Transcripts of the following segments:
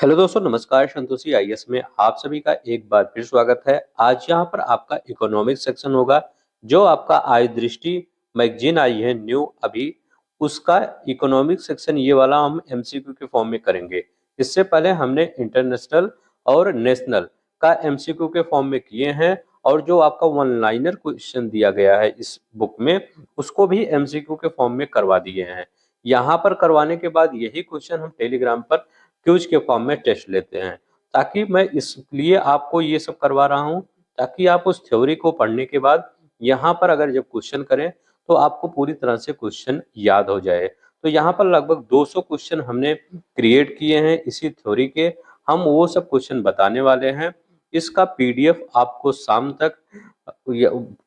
Hello दोस्तों, नमस्कार। Santoshi IAS में आप सभी का एक बार फिर स्वागत है। आज यहाँ पर आपका इकोनॉमिक सेक्शन होगा। जो आपका आय दृष्टि मैगजीन आई है न्यू अभी, उसका इकोनॉमिक सेक्शन ये वाला हम एमसीक्यू के फॉर्म में करेंगे। इससे पहले हमने इंटरनेशनल और नेशनल का एमसीक्यू के फॉर्म में किए हैं, और जो आपका वन लाइनर क्वेश्चन दिया गया है इस बुक में, उसको भी एमसीक्यू के फॉर्म में करवा दिए हैं। यहाँ पर करवाने के बाद यही क्वेश्चन हम टेलीग्राम पर क्यूज के फॉर्म में टेस्ट लेते हैं। ताकि मैं इसलिए आपको ये सब करवा रहा हूँ, ताकि आप उस थ्योरी को पढ़ने के बाद यहाँ पर अगर जब क्वेश्चन करें तो आपको पूरी तरह से क्वेश्चन याद हो जाए। तो यहाँ पर लगभग 200 क्वेश्चन हमने क्रिएट किए हैं इसी थ्योरी के। हम वो सब क्वेश्चन बताने वाले हैं। इसका पीडीएफ आपको शाम तक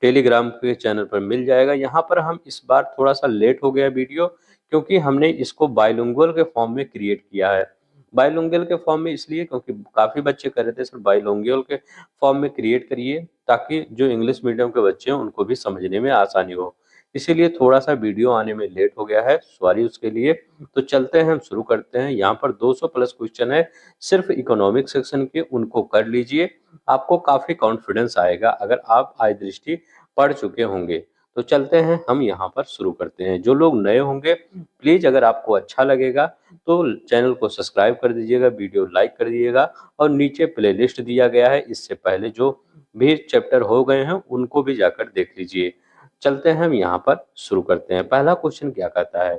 टेलीग्राम के चैनल पर मिल जाएगा। यहाँ पर हम इस बार थोड़ा सा लेट हो गया वीडियो, क्योंकि हमने इसको बाइलिंगुअल के फॉर्म में क्रिएट किया है। बाइलिंगुअल के फॉर्म में इसलिए क्योंकि काफी बच्चे कह रहे थे सर बाइलिंगुअल के फॉर्म में क्रिएट करिए, ताकि जो इंग्लिश मीडियम के बच्चे हैं उनको भी समझने में आसानी हो। इसीलिए थोड़ा सा वीडियो आने में लेट हो गया है, सॉरी उसके लिए। तो चलते हैं, हम शुरू करते हैं। यहाँ पर 200 प्लस क्वेश्चन है सिर्फ इकोनॉमिक सेक्शन के, उनको कर लीजिए। आपको काफी कॉन्फिडेंस आएगा अगर आप आय दृष्टि पढ़ चुके होंगे। तो चलते हैं, हम यहाँ पर शुरू करते हैं। जो लोग नए होंगे प्लीज, अगर आपको अच्छा लगेगा तो चैनल को सब्सक्राइब कर दीजिएगा, वीडियो लाइक कर दीजिएगा, और नीचे प्लेलिस्ट दिया गया है, इससे पहले जो भी चैप्टर हो गए हैं उनको भी जाकर देख लीजिए। चलते हैं, हम यहाँ पर शुरू करते हैं। पहला क्वेश्चन क्या कहता है?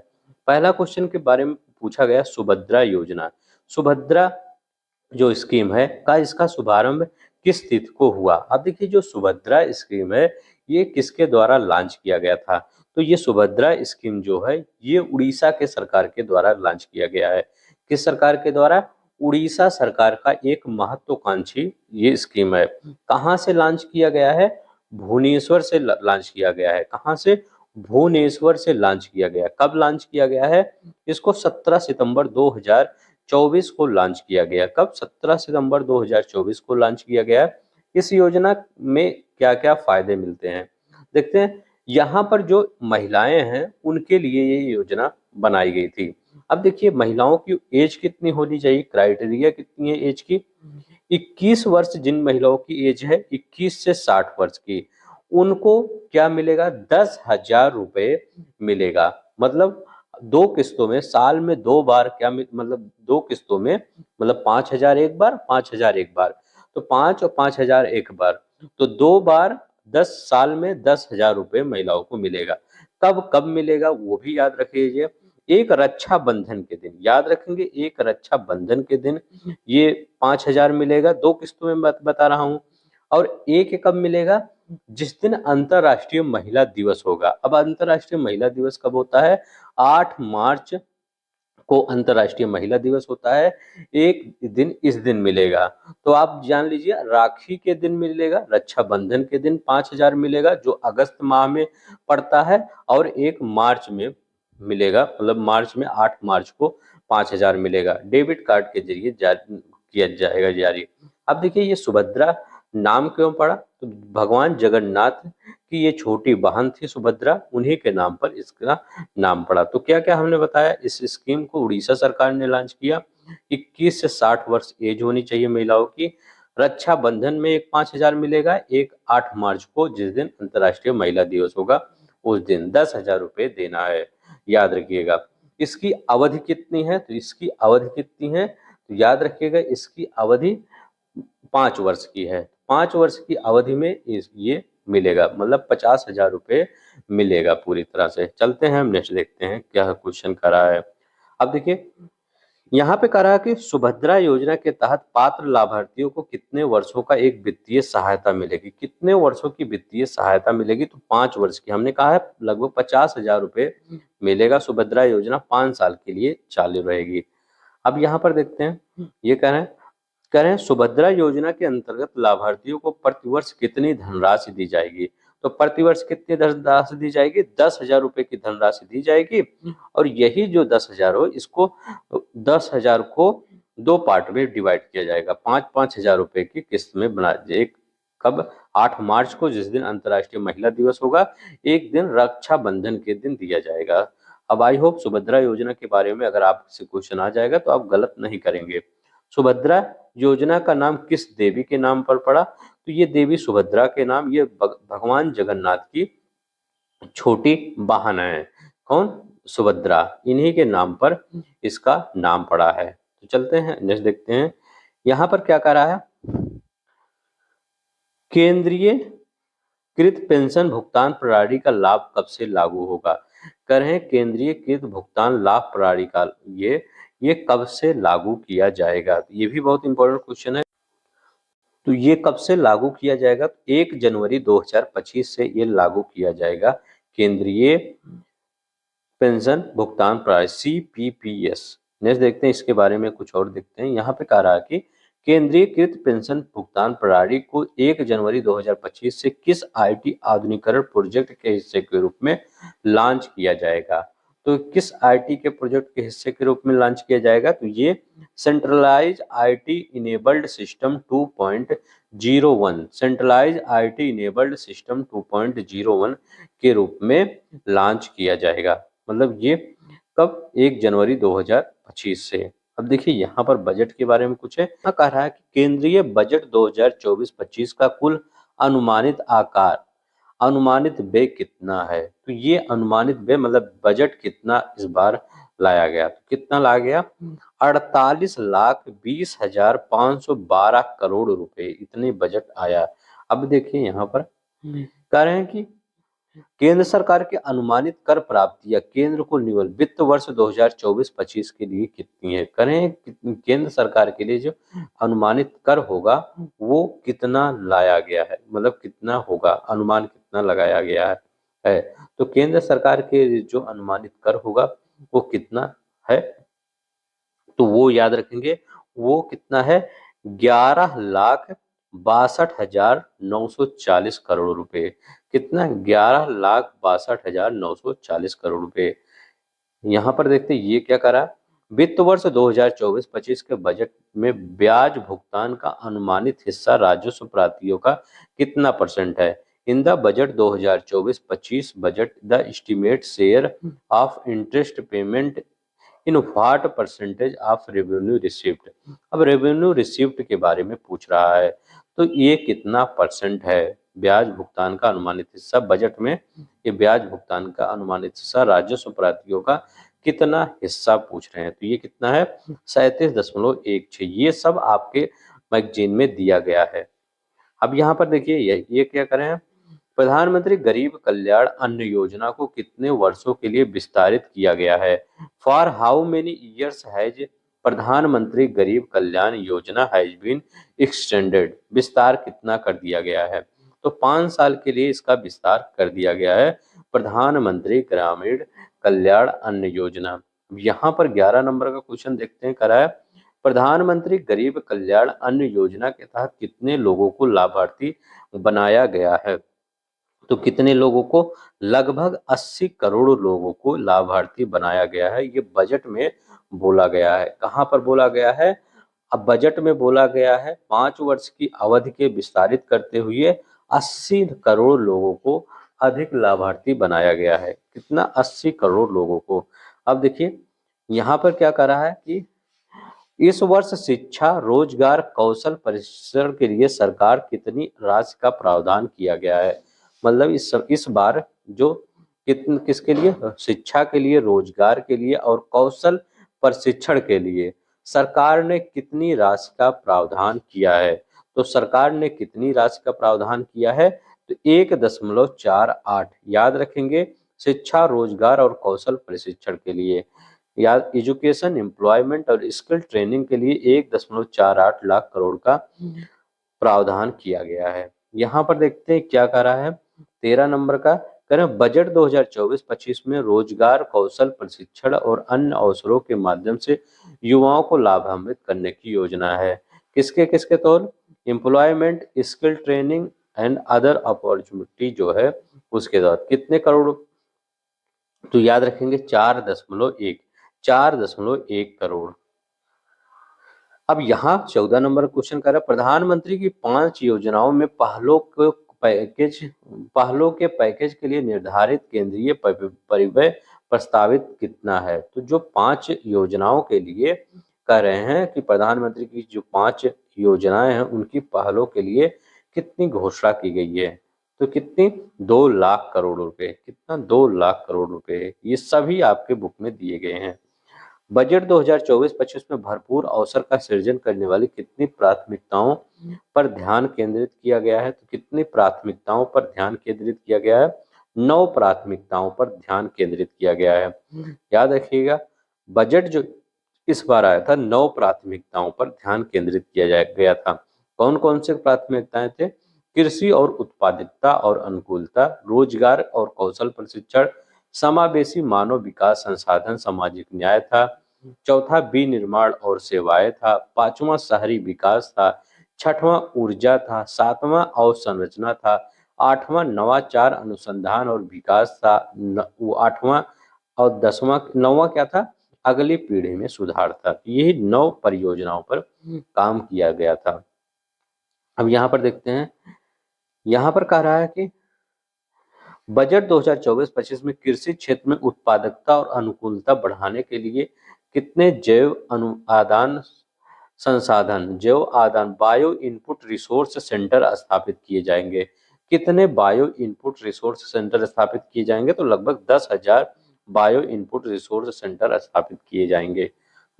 पहला क्वेश्चन के बारे में पूछा गया सुभद्रा योजना। सुभद्रा जो स्कीम है का इसका शुभारंभ किस तिथि को हुआ? अब देखिए, जो सुभद्रा स्कीम है ये किसके द्वारा लॉन्च किया गया था? तो ये सुभद्रा स्कीम जो है ये उड़ीसा के सरकार के द्वारा लॉन्च किया गया है। किस सरकार के द्वारा? उड़ीसा सरकार का एक महत्वाकांक्षी ये स्कीम है। कहाँ से लॉन्च किया गया है? भुवनेश्वर से लॉन्च किया गया है। कहाँ से? भुवनेश्वर से लॉन्च किया गया। कब लॉन्च किया गया है इसको? 17 सितंबर 2024 को लॉन्च किया गया। कब? 17 सितंबर 2024 को लॉन्च किया गया। इस योजना में क्या क्या फायदे मिलते हैं देखते हैं। यहाँ पर जो महिलाएं हैं उनके लिए ये योजना बनाई गई थी। अब देखिए, महिलाओं की एज कितनी होनी चाहिए, क्राइटेरिया कितनी है एज की? 21 वर्ष। जिन महिलाओं की एज है 21 से 60 वर्ष की, उनको क्या मिलेगा? 10,000 रुपए मिलेगा। मतलब 2 किस्तों में, साल में 2 बार क्या मतलब 2 किस्तों में, मतलब 5,000 एक बार, 5,000 एक बार। तो 5 और 5,000 एक बार, तो 2 बार 10 साल में 10,000 रुपए महिलाओं को मिलेगा। कब कब मिलेगा वो भी याद रखिए। एक रक्षाबंधन के दिन, याद रखेंगे, एक रक्षाबंधन के दिन ये 5,000 मिलेगा। 2 किस्तों में बता रहा हूँ। और एक कब मिलेगा? जिस दिन अंतरराष्ट्रीय महिला दिवस होगा। अब अंतरराष्ट्रीय महिला दिवस कब होता है? 8 मार्च को अंतरराष्ट्रीय महिला दिवस होता है। एक दिन इस दिन मिलेगा। तो आप जान लीजिए, राखी के दिन मिलेगा, रक्षाबंधन के दिन 5,000 मिलेगा जो अगस्त माह में पड़ता है, और एक मार्च में मिलेगा, मतलब मार्च में 8 मार्च को 5,000 मिलेगा। डेबिट कार्ड के जरिए किया जाएगा जारी। अब देखिए, ये सुभद्रा नाम क्यों पड़ा? तो भगवान जगन्नाथ की ये छोटी बहन थी सुभद्रा, उन्हीं के नाम पर इसका नाम पड़ा। तो क्या क्या हमने बताया? इस स्कीम को उड़ीसा सरकार ने लॉन्च किया। 21 से 60 वर्ष एज होनी चाहिए महिलाओं की। रक्षाबंधन में एक 5,000 मिलेगा। एक 8 मार्च को, जिस दिन अंतरराष्ट्रीय महिला दिवस होगा, उस दिन 10,000 रुपए देना है। याद रखिएगा। इसकी अवधि कितनी है? तो इसकी अवधि कितनी है तो याद रखिएगा, इसकी अवधि 5 वर्ष की है। 5 वर्ष की अवधि में ये मिलेगा, मतलब 50,000 रुपए मिलेगा पूरी तरह से। चलते हैं, हम नेक्स्ट देखते हैं क्या क्वेश्चन करा है। अब देखिए, यहाँ पे कह रहा है कि सुभद्रा योजना के तहत पात्र लाभार्थियों को कितने वर्षों का एक वित्तीय सहायता मिलेगी? कितने वर्षों की वित्तीय सहायता मिलेगी? तो 5 वर्ष की। हमने कहा है लगभग 50,000 रुपए मिलेगा। सुभद्रा योजना 5 साल के लिए चालू रहेगी। अब यहाँ पर देखते हैं, ये कह रहे हैं सुभद्रा योजना के अंतर्गत लाभार्थियों को प्रतिवर्ष कितनी धनराशि दी जाएगी? तो प्रतिवर्ष कितनी धनराशि दी जाएगी? 10,000 रुपए की धनराशि दी जाएगी। और यही जो 10,000 हो, इसको 10,000 को 2 पार्ट में डिवाइड किया जाएगा। 5-5 हजार रुपए की किस्त में बना एक कब? 8 मार्च को, जिस दिन अंतरराष्ट्रीय महिला दिवस होगा। एक दिन रक्षाबंधन के दिन दिया जाएगा। अब आई होप सुभद्रा योजना के बारे में अगर आपसे क्वेश्चन आ जाएगा तो आप गलत नहीं करेंगे। सुभद्रा योजना का नाम किस देवी के नाम पर पड़ा? तो ये देवी सुभद्रा के नाम, ये भगवान जगन्नाथ की छोटी बहन है। कौन? सुभद्रा। इन्हीं के नाम पर इसका नाम पड़ा है। तो चलते हैं नेक्स्ट देखते हैं। यहाँ पर क्या कह रहा है? केंद्रीय कृत पेंशन भुगतान प्रणाली का लाभ कब से लागू होगा? कर रहे हैं केंद्रीय कृत भुगतान लाभ प्रणाली का ये कब से लागू किया जाएगा? ये भी बहुत इंपॉर्टेंट क्वेश्चन है। तो ये कब से लागू किया जाएगा? 1 जनवरी 2025 से ये लागू किया जाएगा, केंद्रीय पेंशन भुगतान प्रणाली CPPS। नेक्स्ट देखते हैं इसके बारे में कुछ और देखते हैं। यहाँ पे कह रहा है कि केंद्रीयकृत पेंशन भुगतान प्रणाली को 1 जनवरी 2025 से किस IT आधुनिकीकरण प्रोजेक्ट के हिस्से के रूप में लॉन्च किया जाएगा? तो किस IT के प्रोजेक्ट के हिस्से के रूप में लॉन्च किया जाएगा? तो ये centralise IT enabled system 2.01 centralise IT enabled system 2.01 के रूप में लॉन्च किया जाएगा। मतलब ये कब? 1 जनवरी 2025 से। अब देखिए यहाँ पर बजट के बारे में कुछ है। यहाँ कह रहा है कि केंद्रीय बजट 2024-25 का कुल अनुमानित आकार, अनुमानित व्यय कितना है? तो ये अनुमानित व्यय मतलब बजट कितना इस बार लाया गया? तो कितना लाया गया? 48,20,512 करोड़ रुपए, इतने बजट आया। अब देखिए यहाँ पर कह रहे हैं कि केंद्र सरकार के अनुमानित कर प्राप्तियां केंद्र को निवल वित्त वर्ष 2024-25 के लिए कितनी है? करें केंद्र सरकार के लिए जो अनुमानित कर होगा वो कितना लाया गया है, मतलब कितना होगा, अनुमान कितना लगाया गया है। तो केंद्र सरकार के जो अनुमानित कर होगा वो कितना है? तो वो याद रखेंगे, वो कितना है? 11,62,940 करोड़ रुपए। कितना? 11,62,940 करोड़ रुपए। यहाँ पर देखते हैं ये क्या करा। वित्त वर्ष 2024-25 के बजट में ब्याज भुगतान का अनुमानित हिस्सा राजस्व प्राप्तियों का कितना % है? In the budget 2024-25 budget the estimate share of interest payment in what percentage of revenue receipt. अब रेवेन्यू रिसिप्ट के बारे में पूछ रहा है, तो ये कितना % है ब्याज भुगतान का अनुमानित हिस्सा बजट में? ये ब्याज भुगतान का अनुमानित हिस्सा राजस्व प्राप्तियों का कितना हिस्सा पूछ रहे हैं? तो ये कितना है? 37.16। ये सब आपके मैगजीन में दिया गया है। अब यहाँ पर देखिए ये क्या करें हैं? प्रधानमंत्री गरीब कल्याण अन्न योजना को कितने वर्षों के लिए विस्तारित किया गया है? For how many years has प्रधानमंत्री गरीब Kalyan Yojana has been extended? विस्तार कितना कर दिया गया है? तो 5 साल के लिए इसका विस्तार कर दिया गया है, प्रधानमंत्री ग्रामीण कल्याण अन्न योजना। यहाँ पर 11 नंबर का क्वेश्चन देखते हैं, करा है प्रधानमंत्री गरीब कल्याण अन्न योजना के तहत कितने लोगों को लाभार्थी बनाया गया है? तो कितने लोगों को? लगभग 80 करोड़ लोगों को लाभार्थी बनाया गया है। ये बजट में बोला गया है। कहाँ पर बोला गया है? अब बजट में बोला गया है 5 वर्ष की अवधि के विस्तारित करते हुए 80 करोड़ लोगों को अधिक लाभार्थी बनाया गया है। कितना? 80 करोड़ लोगों को। अब देखिए यहाँ पर क्या कर रहा है कि इस वर्ष शिक्षा, रोजगार, कौशल प्रशिक्षण के लिए सरकार कितनी राशि का प्रावधान किया गया है? मतलब इस बार जो किसके लिए? शिक्षा के लिए, रोजगार के लिए और कौशल प्रशिक्षण के लिए सरकार ने कितनी राशि का प्रावधान किया है? तो सरकार ने कितनी राशि का प्रावधान किया है? तो 1.48 याद रखेंगे, शिक्षा, रोजगार और कौशल प्रशिक्षण के लिए, या एजुकेशन, एम्प्लॉयमेंट और स्किल ट्रेनिंग के लिए 1.48 लाख करोड़ का प्रावधान किया गया है। यहाँ पर देखते हैं क्या कह रहा है 13 नंबर का। कह रहे हैं बजट 2024-25 में रोजगार, कौशल प्रशिक्षण और अन्य अवसरों के माध्यम से युवाओं को लाभान्वित करने की योजना है। किसके किसके तौर? Employment, skill training and other opportunity जो है उसके तहत कितने करोड़? तो याद रखेंगे 4.1 करोड़। अब यहाँ 14 नंबर क्वेश्चन कर रहा है प्रधानमंत्री की 5 योजनाओं में पहलों के पैकेज के लिए निर्धारित केंद्रीय परिव्यय प्रस्तावित कितना है? तो जो 5 योजनाओं के लिए कह रहे हैं कि प्रधानमंत्री की जो 5 योजनाएं हैं उनकी पहलों के लिए कितनी घोषणा की गई है, तो कितनी 2 लाख करोड़ रुपए, कितना 2 लाख करोड़ रुपए, ये सभी आपके बुक में दिए गए हैं। बजट 2024-25 में भरपूर अवसर का सृजन करने वाली कितनी प्राथमिकताओं पर ध्यान केंद्रित किया गया है, तो कितनी प्राथमिकताओं पर ध्यान केंद्रित किया गया है, 9 प्राथमिकताओं पर ध्यान केंद्रित किया गया है। याद रखिएगा, बजट जो इस बार आया था 9 प्राथमिकताओं पर ध्यान केंद्रित किया गया था। कौन कौन से प्राथमिकताएं थे? कृषि और उत्पादकता और अनुकूलता, रोजगार और कौशल प्रशिक्षण, समावेशी मानव विकास संसाधन सामाजिक न्याय था, चौथा विनिर्माण और सेवाएं था, पांचवा शहरी विकास था, छठवां ऊर्जा था, सातवां अवसंरचना था, आठवां नवाचार अनुसंधान और विकास था, आठवां और 10वां 9वां क्या था? अगली पीढ़ी में सुधार था। यही 9 परियोजनाओं पर काम किया गया था। अब यहाँ पर देखते हैं, यहाँ पर कह रहा है कि बजट 2024-25 में कृषि क्षेत्र में उत्पादकता और अनुकूलता बढ़ाने के लिए कितने जैव आदान बायो इनपुट रिसोर्स सेंटर स्थापित किए जाएंगे? कितने बायो इनपुट रिसोर्स सेंटर स्थापित किए जाएंगे? तो लगभग 10,000 बायो इनपुट रिसोर्स सेंटर स्थापित किए जाएंगे,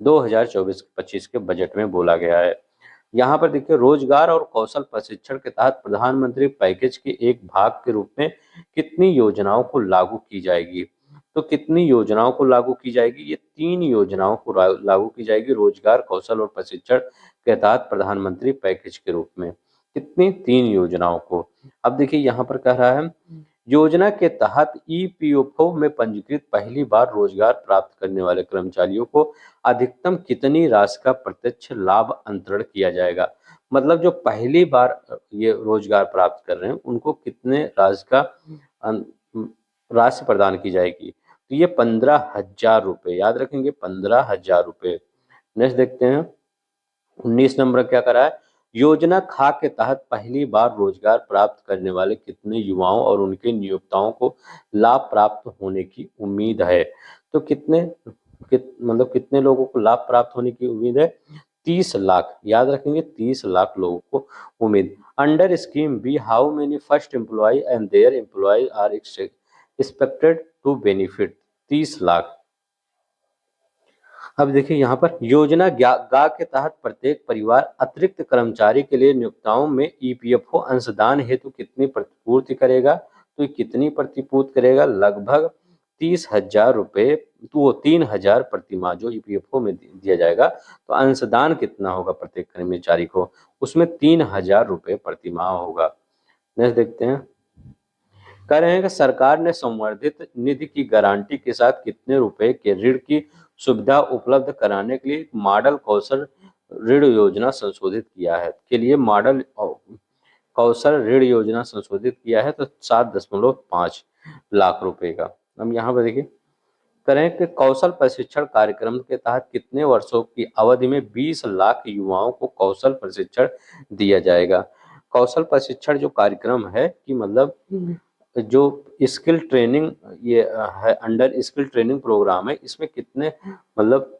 2024-25 के बजट में बोला गया है। यहाँ पर देखिए, रोजगार और कौशल प्रशिक्षण के तहत प्रधानमंत्री पैकेज के एक भाग के रूप में कितनी योजनाओं को लागू की जाएगी? तो कितनी योजनाओं को लागू की जाएगी? ये 3 योजनाओं को लागू की जाएगी रोजगार, कौशल और प्रशिक्षण के तहत प्रधानमंत्री पैकेज के रूप में। कितनी? 3 योजनाओं को। अब देखिए, यहाँ पर कह रहा है, योजना के तहत ईपीएफओ में पंजीकृत पहली बार रोजगार प्राप्त करने वाले कर्मचारियों को अधिकतम कितनी राशि का प्रत्यक्ष लाभ अंतरण किया जाएगा? मतलब जो पहली बार ये रोजगार प्राप्त कर रहे हैं उनको कितने राशि प्रदान की जाएगी? तो ये 15,000 रुपए, याद रखेंगे, 15,000 रुपए। नेक्स्ट देखते हैं, 19 नंबर क्या करा है? योजना खा के तहत पहली बार रोजगार प्राप्त करने वाले कितने युवाओं और उनके नियोक्ताओं को लाभ प्राप्त होने की उम्मीद है? तो मतलब कितने लोगों को लाभ प्राप्त होने की उम्मीद है? 30 लाख, याद रखेंगे, 30 लाख लोगों को उम्मीद। Under scheme B how many first employ and their employ are expected to benefit? 30 lakh. अब देखिए, यहाँ पर योजना गा के तहत प्रत्येक परिवार अतिरिक्त कर्मचारी के लिए नियोक्ताओं में ईपीएफओ अंशदान हेतु कितनी प्रतिपूर्ति करेगा? तो ये कितनी प्रतिपूर्ति करेगा? लगभग 30,000 रुपए। तो वो 3,000 प्रति माह जो ईपीएफओ में दिया जाएगा, तो अंशदान कितना होगा प्रत्येक कर्मचारी को? उसमें 3,000 रुपए प्रति माह होगा। नेक्स्ट देखते हैं, कह रहे हैं कि सरकार ने संवर्धित निधि की गारंटी के साथ कितने रुपए के ऋण की सुविधा उपलब्ध कराने के लिए मॉडल कौशल ऋण योजना संशोधित किया है? के लिए मॉडल कौशल ऋण योजना संशोधित किया है, तो 7.5 लाख रुपए का। हम यहाँ पर देखिए, करें कि कौशल प्रशिक्षण कार्यक्रम के तहत कितने वर्षों की अवधि में 20 लाख युवाओं को कौशल प्रशिक्षण दिया जाएगा? कौशल प्रशिक्षण जो कार्यक्रम है कि मतलब जो स्किल ट्रेनिंग ये है, अंडर स्किल ट्रेनिंग प्रोग्राम है, इसमें कितने मतलब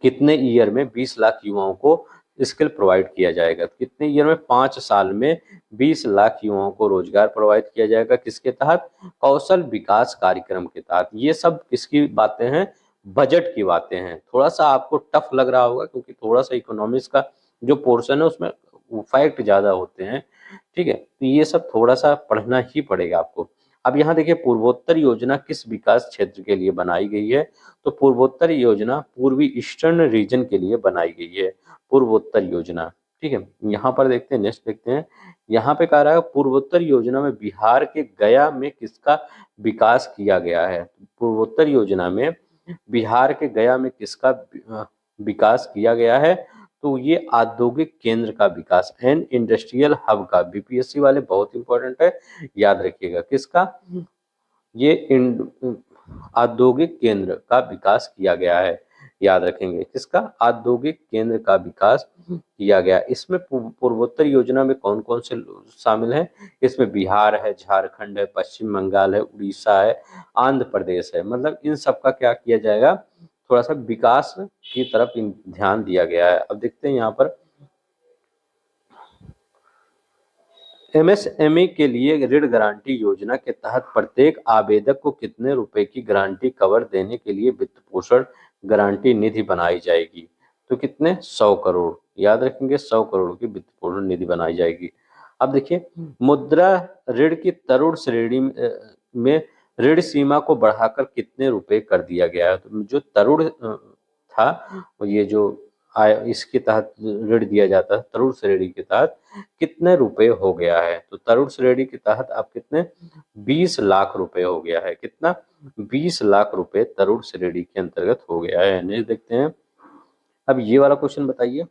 कितने ईयर में 20 लाख युवाओं को स्किल प्रोवाइड किया जाएगा? कितने ईयर में? 5 साल में 20 लाख युवाओं को रोजगार प्रोवाइड किया जाएगा। किसके तहत? कौशल विकास कार्यक्रम के तहत। ये सब किसकी बातें हैं? बजट की बातें हैं। थोड़ा सा आपको टफ लग रहा होगा क्योंकि थोड़ा सा इकोनॉमिक्स का जो पोर्शन है उसमें फैक्ट ज्यादा होते हैं, ठीक है, तो ये सब थोड़ा सा पढ़ना ही पड़ेगा आपको। अब यहाँ देखिए, पूर्वोत्तर योजना किस विकास क्षेत्र के लिए बनाई गई है? तो पूर्वोत्तर योजना पूर्वी ईस्टर्न रीजन के लिए बनाई गई है, पूर्वोत्तर योजना, ठीक है। यहाँ पर देखते हैं, नेक्स्ट देखते हैं, यहाँ पे कह रहा है पूर्वोत्तर योजना में बिहार के गया में किसका विकास किया गया है? पूर्वोत्तर योजना में बिहार के गया में किसका विकास किया गया है? तो ये औद्योगिक केंद्र का विकास, एंड इंडस्ट्रियल हब का। बीपीएससी वाले बहुत इंपॉर्टेंट है, याद रखिएगा। किसका? ये औद्योगिक केंद्र का विकास किया गया है, याद रखेंगे। किसका? औद्योगिक केंद्र का विकास किया गया। इसमें पूर्वोत्तर योजना में कौन कौन से शामिल हैं? इसमें बिहार है, झारखंड है, पश्चिम बंगाल है, उड़ीसा है, आंध्र प्रदेश है। मतलब इन सब का क्या किया जाएगा? थोड़ा सा विकास की तरफ ध्यान दिया गया है। अब देखते हैं यहाँ पर एमएसएमई के लिए ऋण गारंटी योजना के तहत प्रत्येक आवेदक को कितने रुपए की गारंटी कवर देने के लिए वित्त पोषण गारंटी निधि बनाई जाएगी? तो कितने? 100 करोड़। याद रखेंगे, 100 करोड़ की वित्त पोषण निधि बनाई जाएगी। अब देखिए, मुद्रा ऋण की तरुण श्रेणी में ऋण सीमा को बढ़ाकर कितने रुपए कर दिया गया है? तो जो तरुण था, ये जो इसके तहत ऋण दिया जाता है तरुण श्रेणी के तहत, कितने रुपए हो गया है? तो तरुण श्रेणी के तहत आप कितने? 20 लाख रुपए हो गया है। कितना? 20 लाख रुपए तरुण श्रेणी के अंतर्गत हो गया है। नेक्स्ट देखते हैं। अब ये वाला क्वेश्चन बताइए,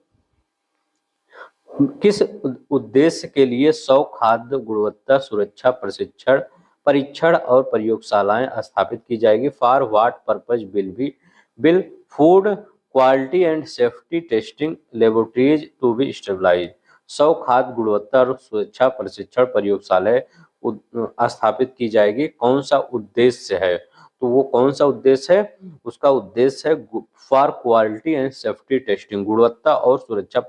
किस उद्देश्य के लिए 100 खाद्य गुणवत्ता सुरक्षा प्रशिक्षण परीक्षण और प्रयोगशालाएं स्थापित की जाएगी? For what purpose bill food quality and safety testing laboratories to be stabilise. 100 खाद्य गुणवत्ता और सुरक्षा प्रशिक्षण प्रयोगशालाएं स्थापित की जाएगी। कौन सा उद्देश्य है? तो वो कौन सा उद्देश्य है? उसका उद्देश्य है for quality and safety testing, गुणवत्ता और सुरक्षा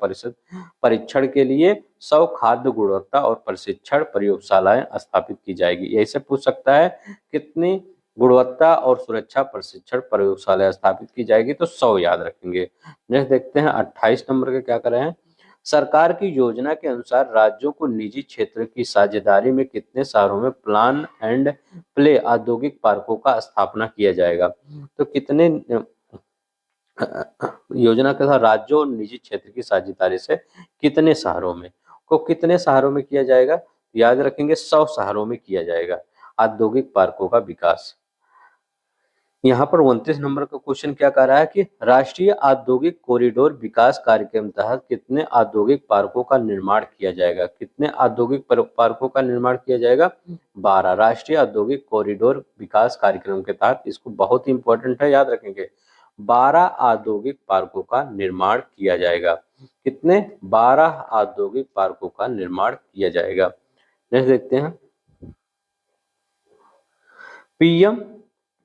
परीक्षण के लिए 100 खाद्य गुणवत्ता और प्रशिक्षण प्रयोगशालाएं स्थापित की जाएगी। ऐसे पूछ सकता है, कितनी गुणवत्ता और सुरक्षा प्रशिक्षण प्रयोगशालाएं स्थापित की जाएगी? तो 100 याद रखेंगे। नेक्स्ट देखते हैं 28 नंबर के क्या कर रहे हैं। सरकार की योजना के अनुसार राज्यों को निजी क्षेत्र की साझेदारी में कितने शहरों में प्लान एंड प्ले औद्योगिक पार्कों का स्थापना किया जाएगा? तो कितने योजना के साथ राज्यों और निजी क्षेत्र की साझेदारी से कितने शहरों में कितने शहरों में किया जाएगा? याद रखेंगे, 100 शहरों में किया जाएगा औद्योगिक पार्कों का विकास। यहाँ पर 29 नंबर का क्वेश्चन क्या कह रहा है कि राष्ट्रीय औद्योगिक कॉरिडोर विकास कार्यक्रम तहत कितने औद्योगिक पार्कों का निर्माण किया जाएगा? कितने औद्योगिक पार्कों का निर्माण किया जाएगा? 12। राष्ट्रीय औद्योगिक कॉरिडोर विकास कार्यक्रम के तहत, इसको बहुत ही इंपॉर्टेंट है, याद रखेंगे, 12 औद्योगिक पार्कों का निर्माण किया जाएगा। कितने? 12 औद्योगिक पार्कों का निर्माण किया जाएगा। नेक्स्ट देखते हैं, पीएम,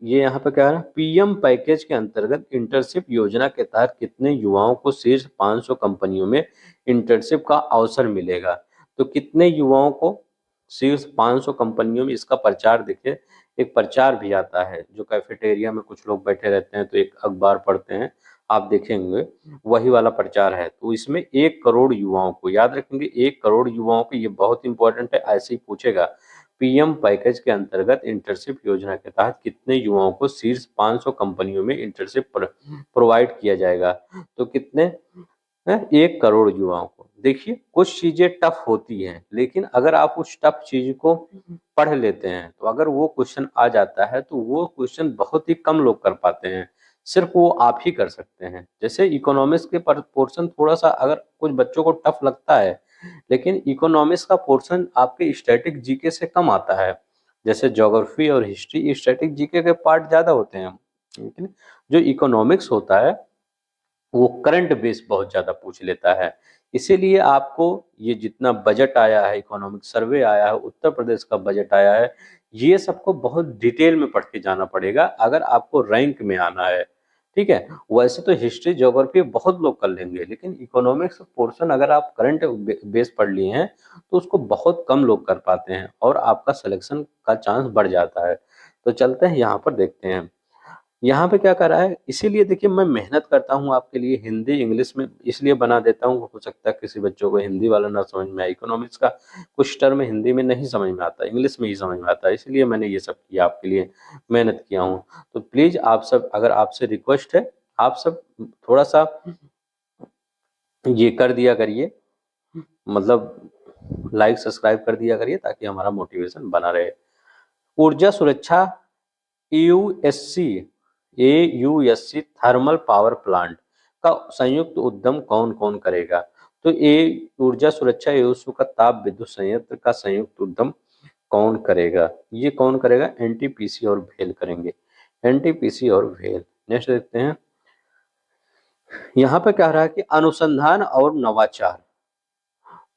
ये यहाँ पे क्या है, पीएम पैकेज के अंतर्गत इंटर्नशिप योजना के तहत कितने युवाओं को शीर्ष 500 कंपनियों में इंटर्नशिप का अवसर मिलेगा? तो कितने युवाओं को शीर्ष 500 कंपनियों में, इसका प्रचार देखिए, एक प्रचार भी आता है जो कैफेटेरिया में कुछ लोग बैठे रहते हैं तो एक अखबार पढ़ते हैं, आप देखेंगे वही वाला प्रचार है। तो इसमें 1 करोड़ युवाओं को, याद रखेंगे, 1 करोड़ युवाओं को, ये बहुत इंपॉर्टेंट है, ऐसे ही पूछेगा। पीएम पैकेज के अंतर्गत इंटर्नशिप योजना के तहत कितने युवाओं को शीर्ष 500 कंपनियों में इंटर्नशिप प्रोवाइड किया जाएगा? तो कितने? 1 करोड़ युवाओं को। देखिए, कुछ चीजें टफ होती हैं, लेकिन अगर आप उस टफ चीज को पढ़ लेते हैं तो अगर वो क्वेश्चन आ जाता है तो वो क्वेश्चन बहुत ही कम लोग कर पाते हैं, सिर्फ वो आप ही कर सकते हैं। जैसे इकोनॉमिक्स के पोर्शन थोड़ा सा अगर कुछ बच्चों को टफ लगता है, लेकिन इकोनॉमिक्स का पोर्शन आपके स्टैटिक जीके से कम आता है। जैसे ज्योग्राफी और हिस्ट्री स्टैटिक जीके के पार्ट ज्यादा होते हैं, लेकिन जो इकोनॉमिक्स होता है वो करंट बेस बहुत ज्यादा पूछ लेता है। इसीलिए आपको ये जितना बजट आया है, इकोनॉमिक सर्वे आया है, उत्तर प्रदेश का बजट आया है, ये सबको बहुत डिटेल में पढ़ के जाना पड़ेगा अगर आपको रैंक में आना है। ठीक है, वैसे तो हिस्ट्री ज्योग्राफी बहुत लोग कर लेंगे, लेकिन इकोनॉमिक्स पोर्शन अगर आप करंट बेस पढ़ लिए हैं तो उसको बहुत कम लोग कर पाते हैं और आपका सिलेक्शन का चांस बढ़ जाता है। तो चलते हैं यहाँ पर देखते हैं, यहाँ पे क्या कर रहा है। इसीलिए देखिए, मैं मेहनत करता हूँ आपके लिए, हिंदी इंग्लिश में इसलिए बना देता हूँ, हो सकता है किसी बच्चों को हिंदी वाला ना समझ में आए, इकोनॉमिक्स का कुछ टर्म हिंदी में नहीं समझ में आता, इंग्लिश में ही समझ में आता है, इसलिए मैंने ये सब किया, आपके लिए मेहनत किया हूँ। तो प्लीज आप सब, अगर आपसे रिक्वेस्ट है, आप सब थोड़ा सा ये कर दिया करिए, मतलब लाइक सब्सक्राइब कर दिया करिए ताकि हमारा मोटिवेशन बना रहे। ऊर्जा सुरक्षा USC AUSC thermal power plant का संयुक्त उद्यम कौन कौन करेगा? तो ये ऊर्जा सुरक्षा एओसू का ताप विद्युत संयंत्र का संयुक्त उद्यम कौन करेगा? ये कौन करेगा? एनटीपीसी और भेल करेंगे, एनटीपीसी और भेल। नेक्स्ट देखते हैं, यहाँ पे कह रहा है कि अनुसंधान और नवाचार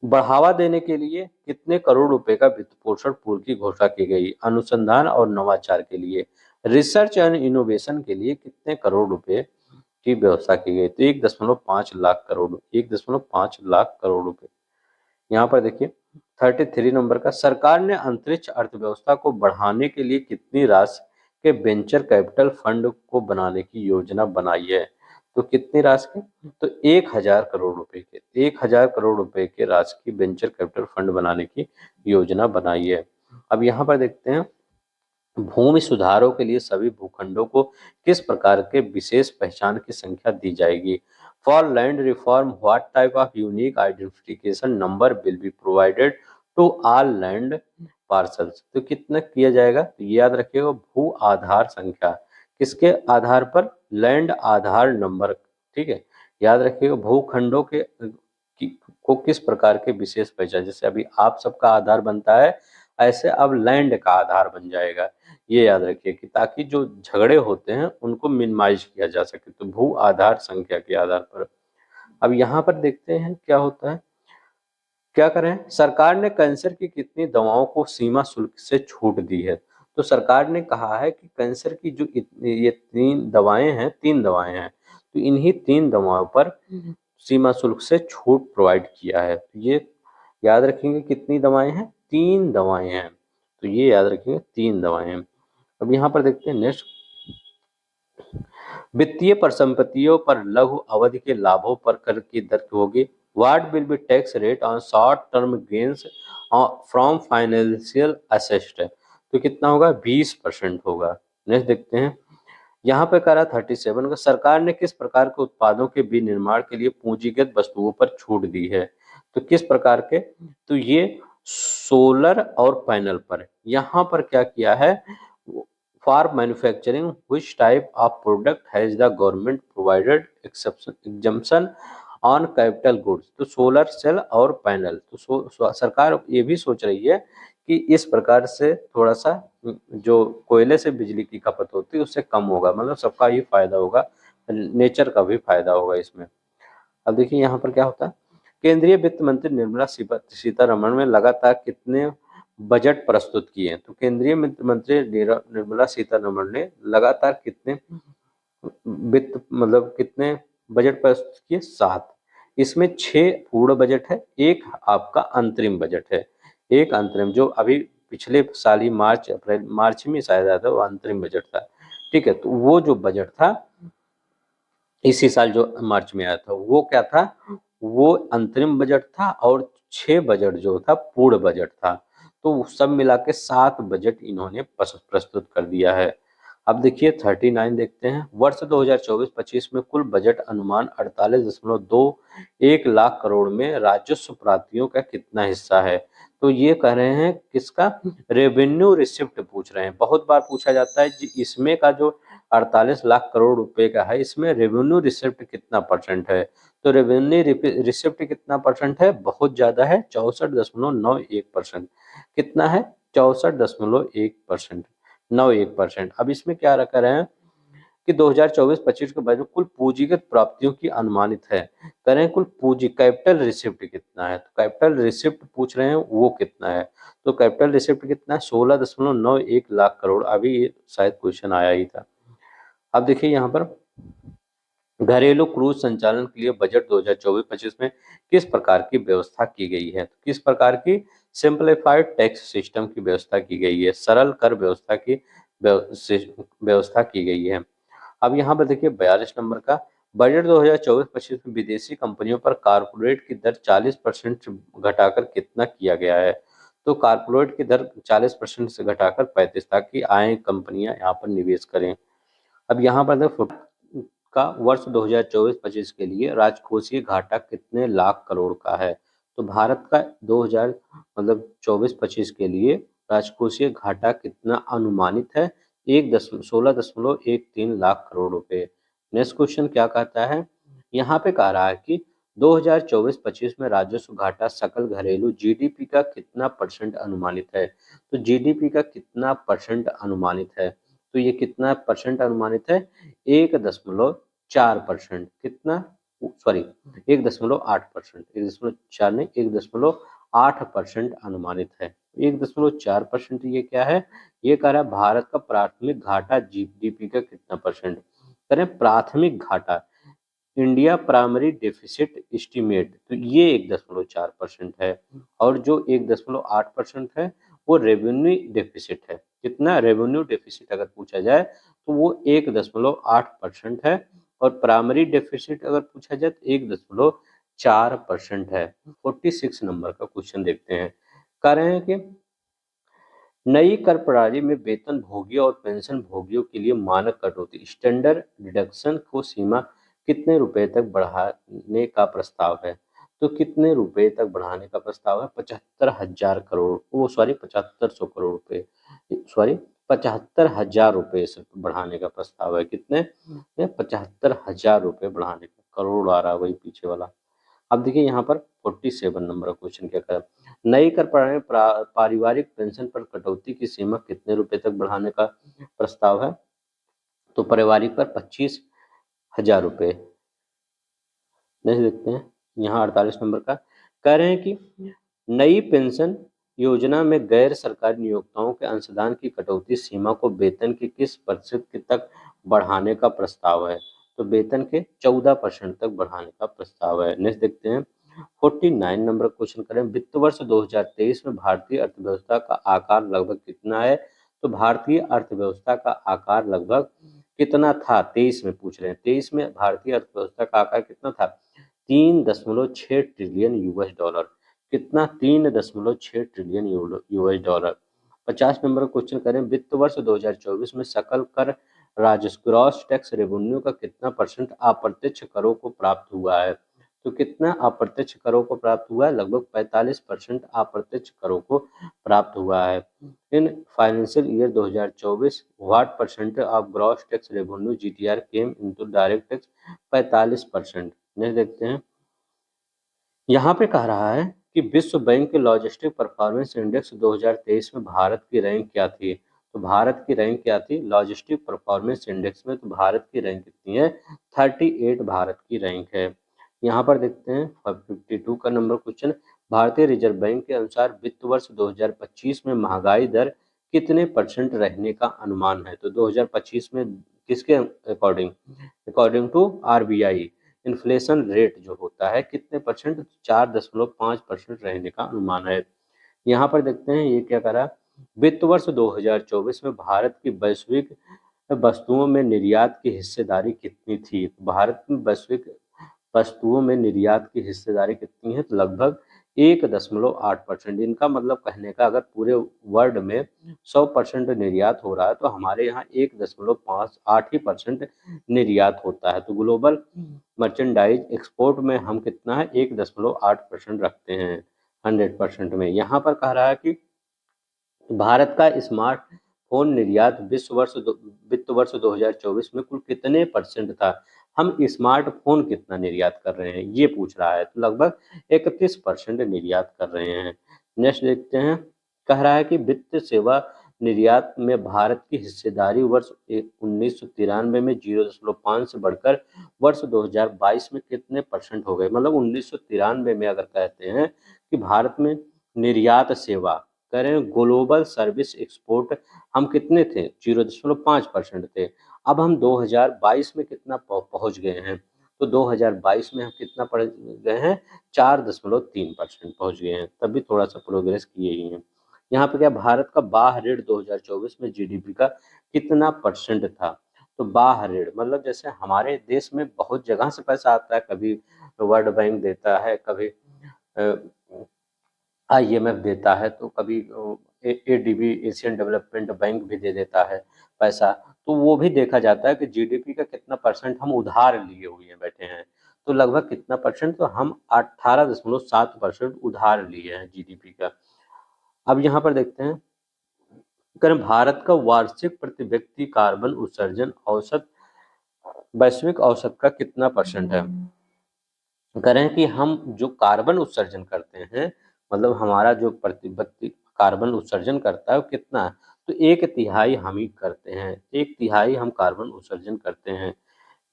बढ़ावा देने के लिए कितने करोड़ रुपए का वित्त पोषण पूल की घोषणा की गई? अनुसंधान और नवाचार के लिए, रिसर्च एंड इनोवेशन के लिए कितने करोड़ रुपए की व्यवस्था की गई। तो 1.5 लाख करोड़, 1.5 लाख करोड़ रुपए। यहाँ पर देखिए 33 नंबर का, सरकार ने अंतरिक्ष अर्थव्यवस्था को बढ़ाने के लिए कितनी राशि के वेंचर कैपिटल फंड को बनाने की योजना बनाई है? तो कितनी राशि के? तो 1,000 करोड़ रुपए के, 1,000 करोड़ रुपए के राशि की वेंचर कैपिटल फंड बनाने की योजना बनाई है। अब यहाँ पर देखते हैं, भूमि सुधारों के लिए सभी भूखंडों को किस प्रकार के विशेष पहचान की संख्या दी जाएगी? For land reform what type of unique identification number will be provided to all land parcels? तो कितना किया जाएगा? तो याद रखिएगा, भू आधार संख्या। किसके आधार पर? लैंड आधार नंबर। ठीक है, याद रखिएगा, भूखंडों के को किस प्रकार के विशेष पहचान, जैसे अभी आप सबका आधार बनता है, ऐसे अब लैंड का आधार बन जाएगा। ये याद रखिए कि ताकि जो झगड़े होते हैं उनको मिनिमाइज किया जा सके। तो भू आधार संख्या के आधार पर। अब यहाँ पर देखते हैं क्या होता है, क्या करें, सरकार ने कैंसर की कितनी दवाओं को सीमा शुल्क से छूट दी है? तो सरकार ने कहा है कि कैंसर की जो ये 3 दवाएं हैं, तो इन्हीं 3 दवाओं पर सीमा शुल्क से छूट प्रोवाइड किया है। तो ये याद रखेंगे, कितनी दवाएं हैं? 3 दवाएं हैं। तो ये याद रखेंगे, 3 दवाएं हैं। अब यहाँ पर देखते हैं नेक्स्ट, वित्तीय परिसंपत्तियों पर लघु अवधि के लाभों पर कर की दर होगी। What will be tax rate on short term gains from financial asset? तो कितना होगा? 20% होगा। नेक्स्ट देखते हैं, यहाँ पे कह रहा 37 का, सरकार ने किस प्रकार के उत्पादों के विनिर्माण के लिए पूंजीगत वस्तुओं पर छूट दी है? तो किस प्रकार के? तो ये सोलर और पैनल पर। यहाँ पर क्या किया है, for manufacturing which type of product has the government provided exemption on capital goods? तो सोलर सेल और पैनल। तो सरकार ये भी सोच रही है कि इस प्रकार से थोड़ा सा जो कोयले से बिजली की खपत होती है उससे कम होगा, मतलब सबका ही फायदा होगा, नेचर का भी फायदा होगा इसमें। अब देखिए यहाँ पर क्या होता है, केंद्रीय वित्त मंत्री निर्मला सीतारमण ने लगातार कितने बजट प्रस्तुत किए हैं? तो केंद्रीय वित्त मंत्री निर्मला सीतारमण ने लगातार कितने वित्त मतलब कितने बजट प्रस्तुत किए? 7। इसमें 6 पूर्ण बजट है, एक आपका अंतरिम बजट है। एक अंतरिम जो अभी पिछले साल ही मार्च में शायद आया था, वो अंतरिम बजट था। ठीक है, तो वो जो बजट था इसी साल जो मार्च में आया था, वो क्या था? वो अंतरिम बजट था, और 6 बजट जो था पूर्ण बजट था। तो सब मिला के 7 बजट इन्होंने प्रस्तुत कर दिया है। अब देखिए 39 देखते हैं, वर्ष 2024-25 में कुल बजट अनुमान 48.21 लाख करोड़ में राजस्व प्राप्तियों का कितना हिस्सा है? तो ये कह रहे हैं किसका? रेवेन्यू रिसिप्ट पूछ रहे हैं। बहुत बार पूछा जाता है जी, इसमें का जो 48 लाख करोड़ रुपए का है, इसमें रेवेन्यू रिसिप्ट कितना परसेंट है? तो रेवेन्यू रिसिप्ट कितना परसेंट है? बहुत ज्यादा है, 64.91%। कितना है? 64.91%, 91%। अब इसमें क्या रखा रहे हैं कि 2024-25 के बजट कुल पूंजीगत प्राप्तियों की अनुमानित है, करें कुल पूंजी कैपिटल रिसिप्ट कितना है? तो कैपिटल रिसिप्ट पूछ रहे हैं, वो कितना है? तो कैपिटल रिसिप्ट कितना है? 16.91 लाख करोड़। अभी ये शायद क्वेश्चन आया ही था। अब देखिए यहाँ पर, घरेलू क्रूज संचालन के लिए बजट 2024-25 में किस प्रकार की व्यवस्था की गई है? तो किस प्रकार की? सिंप्लीफाइड टैक्स सिस्टम की व्यवस्था की गई है, सरल कर व्यवस्था की व्यवस्था की गई है। अब यहाँ पर देखिए 42 नंबर का, बजट 2024-25 में विदेशी कंपनियों पर कारपोरेट की दर 40% घटाकर कितना किया गया है? तो कारपोरेट की दर 40% से घटाकर 35, ताकि आए कंपनियां यहाँ पर निवेश करें। अब यहाँ पर देखो का वर्ष 2024-25 के लिए राजकोषीय घाटा कितने लाख करोड़ का है? तो भारत का 2000 मतलब 24-25 के लिए राजकोषीय घाटा कितना अनुमानित है? 16.13 लाख करोड़ रुपए। नेक्स्ट क्वेश्चन क्या कहता है, यहाँ पे कह रहा है कि 2024-25 में राजस्व घाटा सकल घरेलू जीडीपी का कितना परसेंट अनुमानित है? तो जीडीपी का कितना परसेंट अनुमानित है? तो ये कितना परसेंट अनुमानित है? 1.4%। कितना? सॉरी, 1.8%, 1.4 नहीं, 1.8% अनुमानित है। 1.4% ये क्या है? ये कह रहा है भारत का प्राथमिक घाटा जीडीपी का कितना परसेंट? करें प्राथमिक घाटा, इंडिया प्राइमरी डेफिसिट एस्टीमेट, तो ये 1.4% है। और जो 1.8% है वो रेवेन्यू डेफिसिट है। कितना रेवेन्यू डेफिसिट अगर पूछा जाए तो वो 1.8% है। और प्राइमरी डेफिसिट अगर पूछा जाए तो 1.4% है। 46 नंबर का क्वेश्चन देखते हैं। कह रहे हैं कि नई कर प्रणाली में वेतन भोगियों और पेंशन भोगियों के लिए मानक कटौती स्टैंडर्ड डिडक्शन को सीमा कितने रुपए तक बढ़ाने का प्रस्ताव है। तो कितने रुपए तक बढ़ाने का प्रस्ताव है? 75,000 करोड़, वो सॉरी 7500 करोड़ रुपए, सॉरी 75,000 रुपए से बढ़ाने का प्रस्ताव है। कितने? 75,000 रुपए बढ़ाने का, करोड़ आ रहा है वही पीछे वाला। अब देखिए यहाँ पर 47 नंबर का क्वेश्चन क्या कर, नई कर प्रणाली में पारिवारिक पेंशन पर कटौती की सीमा कितने रुपए तक बढ़ाने का प्रस्ताव है। तो पारिवारिक पर 25,000 रुपए। नेक्स्ट देखते हैं यहाँ 48 नंबर का, कह रहे हैं कि नई पेंशन योजना में गैर सरकारी नियोक्ताओं के अंशदान की कटौती सीमा को वेतन के किस प्रतिशत तक बढ़ाने का प्रस्ताव है। तो वेतन के 14% तक बढ़ाने का प्रस्ताव है। नेक्स्ट देखते हैं 49 नंबर क्वेश्चन करें, वित्त वर्ष 2023 में भारतीय अर्थव्यवस्था का आकार लगभग कितना है। तो भारतीय अर्थव्यवस्था का आकार लगभग कितना था? 23 में पूछ रहे हैं। 23 में भारतीय अर्थव्यवस्था का आकार कितना था? 3.6 ट्रिलियन US डॉलर। कितना? 3.6 trillion US dollar. 50 number question करें, वित्त वर्ष 2024 में सकल कर राजस्व ग्रॉस टैक्स रेवेन्यू का कितना परसेंट अप्रत्यक्ष करों को प्राप्त हुआ है। तो कितना अप्रत्यक्ष करों को प्राप्त हुआ है? लगभग 45% अप्रत्यक्ष करों को प्राप्त हुआ है। In financial year 2024 what percent of gross tax revenue GTR came into direct tax? 45%। नहीं देखते हैं यहाँ पे कह रहा है कि विश्व बैंक के लॉजिस्टिक परफॉर्मेंस इंडेक्स 2023 में भारत की रैंक क्या थी। तो भारत की रैंक क्या थी लॉजिस्टिक परफॉर्मेंस इंडेक्स में? तो भारत की रैंक कितनी है? 38 भारत की रैंक है। यहाँ पर देखते हैं 52 का नंबर क्वेश्चन, भारतीय रिजर्व बैंक के अनुसार वित्त वर्ष 2025 में महंगाई दर कितने परसेंट रहने का अनुमान है। तो 2025 में किसके according? According to RBI inflation rate जो होता है कितने परसेंट? 4.5% रहने का अनुमान है। यहाँ पर देखते हैं ये क्या करा, वित्त वर्ष 2024 में भारत की वैश्विक वस्तुओं में निर्यात की हिस्सेदारी कितनी थी। भारत में वैश्विक वस्तुओं में निर्यात की हिस्सेदारी कितनी है? तो लगभग 1.8%। इनका मतलब कहने का अगर पूरे वर्ल्ड में 100% निर्यात हो रहा है तो हमारे यहाँ 1.58% निर्यात होता है। तो ग्लोबल मर्चेंडाइज एक्सपोर्ट में हम कितना है? 1.8% रखते हैं 100% में। यहाँ पर कह रहा है कि भारत का स्मार्टफोन निर्यात वित्त वर्ष 2024 में कुल कितने परसेंट था। हम स्मार्टफोन कितना निर्यात कर रहे हैं ये पूछ रहा है। तो लगभग 31% निर्यात कर रहे हैं। नेक्स्ट देखते हैं, कह रहा है कि वित्त सेवा निर्यात में भारत की हिस्सेदारी वर्ष 1993 में 0.5 से बढ़कर वर्ष 2022 में कितने परसेंट हो गए। मतलब 1993 में अगर कहते हैं कि भारत में निर्यात सेवा करें ग्लोबल सर्विस एक्सपोर्ट हम कितने थे? 0.5% थे। अब हम 2022 में कितना पहुंच गए हैं? तो 2022 में हम कितना पढ़ गए हैं? 4.3% पहुंच गए हैं। तभी थोड़ा सा प्रोग्रेस किए ही हैं। यहाँ पे क्या, भारत का बाह्य ऋण 2024 में GDP का कितना परसेंट था। तो बाह्य ऋण मतलब जैसे हमारे देश में बहुत जगह से पैसा आता है, कभी वर्ल्ड बैंक देता है, कभी IMF देता है, तो कभी ADB एशियन डेवलपमेंट बैंक भी दे देता है पैसा। तो वो भी देखा जाता है कि GDP का कितना परसेंट हम उधार लिए हुए हैं बैठे हैं। तो लगभग कितना परसेंट? तो हम 18.7% उधार लिए हैं GDP का। अब यहाँ पर देखते हैं, करें भारत का वार्षिक प्रति व्यक्ति कार्बन उत्सर्जन औसत वैश्विक औसत का कितना परसेंट है। करें कि हम जो कार्बन उत्सर्जन करते हैं, मतलब हमारा जो प्रति व्यक्ति कार्बन उत्सर्जन करता है वो कितना है। तो 1/3 हम ही करते हैं, 1/3 हम कार्बन उत्सर्जन करते हैं।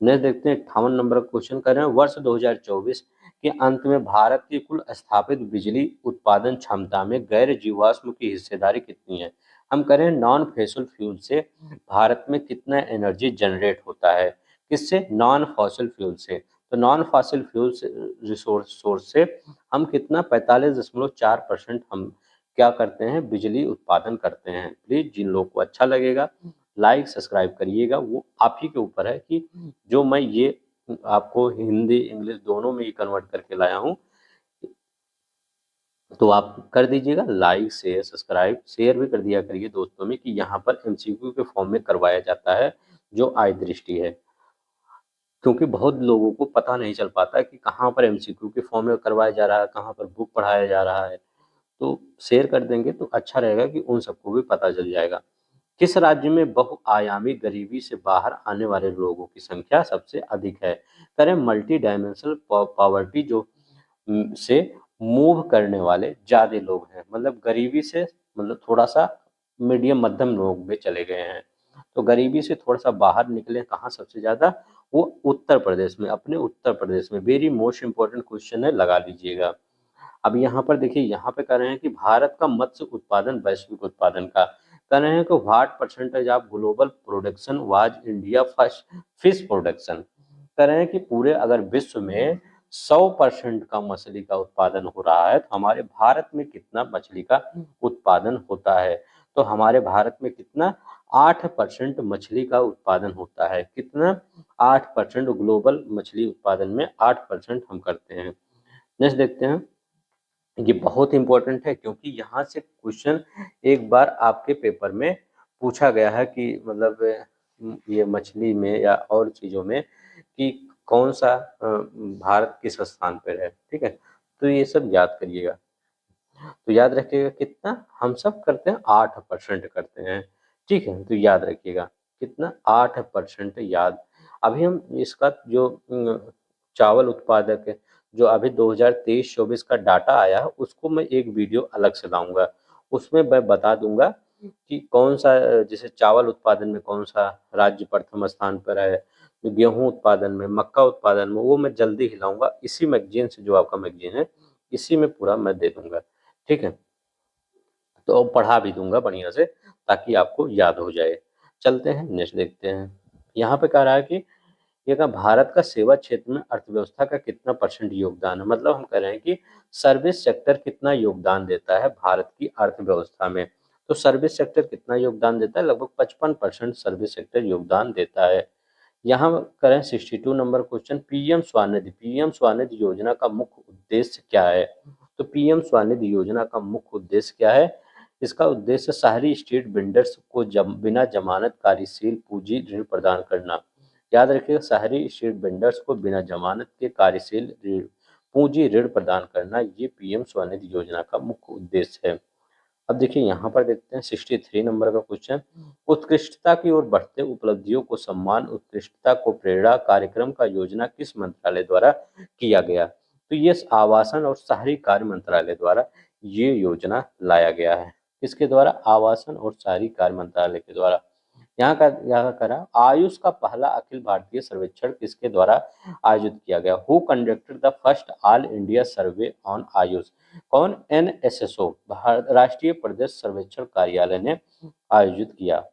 नेक्स्ट देखते हैं 58 नंबर क्वेश्चन कर रहे हैं, वर्ष 2024 के अंत में भारत की कुल स्थापित बिजली उत्पादन क्षमता में गैर जीवाश्म की हिस्सेदारी कितनी है। हम करें नॉन फॉसिल फ्यूल से भारत में कितना एनर्जी जनरेट होता है। किससे? नॉन फॉसिल फ्यूल से। तो non fossil fuel resource source से हम कितना 45.4% हम क्या करते हैं, बिजली उत्पादन करते हैं। प्लीज जिन लोग को अच्छा लगेगा लाइक सब्सक्राइब करिएगा, वो आप ही के ऊपर है कि जो मैं ये आपको हिंदी इंग्लिश दोनों में ही कन्वर्ट करके लाया हूँ, तो आप कर दीजिएगा लाइक शेयर सब्सक्राइब, शेयर भी कर दिया करिए दोस्तों में कि यहाँ पर एमसीक्यू के फॉर्म में करवाया जाता है जो आय दृष्टि है, क्योंकि बहुत लोगों को पता नहीं चल पाता कि कहाँ पर एमसीक्यू के फॉर्म में करवाया जा रहा है, कहाँ पर बुक पढ़ाया जा रहा है। तो शेयर कर देंगे तो अच्छा रहेगा कि उन सबको भी पता चल जाएगा। किस राज्य में बहुआयामी गरीबी से बाहर आने वाले लोगों की संख्या सबसे अधिक है? करें मल्टी डायमेंशनल पॉवर्टी जो से मूव करने वाले ज्यादा लोग हैं, मतलब गरीबी से मतलब थोड़ा सा मीडियम मध्यम लोग में चले गए हैं, तो गरीबी से थोड़ा सा बाहर निकले कहाँ सबसे ज्यादा, वो उत्तर प्रदेश में, अपने उत्तर प्रदेश में। वेरी मोस्ट इंपॉर्टेंट क्वेश्चन है, लगा लीजिएगा। अब यहाँ पर देखिए, यहाँ पे कह रहे हैं कि भारत का मत्स्य उत्पादन वैश्विक उत्पादन का, कह रहे हैं कि what percentage of global production was India first fish production. कह रहे हैं कि पूरे अगर विश्व में 100% का मछली का उत्पादन हो रहा है तो हमारे भारत में कितना मछली का उत्पादन होता है? तो हमारे भारत में कितना, 8% मछली का उत्पादन होता है। कितना, 8%। ग्लोबल मछली उत्पादन में 8% हम करते हैं। नेक्स्ट देखते हैं, ये बहुत इंपॉर्टेंट है क्योंकि यहाँ से क्वेश्चन एक बार आपके पेपर में पूछा गया है कि मतलब ये मछली में या और चीज़ों में कि कौन सा भारत किस स्थान पर है, ठीक है। तो ये सब याद करिएगा। तो याद रखिएगा कितना, हम सब करते हैं 8% करते हैं, ठीक है। तो याद रखिएगा कितना, 8% याद। अभी हम इसका जो चावल उत्पादक है, जो अभी 2023-24 का डाटा आया है, उसको मैं एक वीडियो अलग से लाऊंगा। उसमें मैं बता दूंगा कि कौन सा जैसे चावल उत्पादन में कौन सा राज्य प्रथम स्थान पर है, गेहूं उत्पादन में, मक्का उत्पादन में, वो मैं जल्दी ही लाऊंगा इसी मैगजीन से, जो आपका मैगजीन है इसी में पूरा मैं दे दूंगा, ठीक है। तो पढ़ा भी दूंगा बढ़िया से ताकि आपको याद हो जाए। चलते हैं नेक्स्ट देखते हैं। यहाँ पे कह रहा है कि ये का भारत का सेवा क्षेत्र में अर्थव्यवस्था का कितना परसेंट योगदान है, मतलब हम कह रहे हैं कि सर्विस सेक्टर कितना योगदान देता है भारत की अर्थव्यवस्था में। तो सर्विस सेक्टर कितना योगदान देता है, लगभग 55% सर्विस सेक्टर योगदान देता है। यहाँ करें 62 number question, PM Svanidhi, PM Svanidhi योजना का मुख्य उद्देश्य क्या है? तो पीएम स्वनिधि योजना का मुख्य उद्देश्य क्या है? इसका उद्देश्य शहरी स्ट्रीट बिल्डर्स को बिना जमानत कार्यशील पूंजी ऋण प्रदान करना। याद रखिएगा, शहरी स्ट्रीट बिल्डर्स को बिना जमानत के कार्यशील ऋण पूंजी ऋण प्रदान करना, ये पीएम स्वनिधि योजना का मुख्य उद्देश्य है। अब देखिए यहाँ पर देखते हैं 63 नंबर का क्वेश्चन, उत्कृष्टता की ओर बढ़ते उपलब्धियों को सम्मान उत्कृष्टता को प्रेरणा कार्यक्रम का योजना किस मंत्रालय द्वारा किया गया? तो ये आवासन और शहरी कार्य मंत्रालय द्वारा ये योजना लाया गया है। किसके द्वारा? आवासन और शहरी कार्य मंत्रालय के द्वारा। यहाँ करा आयुष का पहला अखिल भारतीय सर्वेक्षण किसके द्वारा आयोजित किया गया? Who conducted the first all India survey on Ayush? कौन? एनएसएसओ, राष्ट्रीय प्रदेश सर्वेक्षण कार्यालय ने आयोजित किया।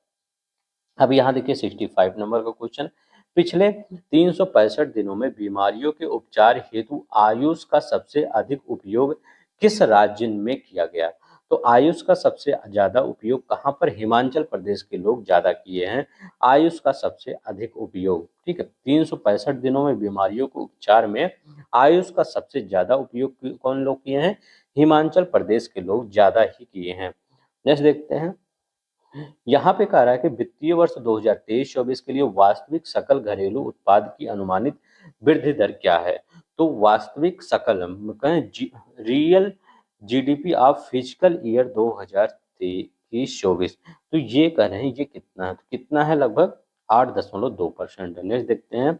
अब यहाँ देखिए 65 नंबर का क्वेश्चन, पिछले 365 दिनों में बीमारियों के उपचार हेतु आयुष का सबसे अधिक उपयोग किस राज्य में किया गया? तो आयुष का सबसे ज्यादा उपयोग कहाँ पर? हिमाचल प्रदेश के लोग ज्यादा किए हैं आयुष का सबसे अधिक उपयोग, ठीक है। 365 दिनों में बीमारियों के उपचार में आयुष का सबसे ज्यादा उपयोग कौन लोग किए हैं? हिमाचल प्रदेश के लोग ज्यादा ही किए हैं। नेक्स्ट देखते हैं, यहाँ पे कह रहा है कि वित्तीय वर्ष 2023-24 के लिए वास्तविक सकल घरेलू उत्पाद की अनुमानित वृद्धि दर क्या है? तो वास्तविक सकल हम कहें real GDP of physical year 2023-24, तो ये कह रहे हैं ये कितना है? तो कितना है? लगभग 8.2%। नेक्स्ट देखते हैं,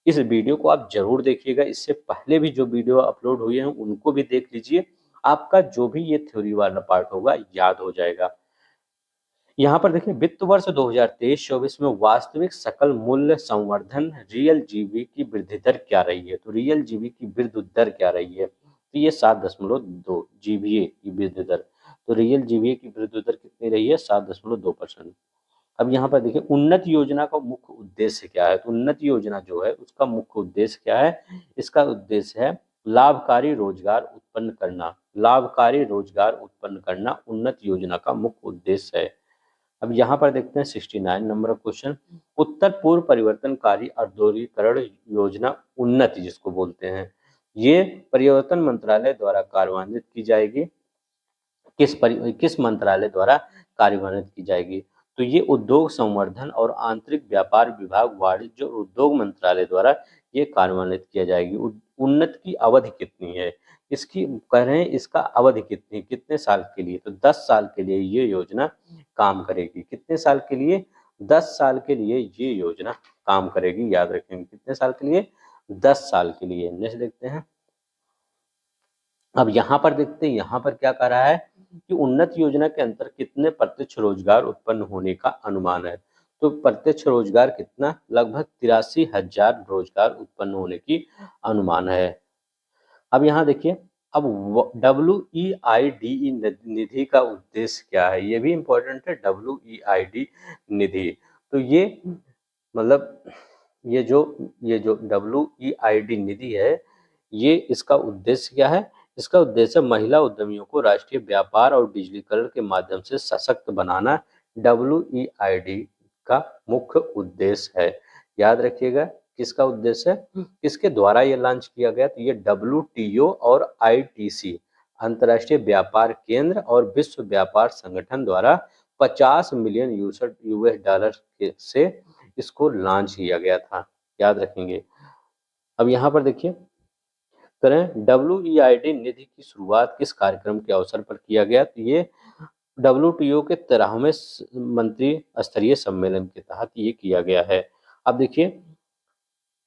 इस वीडियो को आप जरूर देखिएगा, इससे पहले भी जो वीडियो अपलोड हुए हैं उनको भी देख लीजिए, आपका जो भी ये थ्योरी वाला पार्ट होगा याद हो जाएगा। यहाँ पर देखिए वित्त वर्ष 2023-24 में वास्तविक सकल मूल्य संवर्धन रियल जीबी की वृद्धि दर क्या रही है? तो रियल जीबी की वृद्धि दर क्या रही है? तो ये 7.2 जीबीए की वृद्धि दर। तो रियल जीबीए की वृद्धि दर कितनी रही है? 7.2%। अब यहाँ पर देखिए उन्नत योजना का मुख्य उद्देश्य क्या है। तो उन्नत योजना जो है उसका मुख्य उद्देश्य क्या है, इसका उद्देश्य है लाभकारी रोजगार उत्पन्न करना। लाभकारी रोजगार उत्पन्न करना उन्नत योजना का मुख्य उद्देश्य है। अब यहाँ पर देखते हैं 69 नंबर क्वेश्चन, उत्तर पूर्व परिवर्तनकारी औद्योगिकरण योजना उन्नति जिसको बोलते हैं, ये परिवर्तन मंत्रालय द्वारा कार्यान्वित की जाएगी। किस मंत्रालय द्वारा कार्यान्वित की जाएगी। तो ये उद्योग संवर्धन और आंतरिक व्यापार विभाग, वाणिज्य और उद्योग मंत्रालय द्वारा ये कार्यान्वित किया जाएगी। उन्नत की अवधि कितनी है, इसकी कह रहे हैं इसका अवधि कितनी, कितने साल के लिए। तो 10 साल के लिए ये योजना काम करेगी। कितने साल के लिए, 10 साल के लिए ये योजना काम करेगी। याद रखेंगे कितने साल के लिए, 10 साल के लिए। नेक्स्ट देखते हैं। अब यहाँ पर देखते हैं, यहाँ पर क्या कह रहा है कि उन्नत योजना के अंतर कितने प्रत्यक्ष रोजगार उत्पन्न होने का अनुमान है। तो प्रत्यक्ष रोजगार कितना, लगभग 83,000 रोजगार उत्पन्न होने की अनुमान है। अब यहाँ देखिए, अब WEID निधि का उद्देश्य क्या है, ये भी इंपॉर्टेंट है। WEID निधि, तो ये मतलब ये जो WEID निधि है, ये इसका उद्देश्य क्या है, इसका उद्देश्य महिला उद्यमियों को राष्ट्रीय व्यापार और डिजिटलीकरण के माध्यम से सशक्त बनाना WEID का मुख्य उद्देश्य है। याद रखिएगा किसका उद्देश्य है, किसके द्वारा ये लॉन्च किया गया। तो ये WTO और ITC अंतर्राष्ट्रीय व्यापार केंद्र और विश्व व्यापार संगठन द्वारा 50 मिलियन US$ से इसको लॉन्च किया गया था। याद रखेंगे। अब यहाँ पर देखिए करें, WEID निधि की शुरुआत किस कार्यक्रम के अवसर पर किया गया। तो ये WTO के 13वें मंत्री स्तरीय सम्मेलन के तहत ये किया गया है। अब देखिए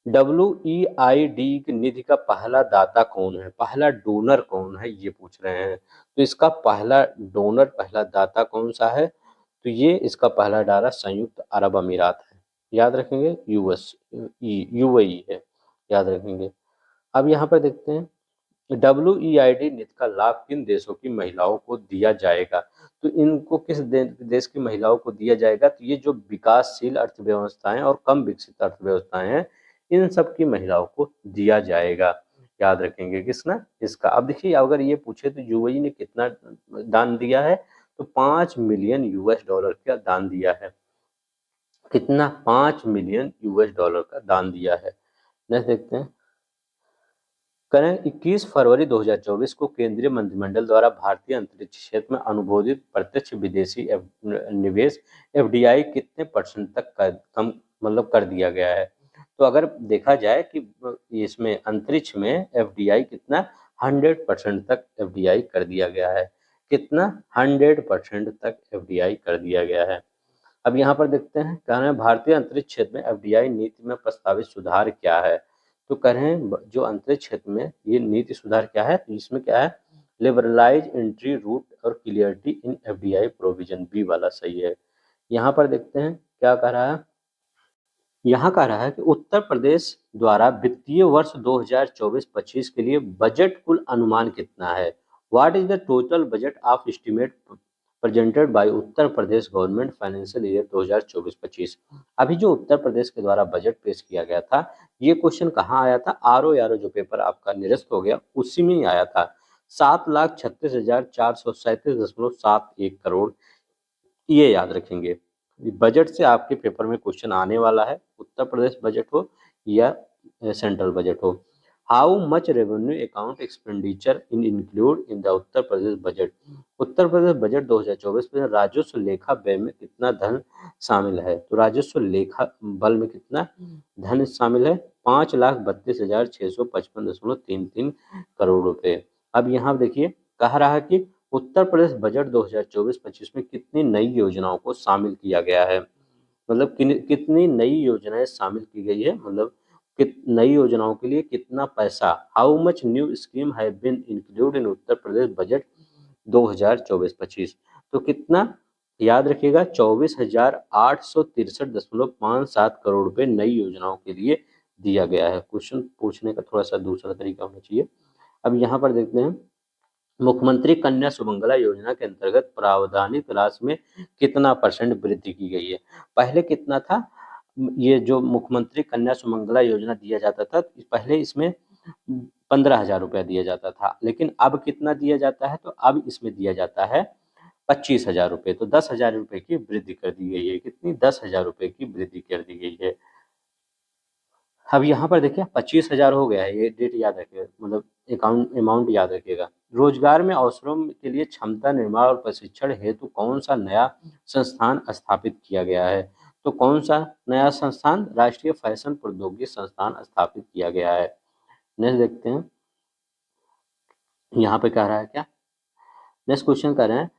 WEID निधि का पहला दाता कौन है, पहला डोनर कौन है, ये पूछ रहे हैं। तो इसका पहला डोनर, पहला दाता कौन सा है। तो ये इसका पहला डाला संयुक्त अरब अमीरात है। याद रखेंगे UAE है। याद रखेंगे। अब यहाँ पर देखते हैं WEID निधि का लाभ किन देशों की महिलाओं को दिया जाएगा। तो इनको किस देश की महिलाओं को दिया जाएगा। तो ये जो विकासशील अर्थव्यवस्थाएं और कम विकसित अर्थव्यवस्थाएं हैं, इन सब की महिलाओं को दिया जाएगा। याद रखेंगे किसना, इसका। अब देखिए अगर ये पूछे तो UAE ने कितना दान दिया है। तो 5 मिलियन US$ का दान दिया है। कितना, 5 मिलियन US$ का दान दिया है। नेक्स्ट देखते हैं। करें 21 फरवरी 2024 को केंद्रीय मंत्रिमंडल द्वारा भारतीय अंतरिक्ष क्षेत्र में अनुमोदित प्रत्यक्ष विदेशी निवेश FDI कितने परसेंट तक कम कर दिया गया है। तो अगर देखा जाए कि इसमें अंतरिक्ष में FDI कितना 100% तक FDI कर दिया गया है। कितना, 100% तक FDI कर दिया गया है। अब यहाँ पर देखते हैं, कह रहे हैं भारतीय अंतरिक्ष क्षेत्र में FDI नीति में प्रस्तावित सुधार क्या है। तो कह रहे हैं जो अंतरिक्ष क्षेत्र में ये नीति सुधार क्या है। तो इसमें क्या है, लिबरलाइज एंट्री रूट और क्लियरिटी इन FDI प्रोविजन, बी वाला सही है। यहाँ पर देखते हैं क्या कह रहा है। यहाँ कह रहा है कि उत्तर प्रदेश द्वारा वित्तीय वर्ष 2024-25 के लिए बजट कुल अनुमान कितना है। What is the total budget of estimate presented by Uttar Pradesh government financial year 2024-25। अभी जो उत्तर प्रदेश के द्वारा बजट पेश किया गया था, ये क्वेश्चन कहाँ आया था, RO जो पेपर आपका निरस्त हो गया उसी में ही आया था। 7,36,437.71 करोड़, ये याद रखेंगे। बजट से आपके पेपर में क्वेश्चन आने वाला है, उत्तर प्रदेश बजट हो या सेंट्रल बजट हो। How much revenue account expenditure include in the Uttar Pradesh budget. Uttar Pradesh budget 2024 में राजस्व लेखा व्यय में कितना धन शामिल है। तो राजस्व लेखा बल में कितना धन शामिल है, 5,32,655.33 करोड़ रुपए। अब यहाँ देखिए कह रहा है कि उत्तर प्रदेश बजट 2024-25 में कितनी नई योजनाओं को शामिल किया गया है। कितनी नई योजनाएं शामिल की गई है, नई योजनाओं के लिए कितना पैसा। How much new scheme have been include in Uttar Pradesh budget 2024-25। तो कितना, याद रखिएगा 24,863.57 करोड़ रुपए नई योजनाओं के लिए दिया गया है। क्वेश्चन पूछने का थोड़ा सा दूसरा तरीका होना चाहिए। अब यहाँ पर देखते हैं मुख्यमंत्री कन्या सुमंगला योजना के अंतर्गत प्रावधानिक राशि में कितना परसेंट वृद्धि की गई है? पहले कितना था? ये जो मुख्यमंत्री कन्या सुमंगला योजना दिया जाता था, पहले इसमें 15,000 रुपया दिया जाता था, लेकिन अब कितना दिया जाता है? तो अब इसमें दिया जाता है 25,000 रुपये। तो 10,000 रुपये की वृद्धि कर दी गई है। कितनी? 10,000 रुपये की वृद्धि कर दी गई है। अब यहाँ पर देखिए 25,000 हो गया है, ये डेट याद रखिएगा, मतलब अमाउंट याद रखिएगा। रोजगार में अवसरों के लिए क्षमता निर्माण और प्रशिक्षण हेतु कौन सा नया संस्थान स्थापित किया गया है? तो कौन सा नया संस्थान? राष्ट्रीय फैशन प्रौद्योगिकी संस्थान स्थापित किया गया है। नेक्स्ट देखते हैं, यहाँ पे कह रहा है क्या? नेक्स्ट क्वेश्चन कर रहे हैं,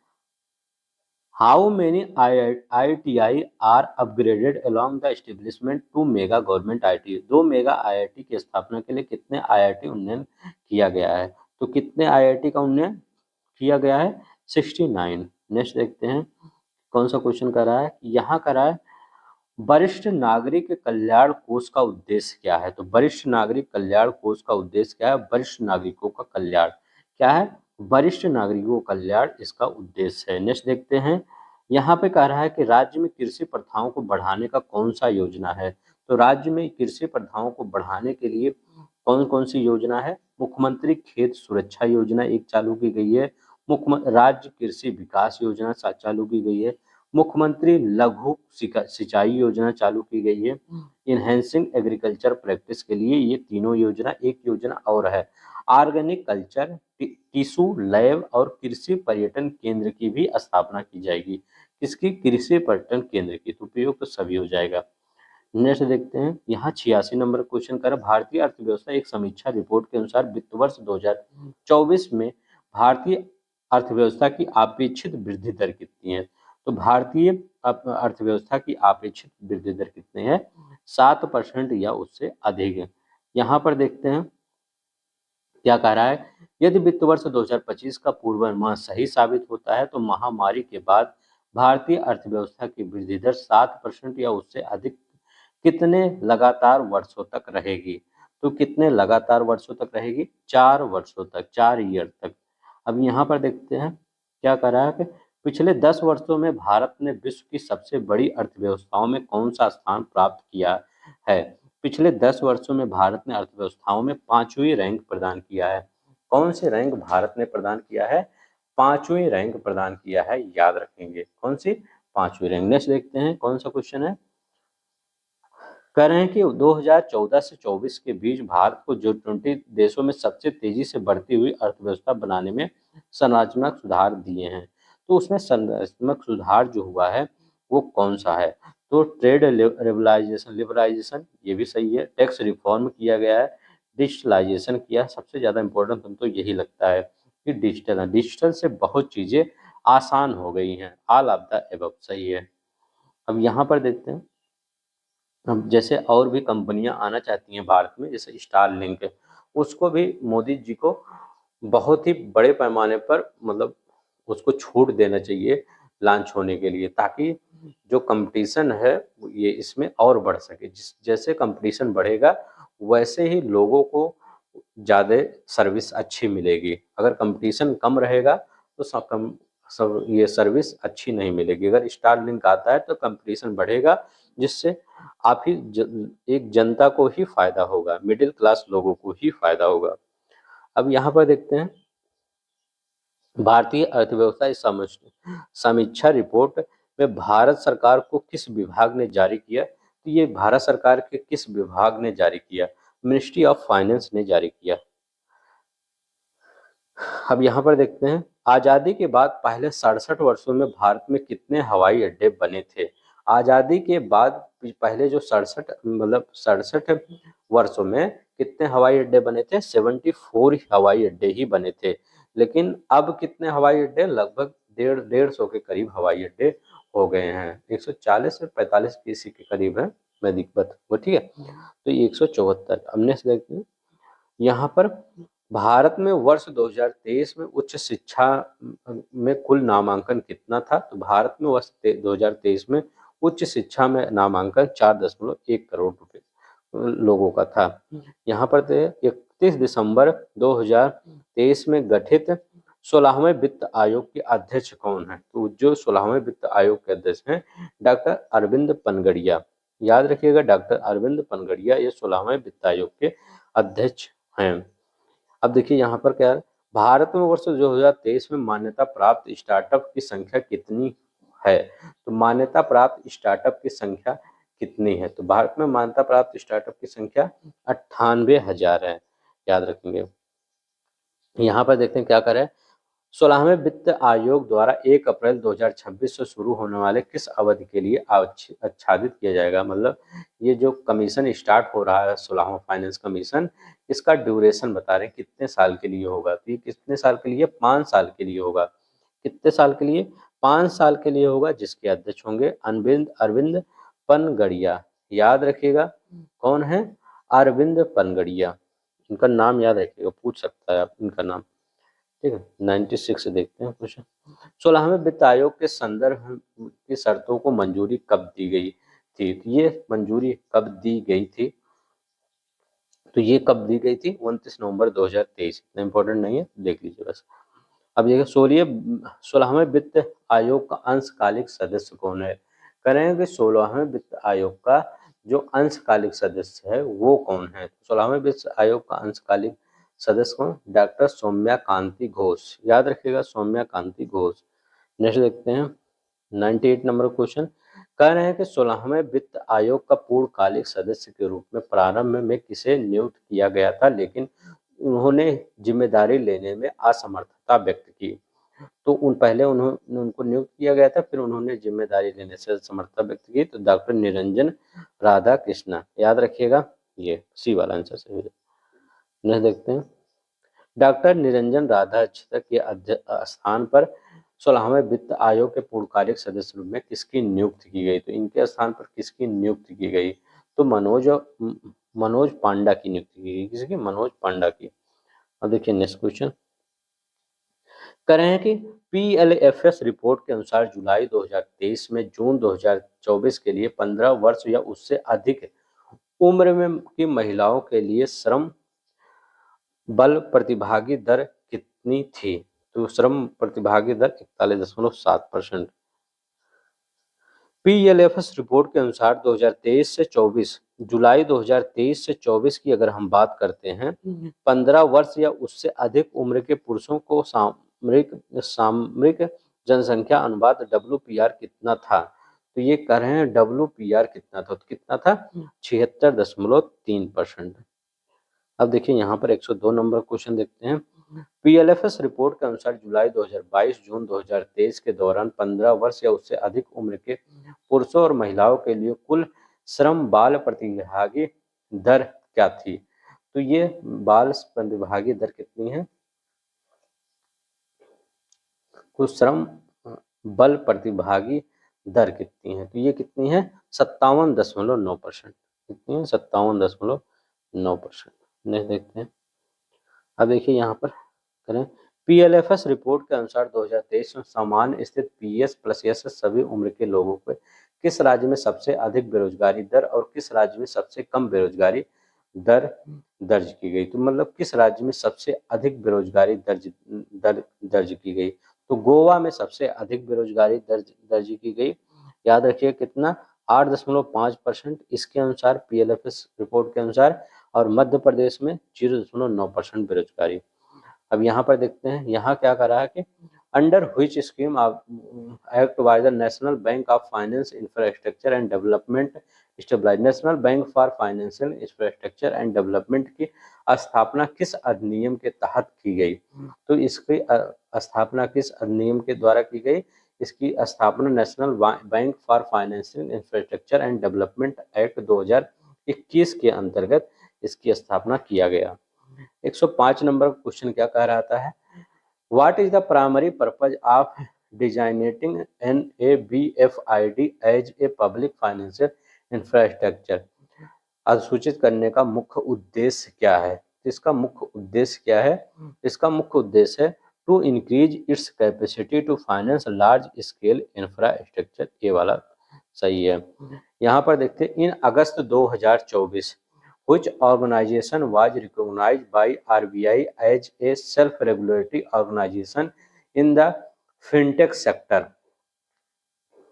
how many IITI are upgraded along the establishment to mega government IIT? 2 mega IIT की स्थापना के लिए कितने IIT उन्नयन किया गया है? तो कितने IIT का उन्नयन किया गया है? 69। नेक्स्ट देखते हैं, कौन सा क्वेश्चन कर रहा है? यहाँ कर रहा है, वरिष्ठ नागरिक कल्याण कोष का उद्देश्य क्या है? तो वरिष्ठ नागरिक कल्याण कोष का उद्देश्य क्या है? वरिष्ठ नागरिकों का कल्याण। क्या है? वरिष्ठ नागरिकों का कल्याण इसका उद्देश्य है। नेक्स्ट देखते हैं, यहाँ पे कह रहा है कि राज्य में कृषि प्रथाओं को बढ़ाने का कौन सा योजना है? तो राज्य में कृषि प्रथाओं को बढ़ाने के लिए कौन कौन सी योजना है? मुख्यमंत्री खेत सुरक्षा योजना एक चालू की गई है। मुख्य राज्य कृषि विकास योजना चालू की गई है। मुख्यमंत्री लघु सिंचाई योजना चालू की गई है। इनहेंसिंग एग्रीकल्चर प्रैक्टिस के लिए ये तीनों योजना, एक योजना और है, ऑर्गेनिक कल्चर टिश्यू लैब और कृषि पर्यटन केंद्र की भी स्थापना की जाएगी। किसकी? कृषि पर्यटन केंद्र की। तो उपयोग तो सभी हो जाएगा। नेक्स्ट देखते हैं, यहाँ 86 नंबर क्वेश्चन कर, भारतीय अर्थव्यवस्था एक समीक्षा रिपोर्ट के अनुसार वित्त वर्ष 2024 में भारतीय अर्थव्यवस्था की अपेक्षित वृद्धि दर कितनी है? तो भारतीय अर्थव्यवस्था की अपेक्षित वृद्धि दर कितनी है? 7% या उससे अधिक है। यहाँ पर देखते हैं क्या कह रहा है, यदि वित्त वर्ष 2025 का पूर्वानुमान सही साबित होता है तो महामारी के बाद भारतीय अर्थव्यवस्था की वृद्धि दर 7% या उससे अधिक कितने लगातार वर्षों तक रहेगी? तो कितने लगातार वर्षों तक रहेगी? 4 वर्षों तक, 4 ईयर तक। अब यहाँ पर देखते हैं क्या कह रहा है कि पिछले 10 वर्षों में भारत ने विश्व की सबसे बड़ी अर्थव्यवस्थाओं में कौन सा स्थान प्राप्त किया है? पिछले 10 वर्षों में भारत ने अर्थव्यवस्थाओं में 5वीं रैंक प्रदान किया है। कौन से रैंक भारत ने प्रदान किया है? 5वीं रैंक प्रदान किया है, याद रखेंगे। कौन सी? 5वीं रैंक। नेक्स्ट देखते हैं, कौन सा क्वेश्चन है? कह रहे हैं कि 2014 से 24 के बीच भारत को G20 देशों में सबसे तेजी से बढ़ती हुई अर्थव्यवस्था बनाने में संरचनात्मक सुधार दिए हैं। तो उसमें संरचनात्मक सुधार जो हुआ है वो कौन सा है? तो ट्रेड लिबरलाइजेशन ये भी सही है। टैक्स रिफॉर्म किया गया है। डिजिटलाइजेशन किया। सबसे ज्यादा इम्पोर्टेंट हमको यही लगता है कि डिजिटल से बहुत चीजें आसान हो गई हैं। ऑल ऑफ द एबव सही है। अब यहाँ पर देखते हैं, अब जैसे और भी कंपनियां आना चाहती हैं भारत में, जैसे स्टारलिंक है, उसको भी मोदी जी को बहुत ही बड़े पैमाने पर, मतलब उसको छूट देना चाहिए लॉन्च होने के लिए, ताकि जो कंपटीशन है ये इसमें और बढ़ सके। जिस जैसे कंपटीशन बढ़ेगा वैसे ही लोगों को ज़्यादा सर्विस अच्छी मिलेगी। अगर कंपटीशन कम रहेगा तो सब ये सर्विस अच्छी नहीं मिलेगी। अगर स्टारलिंक आता है तो कंपटीशन बढ़ेगा, जिससे आप ही एक जनता को ही फायदा होगा, मिडिल क्लास लोगों को ही फायदा होगा। अब यहाँ पर देखते हैं, भारतीय अर्थव्यवस्था समीक्षा रिपोर्ट में भारत सरकार को किस विभाग ने जारी किया? तो ये भारत सरकार के किस विभाग ने जारी किया? मिनिस्ट्री ऑफ फाइनेंस ने जारी किया। अब यहाँ पर देखते हैं, आजादी के बाद पहले 67 वर्षों में भारत में कितने हवाई अड्डे बने थे? आजादी के बाद पहले जो 67 वर्षों में कितने हवाई अड्डे बने थे? 74 हवाई अड्डे ही बने थे। लेकिन अब कितने हवाई अड्डे? लगभग 150 के करीब हवाई अड्डे हो गए हैं। 140 से 45 किसी के करीब है, मैं दिक्कत वो, ठीक है। तो 174। अब नेक्स्ट देखते हैं, यहाँ पर भारत में वर्ष 2023 में उच्च शिक्षा में कुल नामांकन कितना था? तो भारत में वर्ष 2023 में उच्च शिक्षा में नामांकन 4.1 करोड़ रुपए लोगों का था। यहाँ पर 31 दिसंबर 2023 में गठित 16वें वित्त आयोग के अध्यक्ष कौन है? तो जो 16वें वित्त आयोग के अध्यक्ष हैं डॉक्टर अरविंद पनगड़िया। याद रखिएगा, डॉक्टर अरविंद पनगड़िया ये 16वें वित्त आयोग के अध्यक्ष हैं। अब देखिए यहाँ पर क्या है, भारत में वर्ष 2023 में मान्यता प्राप्त स्टार्टअप की संख्या कितनी है? तो मान्यता प्राप्त स्टार्टअप की संख्या कितनी है? तो भारत में मान्यता प्राप्त स्टार्टअप की संख्या 98,000 है। याद रखेंगे। यहाँ पर देखते हैं क्या करें। 16वें वित्त आयोग द्वारा 1 अप्रैल 2026 से शुरू होने वाले किस अवधि के लिए आच्छादित किया जाएगा? मतलब ये जो कमीशन स्टार्ट हो रहा है 16वां फाइनेंस कमीशन, इसका ड्यूरेशन बता रहे हैं कितने साल के लिए होगा? तो ये कितने साल के लिए? 5 साल के लिए होगा। कितने साल के लिए? 5 साल के लिए होगा, जिसके अध्यक्ष होंगे अरविंद अरविंद पनगड़िया। याद रखिएगा कौन है? अरविंद पनगड़िया। इनका नाम याद रखिएगा, पूछ सकता है आप इनका नाम। ठीक है, 96 देखते हैं क्वेश्चन। 16वें वित्त आयोग के संदर्भ की शर्तों को मंजूरी कब दी गई थी? तो ये मंजूरी कब दी गई थी? तो ये कब दी गई थी? 29 नवंबर 2023। इतना इंपॉर्टेंट नहीं है, देख लीजिए बस। अब देखिए 16वें वित्त आयोग का अंशकालिक सदस्य कौन है? कह रहे हैं कि 16वें वित्त आयोग का जो अंशकालिक सदस्य है वो कौन है? 16वें वित्त आयोग का अंशकालिक सदस्य कौन? डॉक्टर सौम्या कांति घोष। याद रखिएगा, सौम्या कांति घोष। नेक्स्ट देखते हैं 98 नंबर क्वेश्चन। कह रहे हैं कि 16वें वित्त आयोग का पूर्णकालिक सदस्य के रूप में प्रारंभ में किसे नियुक्त किया गया था, लेकिन उन्होंने जिम्मेदारी लेने में असमर्थता व्यक्त की? तो पहले उन्होंने उनको नियुक्त किया गया था, फिर उन्होंने जिम्मेदारी लेने से असमर्थता व्यक्त की। तो डॉक्टर निरंजन राधाकृष्णन। याद रखिएगा, ये सी वाला आंसर सही है। नेक्स्ट देखते हैं डॉक्टर निरंजन राधाकृष्णन के स्थान पर 16वें वित्त आयोग के पूर्णकालिक सदस्य रूप में किसकी नियुक्ति की गई? तो इनके स्थान पर किसकी नियुक्ति की गई? तो मनोज पांडा की नियुक्ति की गई। किसकी? मनोज पांडा की। अब देखिए नेक्स्ट क्वेश्चन। कह रहे हैं कि PLFS रिपोर्ट के अनुसार जुलाई 2023 में जून 2024 के लिए 15 वर्ष या उससे अधिक उम्र में की महिलाओं के लिए श्रम बल प्रतिभागी दर कितनी थी? तो श्रम प्रतिभागी दर 41.7%। PLFS रिपोर्ट के अनुसार 2023 से 24 जुलाई 2023 से 24 की अगर हम बात करते हैं, 15 वर्ष या उससे अधिक उम्र के पुरुषों को सामरिक जनसंख्या अनुपात WPR कितना था? तो ये कह रहे हैं WPR कितना था? तो कितना था? 76.3%। अब देखिए यहाँ पर 102 नंबर क्वेश्चन देखते हैं। PLFS रिपोर्ट के अनुसार जुलाई 2022 जून 2023 के दौरान 15 वर्ष या उससे अधिक उम्र के पुरुषों और महिलाओं के लिए कुल श्रम बाल प्रतिभागी दर क्या थी? तो ये बाल प्रतिभागी दर कितनी है? कुल श्रम बल प्रतिभागी दर कितनी है? तो ये कितनी है? 57.9%। कितनी है? 57.9%। नेक्स्ट देखते हैं। अब देखिए यहाँ पर करें PLFS रिपोर्ट के अनुसार 2023 में सामान्य स्थित PS प्लस एस सभी उम्र के लोगों को किस राज्य में सबसे अधिक बेरोजगारी दर और किस राज्य में सबसे कम बेरोजगारी दर दर्ज की गई? तो मतलब किस राज्य में सबसे अधिक बेरोजगारी दर्ज की गई? तो गोवा में सबसे अधिक बेरोजगारी दर्ज की गई। याद रखिए कितना? 8.5%। इसके अनुसार PLFS रिपोर्ट के अनुसार। और मध्य प्रदेश में 0.9% बेरोजगारी। अब यहाँ पर देखते हैं, यहाँ क्या कर रहा है कि under which scheme act by the national bank of finance infrastructure and development stabilise. National bank for financial infrastructure and development की स्थापना किस अधिनियम के तहत की गई? तो इसकी स्थापना किस अधिनियम के द्वारा की गई? इसकी स्थापना national bank for financial infrastructure and development act 2021 के अंतर्गत इसकी स्थापना किया गया। 105 नंबर क्वेश्चन क्या कह रहा है? What is the primary purpose of designating NABFID as a public financial infrastructure? अधिसूचित करने का मुख्य उद्देश्य क्या है? इसका मुख्य उद्देश्य क्या है? इसका मुख्य उद्देश्य है to increase its capacity to finance large scale infrastructure. ये वाला सही है। यहाँ पर देखते हैं इन अगस्त 2024 which organization was recognized by RBI as a self-regulatory organization in the fintech sector?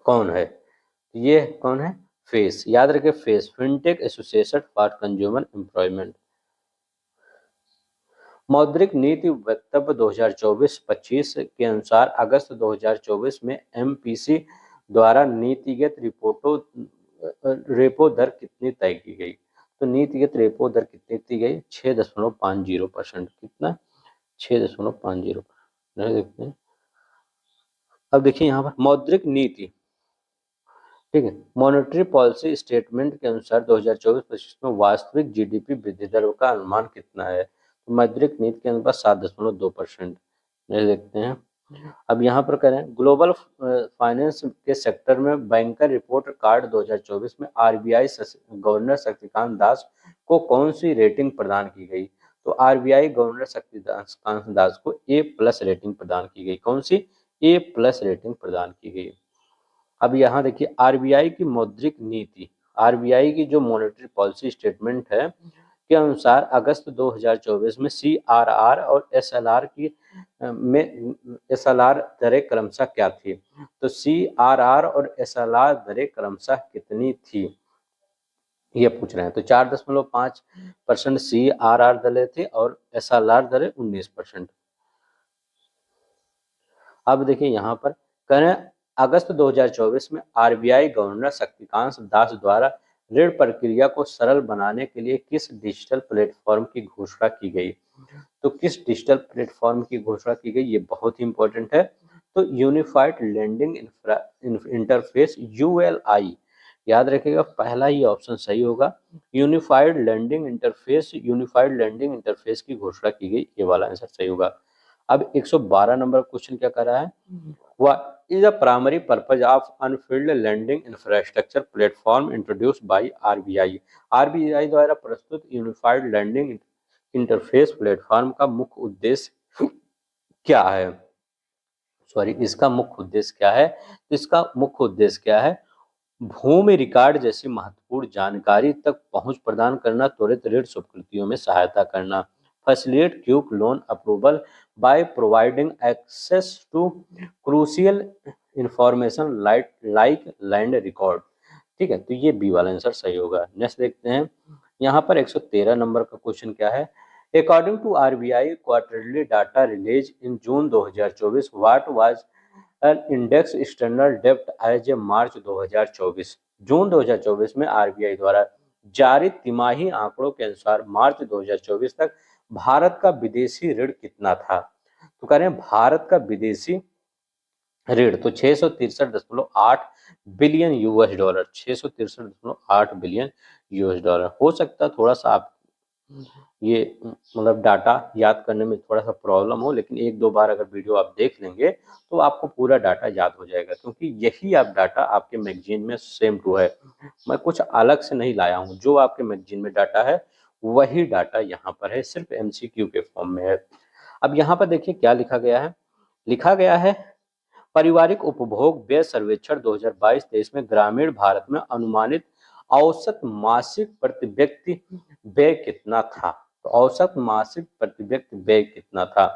कौन है ये? कौन है? फेस, याद रखे face, fintech association for consumer employment. मौद्रिक नीति वक्तव्य 2024-25 के अनुसार अगस्त 2024 में एमपीसी द्वारा नीतिगत रेपो दर कितनी तय की गई? तो नीतिगत रेपो दर कितनी दी गई? 6.50%। कितना? 6.50। देखते हैं। अब देखिए यहाँ पर मौद्रिक नीति, ठीक है, मॉनेटरी पॉलिसी स्टेटमेंट के अनुसार 2024-25 में वास्तविक जीडीपी वृद्धि दर का अनुमान कितना है? तो मौद्रिक नीति के अनुसार 7.2%। देखते हैं। अब यहाँ पर करें ग्लोबल फाइनेंस के सेक्टर में बैंकर रिपोर्ट कार्ड 2024 में आरबीआई गवर्नर शक्तिकांत दास को कौन सी रेटिंग प्रदान की गई? तो आरबीआई गवर्नर शक्तिकांत दास को A+ रेटिंग प्रदान की गई। कौन सी? A+ रेटिंग प्रदान की गई। अब यहाँ देखिए आरबीआई की मौद्रिक नीति, आरबीआई की जो मॉनेटरी पॉलिसी स्टेटमेंट है के अनुसार अगस्त 2024 में सीआरआर और एसएलआर की एसएलआर दरें क्रमशः क्या थी? तो सीआरआर और एसएलआर दरें क्रमशः कितनी थी ये पूछ रहे हैं। तो 4.5% सीआरआर दरें थी और एसएलआर दरें 19%। अब देखिए यहाँ पर करें अगस्त 2024 में आरबीआई गवर्नर शक्तिकांत दास द्वारा ऋण प्रक्रिया को सरल बनाने के लिए किस डिजिटल प्लेटफॉर्म की घोषणा की गई? तो किस डिजिटल प्लेटफॉर्म की घोषणा की गई? ये बहुत ही इंपॉर्टेंट है। तो यूनिफाइड लैंडिंग इंटरफेस यूएलआई, याद रखिएगा पहला ही ऑप्शन सही होगा। Unified landing interface, unified landing interface की घोषणा की गई, ये वाला आंसर सही होगा। अब 112 नंबर क्वेश्चन क्या कर रहा है? What is the primary purpose of unfilled lending infrastructure platform introduced by RBI? RBI द्वारा प्रस्तुत यूनिफाइड लैंडिंग इंटरफेस प्लेटफॉर्म का मुख्य उद्देश्य क्या है? सॉरी, इसका मुख्य उद्देश्य क्या है? तो इसका मुख्य उद्देश्य क्या है? भूमि रिकॉर्ड जैसी महत्वपूर्ण जानकारी तक पहुंच प्रदान करना, त्वरित ऋण स्वीकृतियों में सहायता करना, facilitate quick loan approval by providing access to crucial information like land record. ठीक है, तो ये बी वाला आंसर सही होगा। नेक्स्ट देखते हैं, यहाँ पर 113 नंबर का क्वेश्चन क्या है? According to RBI quarterly data release in June 2024, what was index standard डेप्ट एज ए मार्च 2024। जून 2024 में आरबीआई द्वारा जारी तिमाही आंकड़ों के अनुसार मार्च 2024 तक भारत का विदेशी ऋण कितना था? तो कह रहे हैं भारत का विदेशी ऋण तो 663.8 billion US dollar, 663.8 billion US dollar. हो सकता है थोड़ा सा आप ये मतलब डाटा याद करने में थोड़ा सा प्रॉब्लम हो, लेकिन एक दो बार अगर वीडियो आप देख लेंगे तो आपको पूरा डाटा याद हो जाएगा, क्योंकि यही आप डाटा आपके मैगजीन में सेम टू है। मैं कुछ अलग से नहीं लाया हूँ, जो आपके मैगजीन में डाटा है वही डाटा यहाँ पर है, सिर्फ एमसीक्यू के फॉर्म में है। अब यहाँ पर देखिए क्या लिखा गया है? लिखा गया है पारिवारिक उपभोग व्यय सर्वेक्षण 2022-23 में ग्रामीण भारत में अनुमानित औसत मासिक प्रति व्यक्ति व्यय कितना था? तो औसत मासिक प्रति व्यक्ति व्यय कितना था?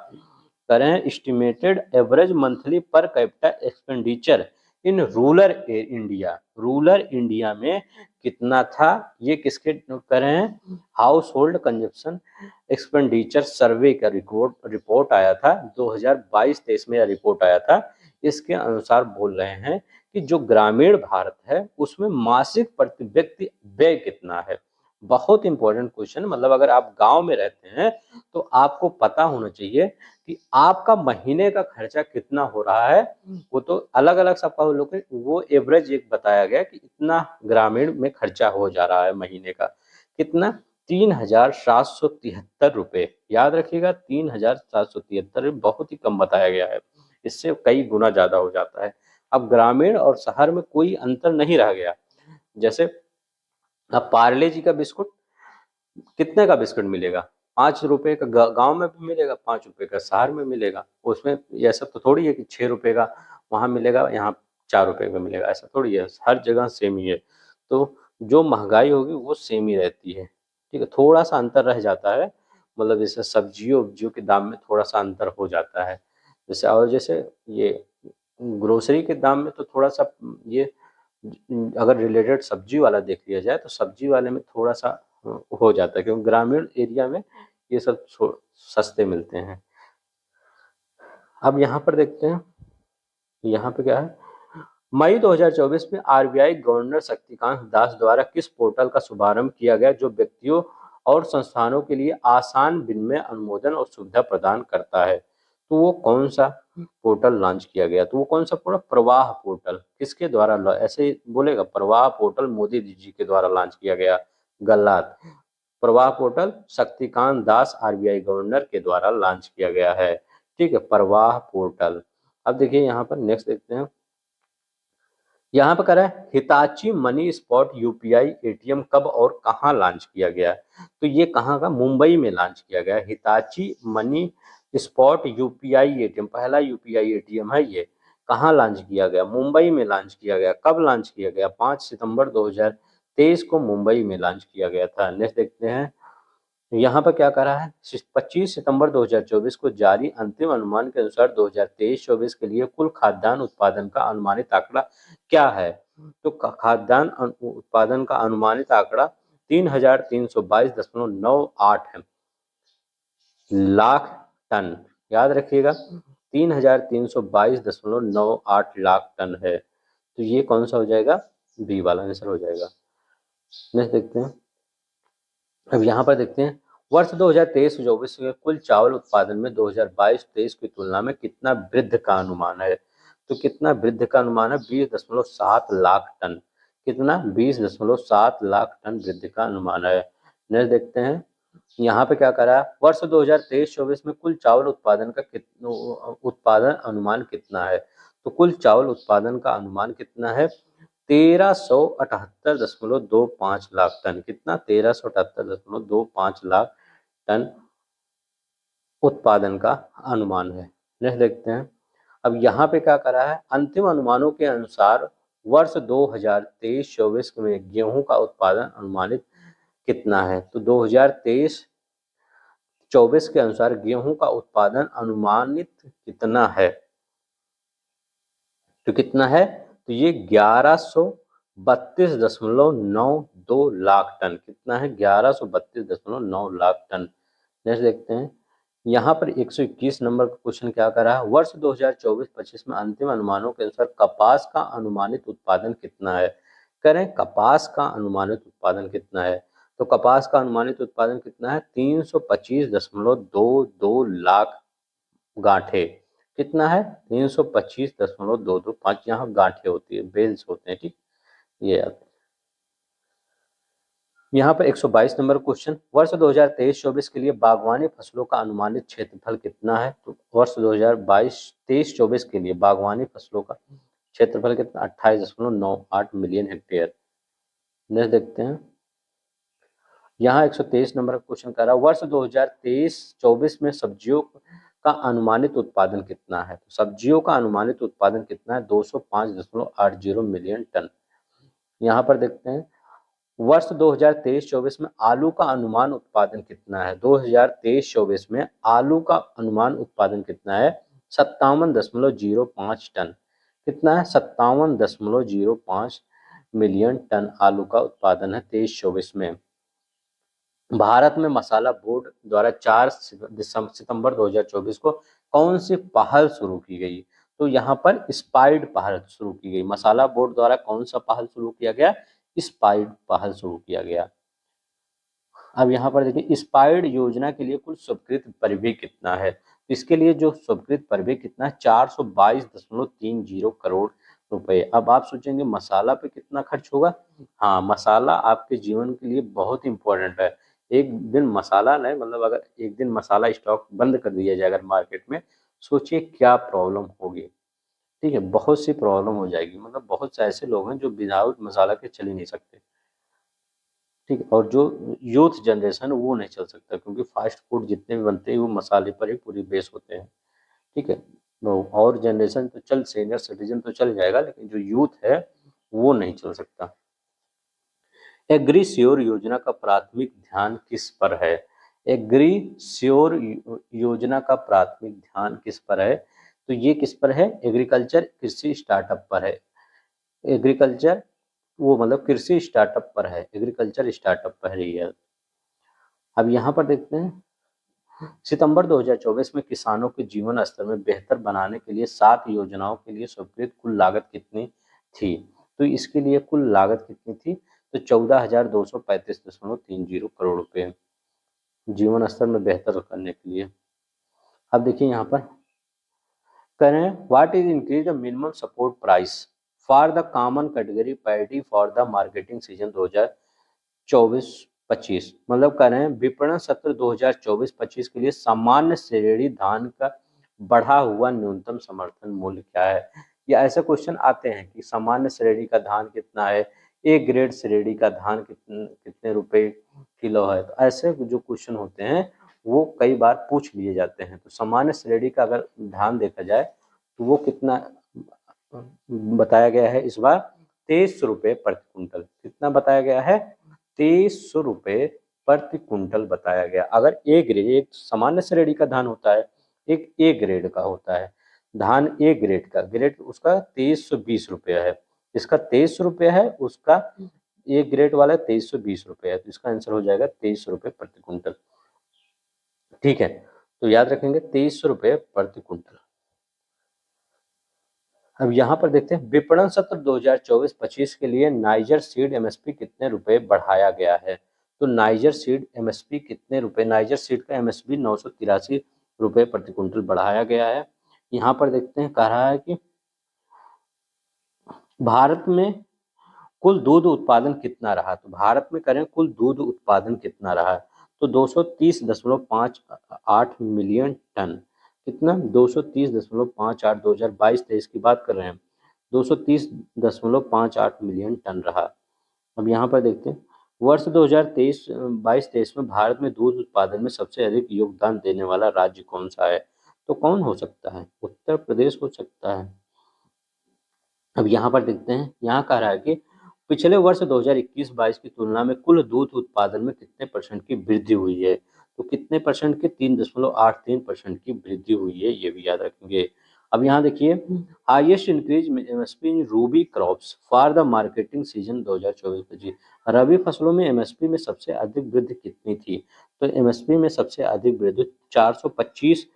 करें estimated average monthly per capita expenditure in rural India, rural India में कितना था? ये किसके करें? हाउस होल्ड कंजप्शन एक्सपेंडिचर सर्वे का रिपोर्ट आया था 2022-23 में, रिपोर्ट आया था। इसके अनुसार बोल रहे हैं कि जो ग्रामीण भारत है उसमें मासिक प्रति व्यक्ति व्यय कितना है। बहुत इंपॉर्टेंट क्वेश्चन, मतलब अगर आप गांव में रहते हैं तो आपको पता होना चाहिए कि आपका महीने का खर्चा कितना हो रहा है। वो तो अलग अलग सबका लोग, वो एवरेज एक बताया गया कि इतना ग्रामीण में खर्चा हो जा रहा है महीने का। कितना? 3,773 रुपए। याद रखिएगा 3,773, बहुत ही कम बताया गया है, इससे कई गुना ज्यादा हो जाता है। अब ग्रामीण और शहर में कोई अंतर नहीं रह गया। जैसे अब पार्ले जी का बिस्कुट कितने का बिस्कुट मिलेगा? 5 रुपए का गांव में भी मिलेगा, 5 रुपए का शहर में मिलेगा। उसमें ऐसा तो थोड़ी है कि 6 रुपए का वहां मिलेगा, यहाँ 4 रुपए का मिलेगा, ऐसा थोड़ी है। हर जगह सेम ही है। तो जो महंगाई होगी वो सेम ही रहती है। ठीक है, थोड़ा सा अंतर रह जाता है, मतलब जैसे सब्जियों वब्जियों के दाम में थोड़ा सा अंतर हो जाता है। जैसे और जैसे ये ग्रोसरी के दाम में तो थोड़ा सा ये अगर रिलेटेड सब्जी वाला देख लिया जाए तो सब्जी वाले में थोड़ा सा हो जाता है, क्योंकि ग्रामीण एरिया में ये सब सस्ते मिलते हैं। अब यहाँ पर देखते हैं, यहाँ पे क्या है, मई 2024 में आरबीआई गवर्नर शक्तिकांत दास द्वारा किस पोर्टल का शुभारंभ किया गया जो व्यक्तियों और संस्थानों के लिए आसान विनिमय, अनुमोदन और सुविधा प्रदान करता है? तो वो कौन सा पोर्टल लॉन्च किया गया? तो वो कौन सा पोर्टल? प्रवाह पोर्टल। किसके द्वारा? ऐसे ही बोलेगा, प्रवाह पोर्टल मोदी जी के द्वारा लॉन्च किया गया। गलत। प्रवाह portal Shaktikanta Das RBI governor के द्वारा लॉन्च किया गया है। ठीक है, प्रवाह पोर्टल। अब देखिए यहाँ पर नेक्स्ट देखते हैं, यहाँ पर कह रहा है Hitachi money spot UPI ATM कब और कहाँ लॉन्च किया गया? तो ये कहाँ का? मुंबई में लॉन्च किया गया। Hitachi money spot UPI ATM, पहला यूपीआई एटीएम है ये। कहाँ लॉन्च किया गया? मुंबई में लॉन्च किया गया। कब लॉन्च किया गया? 5 सितंबर 2023 को मुंबई में लॉन्च किया गया था। नेक्स्ट देखते हैं, यहाँ पर क्या करा है, 25 सितंबर 2024 को जारी अंतिम अनुमान के अनुसार 2023-24 के लिए कुल खाद्यान्न उत्पादन का अनुमानित आंकड़ा क्या है? तो खाद्यान्न उत्पादन का अनुमानित आंकड़ा 3,322.98 है लाख टन। याद रखिएगा, 3,322.98 लाख टन है। तो ये कौन सा हो जाएगा? बी वाला आंसर हो जाएगा। नेक्स्ट देखते हैं, अब यहाँ पर देखते हैं, वर्ष 2023-24 के कुल चावल उत्पादन में 2022-23 की तुलना में कितना वृद्धि का अनुमान है? तो कितना वृद्धि का अनुमान है? 20.7 लाख टन। कितना? 20.7 लाख टन वृद्धि का अनुमान है। नेक्स्ट देखते हैं, यहाँ पे क्या करा है, वर्ष 2023-24 में कुल चावल उत्पादन का उत्पादन अनुमान कितना है? तो कुल चावल उत्पादन का अनुमान कितना है? 1378.25 लाख टन। कितना? 1378.25 लाख टन उत्पादन का अनुमान है। नेक्स्ट देखते हैं, अब यहाँ पे क्या करा है, अंतिम अनुमानों के अनुसार वर्ष 2023-24 में गेहूं का उत्पादन अनुमानित कितना है? तो 2023-24 के अनुसार गेहूं का उत्पादन अनुमानित कितना है? तो कितना है? तो ये 1132.92 लाख टन। कितना है? 1132.9 लाख टन। नेक्स्ट देखते हैं, यहाँ पर 121 नंबर का क्वेश्चन क्या कर रहा है, वर्ष 2024-25 में अंतिम अनुमानों के अनुसार कपास का अनुमानित उत्पादन कितना है? करें, कपास का अनुमानित उत्पादन कितना है? तो कपास का अनुमानित उत्पादन कितना है? 325.22 लाख गांठे। कितना है? 325.225। यहाँ गांठे होती है, बेल्स होते हैं। ठीक, ये याद। यहाँ पर 122 नंबर क्वेश्चन, वर्ष 2023-24 के लिए बागवानी फसलों का अनुमानित क्षेत्रफल कितना है? तो वर्ष 2022-23-24 के लिए बागवानी फसलों का क्षेत्रफल कितना? 28.98 मिलियन हेक्टेयर। नेक्स्ट देखते हैं, यहाँ 123 नंबर का क्वेश्चन कह रहा है, वर्ष 2023-24 में सब्जियों का अनुमानित उत्पादन कितना है? तो सब्जियों का अनुमानित उत्पादन कितना है? 205.80 मिलियन टन। यहाँ पर देखते हैं, वर्ष 2023-24 में आलू का अनुमान उत्पादन कितना है? 2023-24 में आलू का अनुमान उत्पादन कितना है? 57.05 टन। कितना है? 57.05 मिलियन टन आलू का उत्पादन है 23-24 में। भारत में मसाला बोर्ड द्वारा 4 सितंबर 2024 को कौन सी पहल शुरू की गई? तो यहाँ पर स्पाइड पहल शुरू की गई। मसाला बोर्ड द्वारा कौन सा पहल शुरू किया गया? स्पाइड पहल शुरू किया गया। अब यहाँ पर देखिए, स्पाइड योजना के लिए कुल स्वीकृत परिव्यय कितना है? इसके लिए जो स्वीकृत परिव्यय कितना है? 422.30 करोड़ रुपए। अब आप सोचेंगे मसाला पे कितना खर्च होगा? हाँ, मसाला आपके जीवन के लिए बहुत इंपॉर्टेंट है। एक दिन मसाला नहीं, मतलब अगर एक दिन मसाला स्टॉक बंद कर दिया जाए अगर मार्केट में, सोचिए क्या प्रॉब्लम होगी। ठीक है, बहुत सी प्रॉब्लम हो जाएगी, मतलब बहुत से ऐसे लोग हैं जो विदाउट मसाला के चल ही नहीं सकते। ठीक है, और जो यूथ जनरेशन वो नहीं चल सकता, क्योंकि फास्ट फूड जितने भी बनते हैं वो मसाले पर ही पूरी बेस होते हैं। ठीक है, तो और जनरेशन तो चल, सीनियर सिटीजन तो चल जाएगा, लेकिन जो यूथ है वो नहीं चल सकता। एग्रीश्योर योजना का प्राथमिक ध्यान किस पर है? एग्रीश्योर योजना का प्राथमिक ध्यान किस पर है? तो ये किस पर है? एग्रीकल्चर कृषि स्टार्टअप पर है। एग्रीकल्चर वो मतलब कृषि स्टार्टअप पर है, एग्रीकल्चर स्टार्टअप पर ही है। अब यहाँ पर देखते हैं, सितंबर 2024 में किसानों के जीवन स्तर में बेहतर बनाने के लिए 7 योजनाओं के लिए स्वीकृत कुल लागत कितनी थी? तो इसके लिए कुल लागत कितनी थी? तो 14,235.30 करोड़ रुपए, जीवन स्तर में बेहतर करने के लिए। अब देखिए यहाँ पर करें, what is increase the minimum support price for the common category paddy for the marketing season 2024-25। मतलब कह रहे हैं विपणन सत्र 2024-25 के लिए सामान्य श्रेणी धान का बढ़ा हुआ न्यूनतम समर्थन मूल्य क्या है? या ऐसे क्वेश्चन आते हैं कि सामान्य श्रेणी का धान कितना है, ए ग्रेड श्रेणी का धान कितने रुपए किलो है। तो ऐसे जो क्वेश्चन होते हैं वो कई बार पूछ लिए जाते हैं। तो सामान्य श्रेणी का अगर धान देखा जाए तो वो कितना बताया गया है इस बार? 2300 रुपये प्रति कुंटल। कितना बताया गया है? 2300 रुपये प्रति कुंटल बताया गया। अगर ए ग्रेड, एक सामान्य श्रेणी का धान होता है, एक ए ग्रेड का होता है धान, ए ग्रेड का ग्रेड उसका 2320 रुपये है, इसका 2300 रुपये है, उसका ए ग्रेड वाला 2320 रुपये है। तो इसका आंसर हो जाएगा 2300 रुपये प्रति कुंटल। ठीक है, तो याद रखेंगे 2300 रुपये प्रति कुंटल। अब यहाँ पर देखते हैं विपणन सत्र 2024-25 के लिए नाइजर सीड एमएसपी कितने रुपए बढ़ाया गया है? तो नाइजर सीड एमएसपी कितने रुपए? नाइजर सीड का एमएसपी 983 रुपए प्रति कुंटल बढ़ाया गया है। यहाँ पर देखते हैं, कह रहा है कि भारत में कुल दूध उत्पादन कितना रहा? तो भारत में करें कुल दूध उत्पादन कितना रहा? तो 230.58 मिलियन टन। कितना? 230.58, 2022-23 की बात कर रहे हैं, 230.58 मिलियन टन रहा। अब यहाँ पर देखते हैं वर्ष 2023-22-23 में भारत में दूध उत्पादन में सबसे अधिक योगदान देने वाला राज्य कौन सा है? तो कौन हो सकता है? उत्तर प्रदेश हो सकता है। अब यहाँ पर देखते हैं, यहाँ कह रहा है कि पिछले वर्ष 2021-22 की तुलना में कुल दूध उत्पादन में कितने परसेंट की वृद्धि हुई है? तो कितने परसेंट की? 3.83% की वृद्धि हुई है, ये भी याद रखेंगे। अब यहाँ देखिए, highest increase MSP in Ruby crops for the marketing season 2024-25। रबी फसलों में एमएसपी में सबसे अधिक वृद्धि कितनी थी? तो एमएसपी में सबसे अधिक वृद्धि 425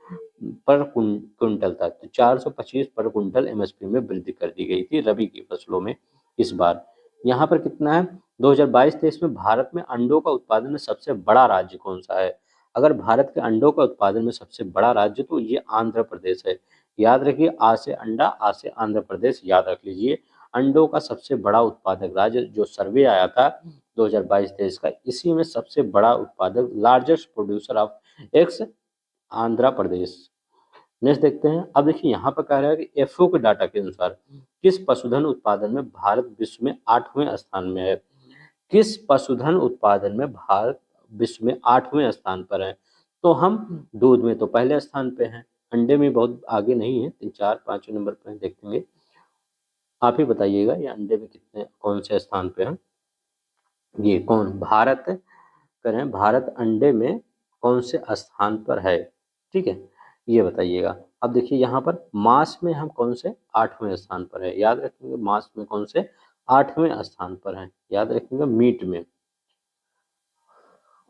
पर कुंटल था। तो 425 पर कुंटल एमएसपी में वृद्धि कर दी गई थी रबी की फसलों में इस बार। यहाँ पर कितना है? 2022-23 में भारत में अंडों का उत्पादन में सबसे बड़ा राज्य कौन सा है? अगर भारत के अंडों का उत्पादन में सबसे बड़ा राज्य तो ये आंध्र प्रदेश है। याद रखिए, आ से अंडा, आ से आंध्र प्रदेश, याद रख लीजिए। अंडों का सबसे बड़ा उत्पादक राज्य जो सर्वे आया था 2022-23 का, इसी में सबसे बड़ा उत्पादक, largest producer of eggs, Andhra Pradesh. Next देखते हैं। अब देखिए यहाँ पर कह रहा है कि एफओ के डाटा के अनुसार किस पशुधन उत्पादन में भारत विश्व में 8वें स्थान में है? किस पशुधन उत्पादन में भारत विश्व में 8वें स्थान पर है? तो हम दूध में तो पहले स्थान पे हैं, अंडे में बहुत आगे नहीं है, 3, 4, 5वें नंबर पर देखेंगे। आप ही बताइएगा ये अंडे में कितने, कौन से स्थान पे है? ये कौन? भारत करें, भारत अंडे में कौन से स्थान पर है? ठीक है, ये बताइएगा। अब देखिए यहाँ पर मांस में हम कौन से 8वें स्थान पर है? याद रखेंगे, मांस में कौन से 8वें स्थान पर है? याद रखेंगे, मीट में।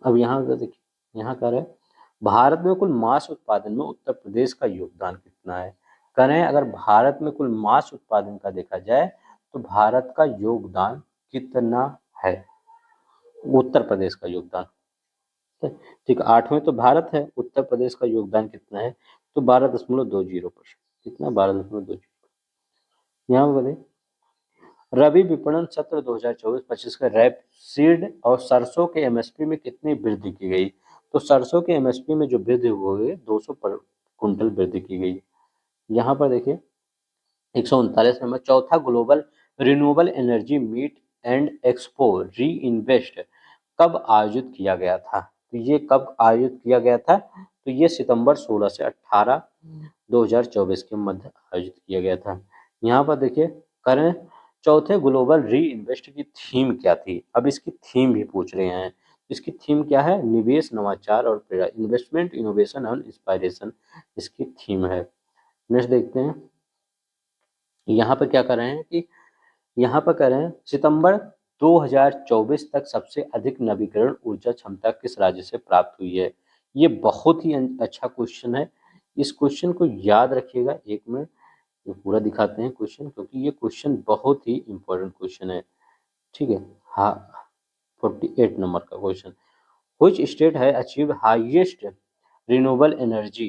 अब यहाँ पर देखिए, यहाँ कह रहे हैं भारत में कुल मांस उत्पादन में उत्तर प्रदेश का योगदान कितना है? कह रहे हैं अगर भारत में कुल मांस उत्पादन का देखा जाए तो भारत का योगदान कितना है? उत्तर प्रदेश का योगदान, ठीक, 8वें तो भारत है, उत्तर प्रदेश का योगदान कितना है? तो 12.20%। कितना? 12.20। यहाँ पर बताइए, रबी विपणन सत्र 2024-25 का रैपसीड और सरसों के एमएसपी में कितनी वृद्धि की गई? तो सरसों के एमएसपी में जो वृद्धि हुई है 200 पर कुंटल वृद्धि की गई। यहाँ पर देखिए 139 नंबर, चौथा global renewable energy meet and expo re invest कब आयोजित किया गया था? तो ये कब आयोजित किया गया था? तो ये सितंबर 16 से 18 2024 के मध्य आयोजित किया गया था। यहाँ पर देखिए करें चौथे ग्लोबल री इन्वेस्ट की थीम क्या थी? अब इसकी थीम भी पूछ रहे हैं। इसकी थीम क्या है? निवेश, नवाचार और प्रेरणा, इन्वेस्टमेंट, इनोवेशन एंड इंस्पायरेशन इसकी थीम है। नेक्स्ट देखते हैं, यहाँ पर क्या कर रहे हैं कि यहाँ पर कह रहे हैं सितंबर 2024 तक सबसे अधिक नवीकरण ऊर्जा क्षमता किस राज्य से प्राप्त हुई है? ये बहुत ही अच्छा क्वेश्चन है। इस क्वेश्चन को याद रखिएगा। एक मिनट, ये पूरा दिखाते हैं क्वेश्चन, क्योंकि ये क्वेश्चन बहुत ही इंपॉर्टेंट क्वेश्चन है। ठीक है, हाँ, 48 नंबर का क्वेश्चन। व्हिच स्टेट है achieve highest renewable energy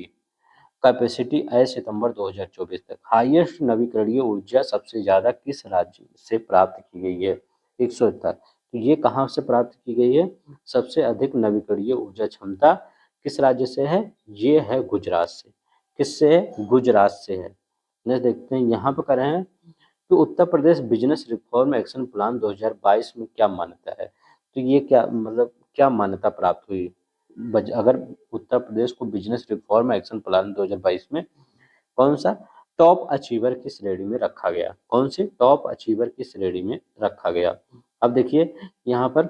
capacity as सितंबर 2024 तक? हाईएस्ट नवीकरणीय ऊर्जा सबसे ज्यादा किस राज्य से प्राप्त की गई है? 171। तो ये कहाँ से प्राप्त की गई है? सबसे अधिक नवीकरणीय ऊर्जा क्षमता किस राज्य से है? ये है गुजरात से। किससे है? गुजरात से है। नेक्स्ट देखते हैं, यहाँ पर कर रहे हैं कि Uttar Pradesh business reform action plan 2022 में क्या मान्यता है? तो ये क्या मतलब क्या मान्यता प्राप्त हुई? अगर उत्तर प्रदेश को बिजनेस रिफॉर्म एक्शन प्लान 2022 में कौन सा टॉप अचीवर की श्रेणी में रखा गया? कौन से टॉप अचीवर की श्रेणी में रखा गया? अब देखिए यहाँ पर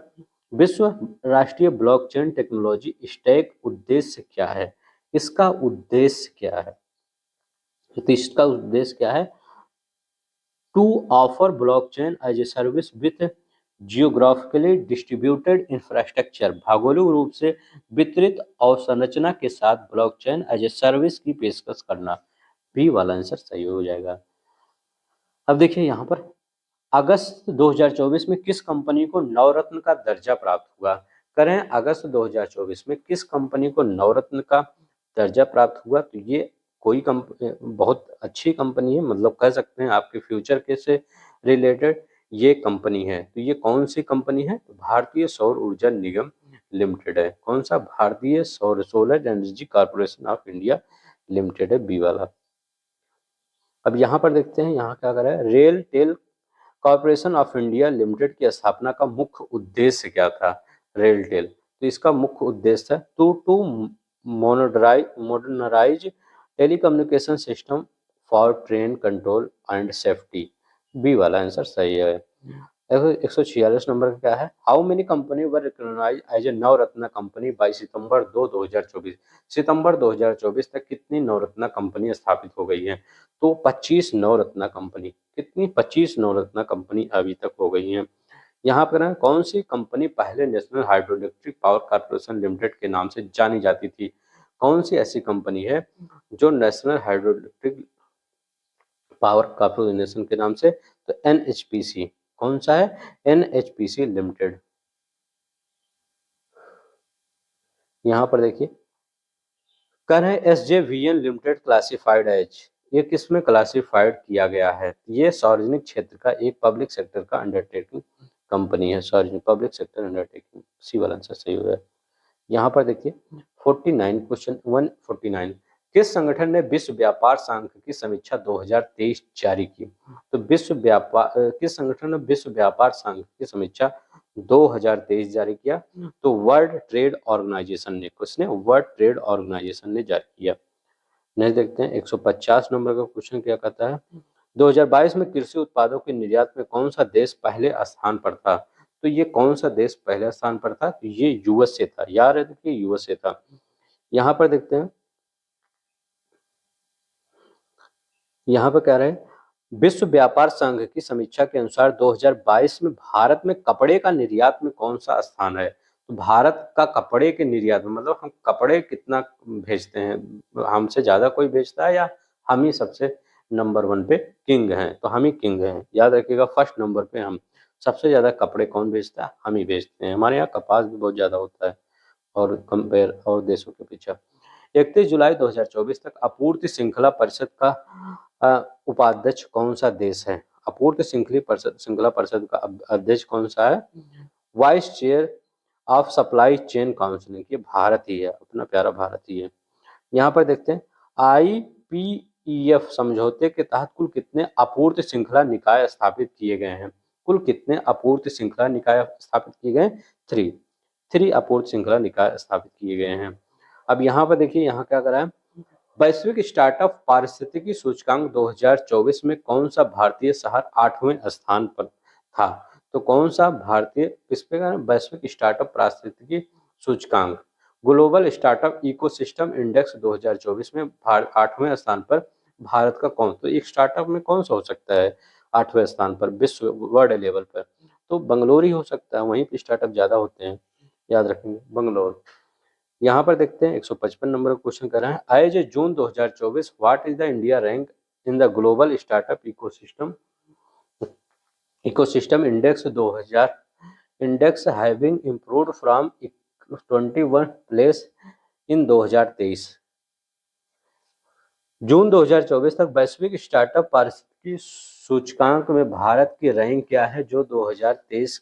विश्व राष्ट्रीय ब्लॉकचेन टेक्नोलॉजी स्टैक उद्देश्य क्या है? इसका उद्देश्य क्या है? तो इसका उद्देश्य क्या है? To offer blockchain as a service with geographically distributed infrastructure, भौगोलिक रूप से वितरित अवसंरचना के साथ ब्लॉकचेन एज ए सर्विस की पेशकश करना। बी वाला आंसर सही हो जाएगा। अब देखिए यहाँ पर अगस्त 2024 में किस कंपनी को नवरत्न का दर्जा प्राप्त हुआ? करें अगस्त 2024 में किस कंपनी को नवरत्न का दर्जा प्राप्त हुआ? तो ये कोई बहुत अच्छी कंपनी है, मतलब कह सकते हैं आपके फ्यूचर के से रिलेटेड ये कंपनी है। तो ये कौन सी कंपनी है? भारतीय सौर ऊर्जा निगम लिमिटेड है। कौन सा? भारतीय solar energy corporation of India limited है, बी वाला। अब यहाँ पर देखते हैं, यहाँ क्या कर रहा है, RailTel corporation of India limited की स्थापना का मुख्य उद्देश्य क्या था? रेलटेल, तो इसका मुख्य उद्देश्य है to modernise telecommunication system for train control and safety. B वाला आंसर सही है। 146 नंबर का क्या है? How many company were recognise as a Navratna company by September 2024? सितंबर 2024 तक कितनी नवरत्न कंपनी स्थापित हो गई है? तो 25 नवरत्न कंपनी। कितनी? 25 नवरत्न कंपनी अभी तक हो गई हैं। यहाँ पर ना कौन सी कंपनी पहले national hydroelectric power corporation limited के नाम से जानी जाती थी? कौन सी ऐसी कंपनी है जो नेशनल हाइड्रोइलेक्ट्रिक पावर कॉर्पोरेशन के नाम से? तो एनएचपीसी। कौन सा है? NHPC limited. यहाँ पर देखिए कह रहे हैं एसजेवीएन लिमिटेड क्लासिफाइड एज, ये किस में क्लासिफाइड किया गया है? ये सार्वजनिक क्षेत्र का एक पब्लिक सेक्टर का अंडरटेकिंग कंपनी है। सार्वजनिक पब्लिक सेक्टर अंडरटेकिंग, सी वाला आंसर सही हो है। यहाँ पर देखिए 49 क्वेश्चन 149, किस संगठन ने विश्व व्यापार संघ की समीक्षा 2023 जारी की? तो विश्व व्यापार किस संगठन ने विश्व व्यापार संघ की समीक्षा 2023 जारी किया? तो वर्ल्ड ट्रेड ऑर्गेनाइजेशन ने, किसने? वर्ल्ड ट्रेड ऑर्गेनाइजेशन ने जारी किया। नेक्स्ट देखते हैं 150 नंबर का क्वेश्चन क्या कहता है? 2022 में कृषि उत्पादों के निर्यात में कौन सा देश पहले स्थान पर था? तो ये कौन सा देश पहले स्थान पर था? तो ये यूएसए था। याद है, देखिए यूएसए था। यहाँ पर देखते हैं, यहाँ पर कह रहे हैं विश्व व्यापार संघ की समीक्षा के अनुसार 2022 में भारत में कपड़े का निर्यात में कौन सा स्थान है? तो भारत का कपड़े के निर्यात में, मतलब हम कपड़े कितना भेजते हैं, हमसे ज्यादा कोई भेजता है या हम ही सबसे नंबर 1 पे किंग हैं? तो हम ही किंग हैं, याद रखिएगा। फर्स्ट नंबर पे हम। सबसे ज्यादा कपड़े कौन भेजता है? हम ही भेजते हैं। हमारे यहाँ कपास भी बहुत ज्यादा होता है और कंपेयर और देशों के पीछे। 31 जुलाई 2024 तक आपूर्ति श्रृंखला परिषद का उपाध्यक्ष कौन सा देश है? आपूर्ति श्रृंखला परिषद का अध्यक्ष कौन सा है? Vice chair of supply chain council, ये भारत ही है, अपना प्यारा भारत ही है। यहाँ पर देखते हैं आईपीईएफ समझौते के तहत कुल कितने आपूर्ति श्रृंखला निकाय स्थापित किए गए हैं? कुल कितने आपूर्ति श्रृंखला निकाय स्थापित किए गए? 3 आपूर्ति श्रृंखला निकाय स्थापित किए गए हैं। अब यहाँ पर देखिए, यहाँ क्या करा है, वैश्विक स्टार्टअप पारिस्थितिकी सूचकांक 2024 में कौन सा भारतीय शहर 8वें स्थान पर था? तो कौन सा भारतीय किस पे का वैश्विक स्टार्टअप पारिस्थितिकी सूचकांक ग्लोबल स्टार्टअप इकोसिस्टम इंडेक्स 2024 में 8वें स्थान पर भारत का कौन, तो एक स्टार्टअप में कौन सा हो सकता है 8वें स्थान पर विश्व वर्ल्ड लेवल पर? तो बंगलोर ही हो सकता है, वहीं पे स्टार्टअप ज्यादा होते हैं, याद रखेंगे बंगलोर। यहाँ पर देखते हैं 155 नंबर का क्वेश्चन कर रहे हैं, as a June 2024 what is the India rank in the global startup ecosystem index 2000 index having improved from 21 place in 2023। जून 2024 तक वैश्विक स्टार्टअप पारिस्थितिकी सूचकांक में भारत की रैंक क्या है, जो 2023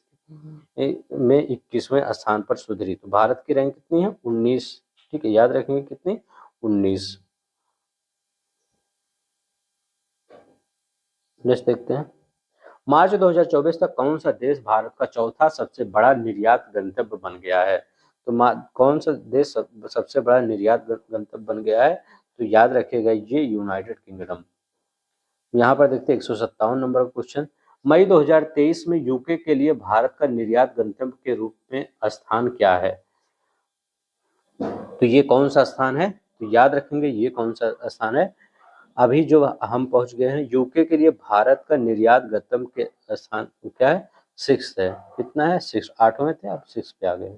में 21वें स्थान पर सुधरी। तो भारत की रैंक कितनी है? 19। ठीक है, याद रखेंगे कितनी? 19। नेक्स्ट देखते हैं, मार्च 2024 तक कौन सा देश भारत का चौथा सबसे बड़ा निर्यात गंतव्य बन गया है? तो कौन सा देश सबसे बड़ा निर्यात गंतव्य बन गया है? तो याद रखिएगा ये यूनाइटेड किंगडम। यहाँ पर देखते हैं 157 नंबर का क्वेश्चन, मई 2023 में यूके के लिए भारत का निर्यात गंतव्य के रूप में स्थान क्या है? तो ये कौन सा स्थान है? तो याद रखेंगे ये कौन सा स्थान है। अभी जो हम पहुंच गए हैं यूके के लिए भारत का निर्यात गंतव्य के स्थान क्या है? 6 है। कितना है? 6। 8वें थे, अब 6 पे आ गए।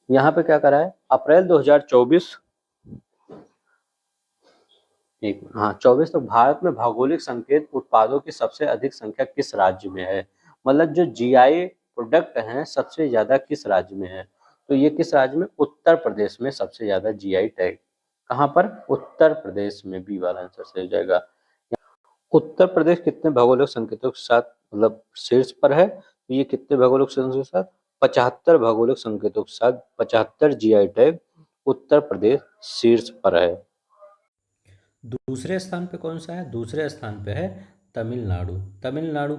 यहाँ पे क्या करा है, अप्रैल 2024 हाँ 24 तक भारत में भौगोलिक संकेत उत्पादों की सबसे अधिक संख्या किस राज्य में है? मतलब जो जीआई प्रोडक्ट हैं सबसे ज्यादा किस राज्य में है? तो ये किस राज्य में? उत्तर प्रदेश में सबसे ज्यादा जीआई टैग। कहाँ पर? उत्तर प्रदेश में। बी वाला आंसर सही हो जाएगा। उत्तर प्रदेश कितने भौगोलिक संकेतों के साथ मतलब शीर्ष पर है? तो ये कितने भौगोलिक संकेतों के साथ? 75 भौगोलिक संकेतों के साथ 75 जीआई टैग उत्तर प्रदेश शीर्ष पर है। दूसरे स्थान पे कौन सा है? दूसरे स्थान पे है तमिलनाडु। तमिलनाडु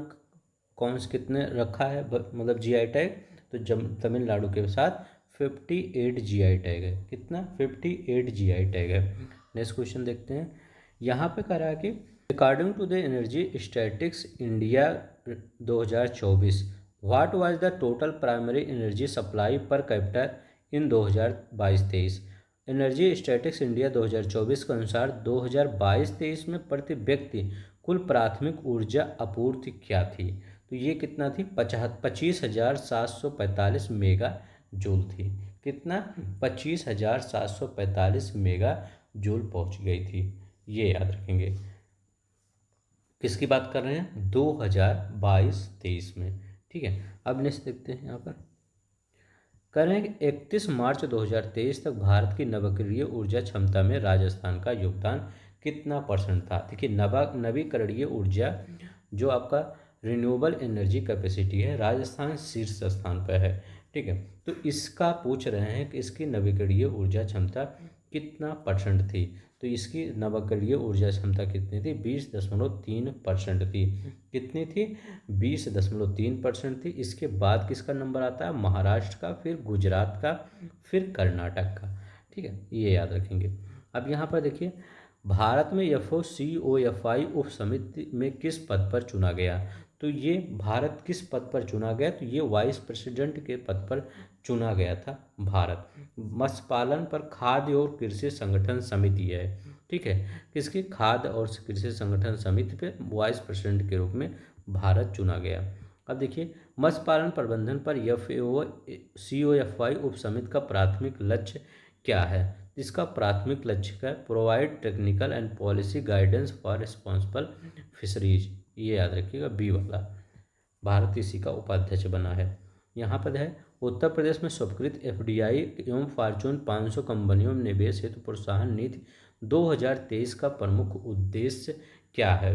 कौन से कितने रखा है मतलब जीआई टैग? तो तमिलनाडु के साथ 58 जीआई टैग है। कितना? 58 जीआई टैग है। नेक्स्ट क्वेश्चन देखते हैं, यहाँ पे कह रहा है कि according to the energy statics India 2024 what was the total primary energy supply per capita in 2022-23। Energy statics India 2024 के अनुसार 2022-23 में प्रति व्यक्ति कुल प्राथमिक ऊर्जा आपूर्ति क्या थी? तो ये कितना थी? 25,745 मेगा जूल थी। कितना? 25,745 मेगा जूल पहुंच गई थी। ये याद रखेंगे। किसकी बात कर रहे हैं? 2022-23 में। ठीक है, अब नेक्स्ट देखते हैं, यहाँ पर कह रहे हैं कि 31 मार्च 2023 तक भारत की नवीकरणीय ऊर्जा क्षमता में राजस्थान का योगदान कितना परसेंट था? देखिए नवीकरणीय ऊर्जा जो आपका रिन्यूएबल एनर्जी कैपेसिटी है, राजस्थान शीर्ष स्थान पर है। ठीक है, तो इसका पूछ रहे हैं कि इसकी नवीकरणीय ऊर्जा क्षमता कितना परसेंट थी? तो इसकी नवीकरणीय ऊर्जा क्षमता कितनी थी? 20.3% थी। कितनी थी? 20.3% थी। इसके बाद किसका नंबर आता है? महाराष्ट्र का, फिर गुजरात का, फिर कर्नाटक का। ठीक है, ये याद रखेंगे। अब यहाँ पर देखिए, भारत में FOCOFI उप समिति में किस पद पर चुना गया? तो ये भारत किस पद पर चुना गया? तो ये वाइस प्रेसिडेंट के पद पर चुना गया था भारत। मत्स्य पालन पर खाद्य और कृषि संगठन समिति है। ठीक है, किसकी? खाद्य और कृषि संगठन समिति पे वाइस प्रेसिडेंट के रूप में भारत चुना गया। अब देखिए, मत्स्य पालन प्रबंधन पर FAO-COFI उप समिति का प्राथमिक लक्ष्य क्या है? इसका प्राथमिक लक्ष्य है provide technical and policy guidance for responsible fisheries. ये याद रखिएगा, बी वाला। भारत इसी का उपाध्यक्ष बना है। यहाँ पर है उत्तर प्रदेश में स्वीकृत FDI एवं फॉर्च्यून 500 कंपनियों में निवेश हेतु प्रोत्साहन नीति 2023 का प्रमुख उद्देश्य क्या है?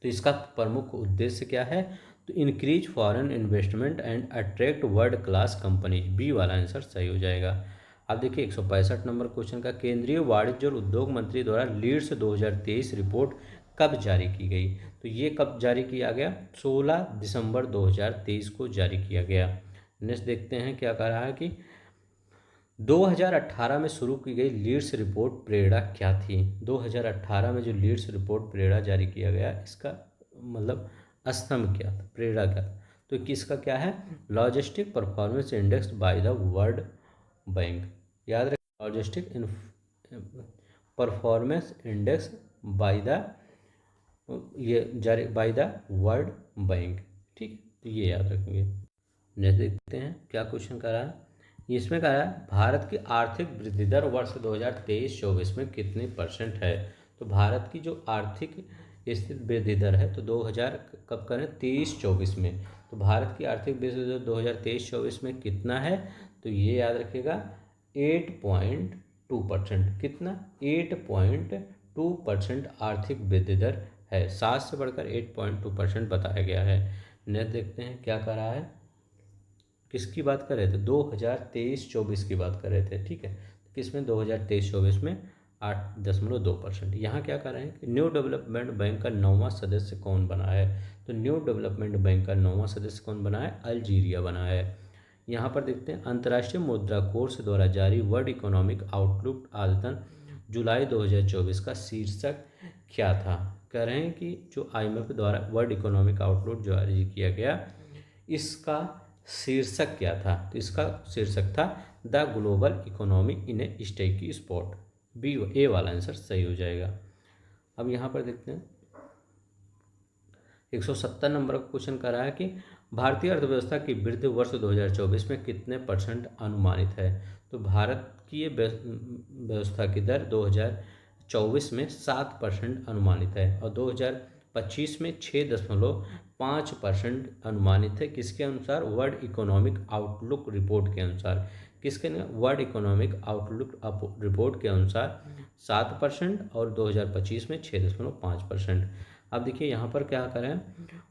तो इसका प्रमुख उद्देश्य क्या है? तो increase foreign investment and attract world class companies. B वाला आंसर सही हो जाएगा। अब देखिए 165 नंबर क्वेश्चन का, केंद्रीय वाणिज्य और उद्योग मंत्री द्वारा लीड्स 2023 रिपोर्ट कब जारी की गई? तो ये कब जारी किया गया? 16 दिसंबर 2023 को जारी किया गया। नेक्स्ट देखते हैं क्या कह रहा है कि 2018 में शुरू की गई लीड्स रिपोर्ट प्रेरणा क्या थी? 2018 में जो लीड्स रिपोर्ट प्रेरणा जारी किया गया, इसका मतलब स्तंभ क्या था, प्रेरणा क्या था? तो किसका क्या है? Logistic performance index by the world bank. याद रखें, logistic performance index by the, ये जारी बाय द वर्ल्ड बैंक। ठीक है, तो ये याद रखेंगे। नेक्स्ट देखते हैं क्या क्वेश्चन कर रहा है। इसमें कह रहा है भारत की आर्थिक वृद्धि दर वर्ष 2023-24 में कितनी परसेंट है? तो भारत की जो आर्थिक स्थिति वृद्धि दर है, तो 2000 कब करें, 23-24 में। तो भारत की आर्थिक वृद्धि दर 2023-24 में कितना है? तो ये याद रखिएगा 8.2%। कितना? 8.2% आर्थिक वृद्धि दर है। 7 से बढ़कर 8.2% बताया गया है। नेक्स्ट देखते हैं क्या कर रहा है। किसकी बात कर रहे थे? 2023-24 की बात कर रहे थे। ठीक है, किसमें? 2023-24 में 8.2%। यहाँ क्या कर रहे हैं कि न्यू डेवलपमेंट बैंक का 9वां सदस्य कौन बना है? तो न्यू डेवलपमेंट बैंक का 9वां सदस्य कौन बना है? अल्जीरिया बना है। यहाँ पर देखते हैं अंतर्राष्ट्रीय मुद्रा कोष द्वारा जारी वर्ल्ड इकोनॉमिक आउटलुक आदतन जुलाई 2024 का शीर्षक क्या था? कह रहे हैं कि जो IMF द्वारा वर्ल्ड इकोनॉमिक आउटलुक जारी किया गया, इसका शीर्षक क्या था? तो इसका शीर्षक था the global economy in a sticky spot. B, A वाला आंसर सही हो जाएगा। अब यहाँ पर देखते हैं 170 नंबर का क्वेश्चन कर रहा है कि भारतीय अर्थव्यवस्था की वृद्धि वर्ष 2024 में कितने परसेंट अनुमानित है? तो भारत की ये व्यवस्था की दर 2024 में 7% अनुमानित है और 2025 में 6.5% अनुमानित है। किसके अनुसार? वर्ल्ड इकोनॉमिक आउटलुक रिपोर्ट के अनुसार। किसके? वर्ल्ड इकोनॉमिक आउटलुक रिपोर्ट के अनुसार 7% और 2025 में 6.5%। अब देखिए यहाँ पर क्या करें,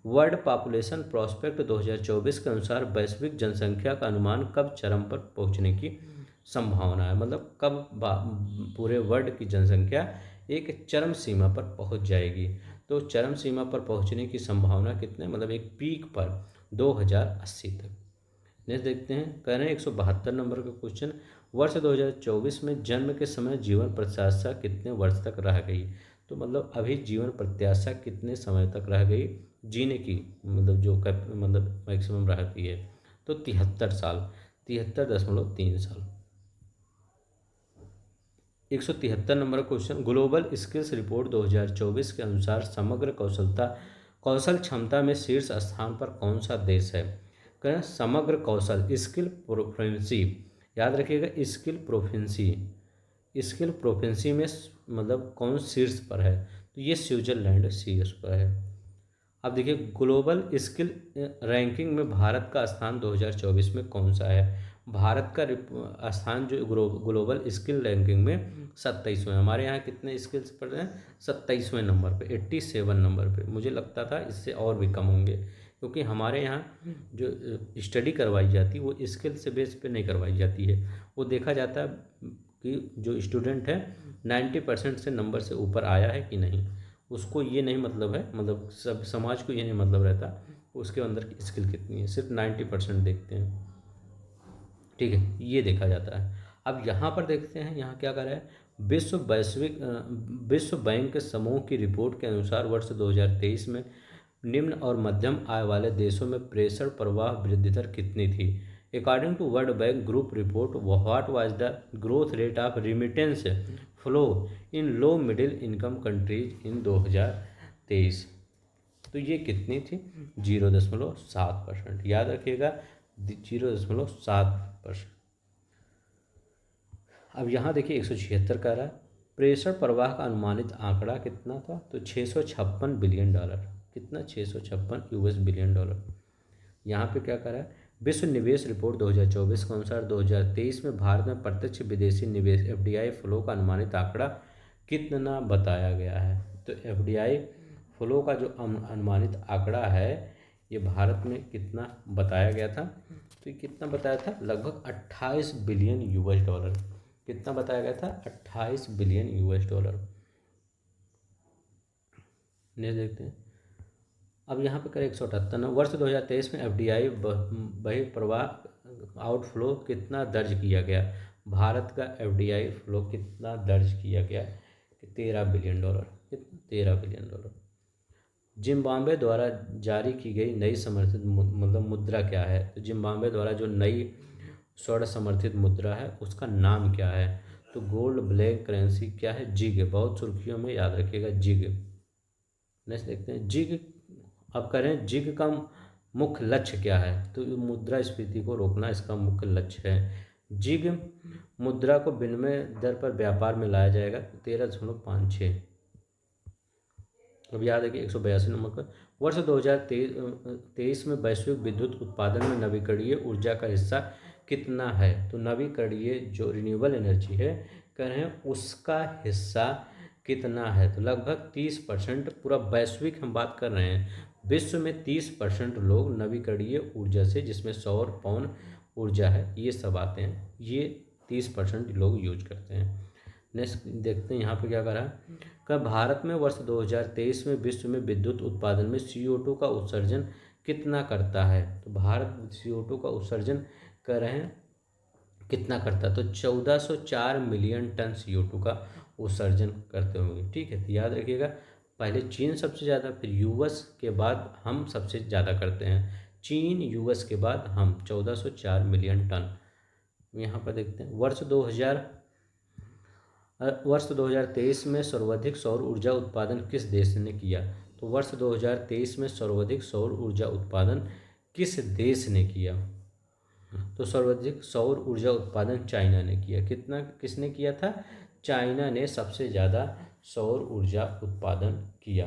वर्ल्ड पॉपुलेशन प्रोस्पेक्ट 2024 के अनुसार वैश्विक जनसंख्या का अनुमान कब चरम पर पहुँचने की संभावना है? मतलब कब पूरे वर्ल्ड की जनसंख्या एक चरम सीमा पर पहुंच जाएगी? तो चरम सीमा पर पहुंचने की संभावना कितने, मतलब एक पीक पर 2080 तक। नेक्स्ट देखते हैं, कह रहे हैं 172 नंबर का क्वेश्चन, वर्ष 2024 में जन्म के समय जीवन प्रत्याशा कितने वर्ष तक रह गई? तो मतलब अभी जीवन प्रत्याशा कितने समय तक रह गई जीने की, मतलब जो मतलब मैक्सिमम रहती है? तो 73 साल, 73.3 साल। 173 number question, global skills report 2024 के अनुसार समग्र कौशल क्षमता में शीर्ष स्थान पर कौन सा देश है? कहें समग्र कौशल, स्किल प्रोफिशिएंसी। याद रखिएगा, स्किल प्रोफिशिएंसी में मतलब कौन शीर्ष पर है? तो ये स्विट्जरलैंड शीर्ष पर है। अब देखिए ग्लोबल स्किल रैंकिंग में भारत का स्थान 2024 में कौन सा है? भारत का स्थान जो ग्लोबल स्किल रैंकिंग में 27वें। हमारे यहाँ कितने स्किल्स पर हैं? 27वें नंबर पे, 87 नंबर पे। मुझे लगता था इससे और भी कम होंगे, क्योंकि हमारे यहाँ जो स्टडी करवाई जाती है वो स्किल से बेस पे नहीं करवाई जाती है। वो देखा जाता है कि जो स्टूडेंट है 90% से नंबर से ऊपर आया है कि नहीं। उसको ये नहीं मतलब है, मतलब सब समाज को ये नहीं मतलब रहता उसके अंदर की स्किल कितनी है, सिर्फ 90% देखते हैं। ठीक है, ये देखा जाता है। अब यहाँ पर देखते हैं, यहाँ क्या कर रहा है, विश्व बैंक समूह की रिपोर्ट के अनुसार वर्ष 2023 में निम्न और मध्यम आय वाले देशों में प्रेषण प्रवाह वृद्धि दर कितनी थी? According to world bank group report, what was the growth rate of remittance flow in low middle income countries in 2023? तो ये कितनी थी? 0.7%। याद रखिएगा 0.7%। अब यहाँ देखिए 176 का रहा है, प्रेषण प्रवाह का अनुमानित आंकड़ा कितना था? तो 656 बिलियन डॉलर। कितना? 656 US बिलियन डॉलर। यहाँ पे क्या करा है, विश्व निवेश रिपोर्ट 2024 के अनुसार 2023 में भारत में प्रत्यक्ष विदेशी निवेश FDI फ्लो का अनुमानित आंकड़ा कितना बताया गया है? तो FDI फ्लो का जो अनुमानित आंकड़ा है ये भारत में कितना बताया गया था? तो ये कितना बताया था? लगभग 28 बिलियन US डॉलर। कितना बताया गया था? 28 बिलियन US डॉलर। नहीं देखते हैं, अब यहाँ पे करें 178 वर्ष 2023 में FDI बहिर्प्रवाह आउटफ्लो कितना दर्ज किया गया? भारत का एफडीआई फ्लो कितना दर्ज किया गया कि $13 बिलियन। कितना? $13 बिलियन। जिम्बाब्वे द्वारा जारी की गई नई समर्थित मतलब मुद्रा क्या है? तो जिम्बाब्वे द्वारा जो नई स्वर्ण समर्थित मुद्रा है उसका नाम क्या है? तो गोल्ड ब्लैक करेंसी क्या है? जिग। बहुत सुर्खियों में, याद रखिएगा जिग। नेक्स्ट देखते हैं जिग। अब करें जिग का मुख्य लक्ष्य क्या है? तो मुद्रास्फीति को रोकना इसका मुख्य लक्ष्य है। जिग मुद्रा को विनिमय दर पर व्यापार में लाया जाएगा। 13.56। अब याद है कि 182 नंबर पर वर्ष 2023 में वैश्विक विद्युत उत्पादन में नवीकरणीय ऊर्जा का हिस्सा कितना है? तो नवीकरणीय जो रिन्यूएबल एनर्जी है कह रहे हैं उसका हिस्सा कितना है? तो लगभग 30%। पूरा वैश्विक हम बात कर रहे हैं, विश्व में 30% लोग नवीकरणीय ऊर्जा से, जिसमें सौर पवन ऊर्जा है, ये सब आते हैं, ये 30% लोग यूज करते हैं। नेक्स्ट देखते हैं यहाँ पे क्या करा है। का भारत में वर्ष 2023 में विश्व में विद्युत उत्पादन में CO2 का उत्सर्जन कितना करता है? तो भारत CO2 का उत्सर्जन कर रहे हैं कितना करता है? तो 1404 मिलियन टन CO2 का उत्सर्जन करते होंगे। ठीक है, तो याद रखिएगा पहले चीन सबसे ज़्यादा, फिर यूएस के बाद हम सबसे ज़्यादा करते हैं। चीन यूएस के बाद हम 1404 मिलियन टन। यहाँ पर देखते हैं वर्ष 2023 में सर्वाधिक सौर ऊर्जा उत्पादन किस देश ने किया? तो वर्ष 2023 में सर्वाधिक सौर ऊर्जा उत्पादन किस देश ने किया? तो सर्वाधिक सौर ऊर्जा उत्पादन चाइना ने किया। कितना किसने किया था? चाइना ने सबसे ज़्यादा सौर ऊर्जा उत्पादन किया।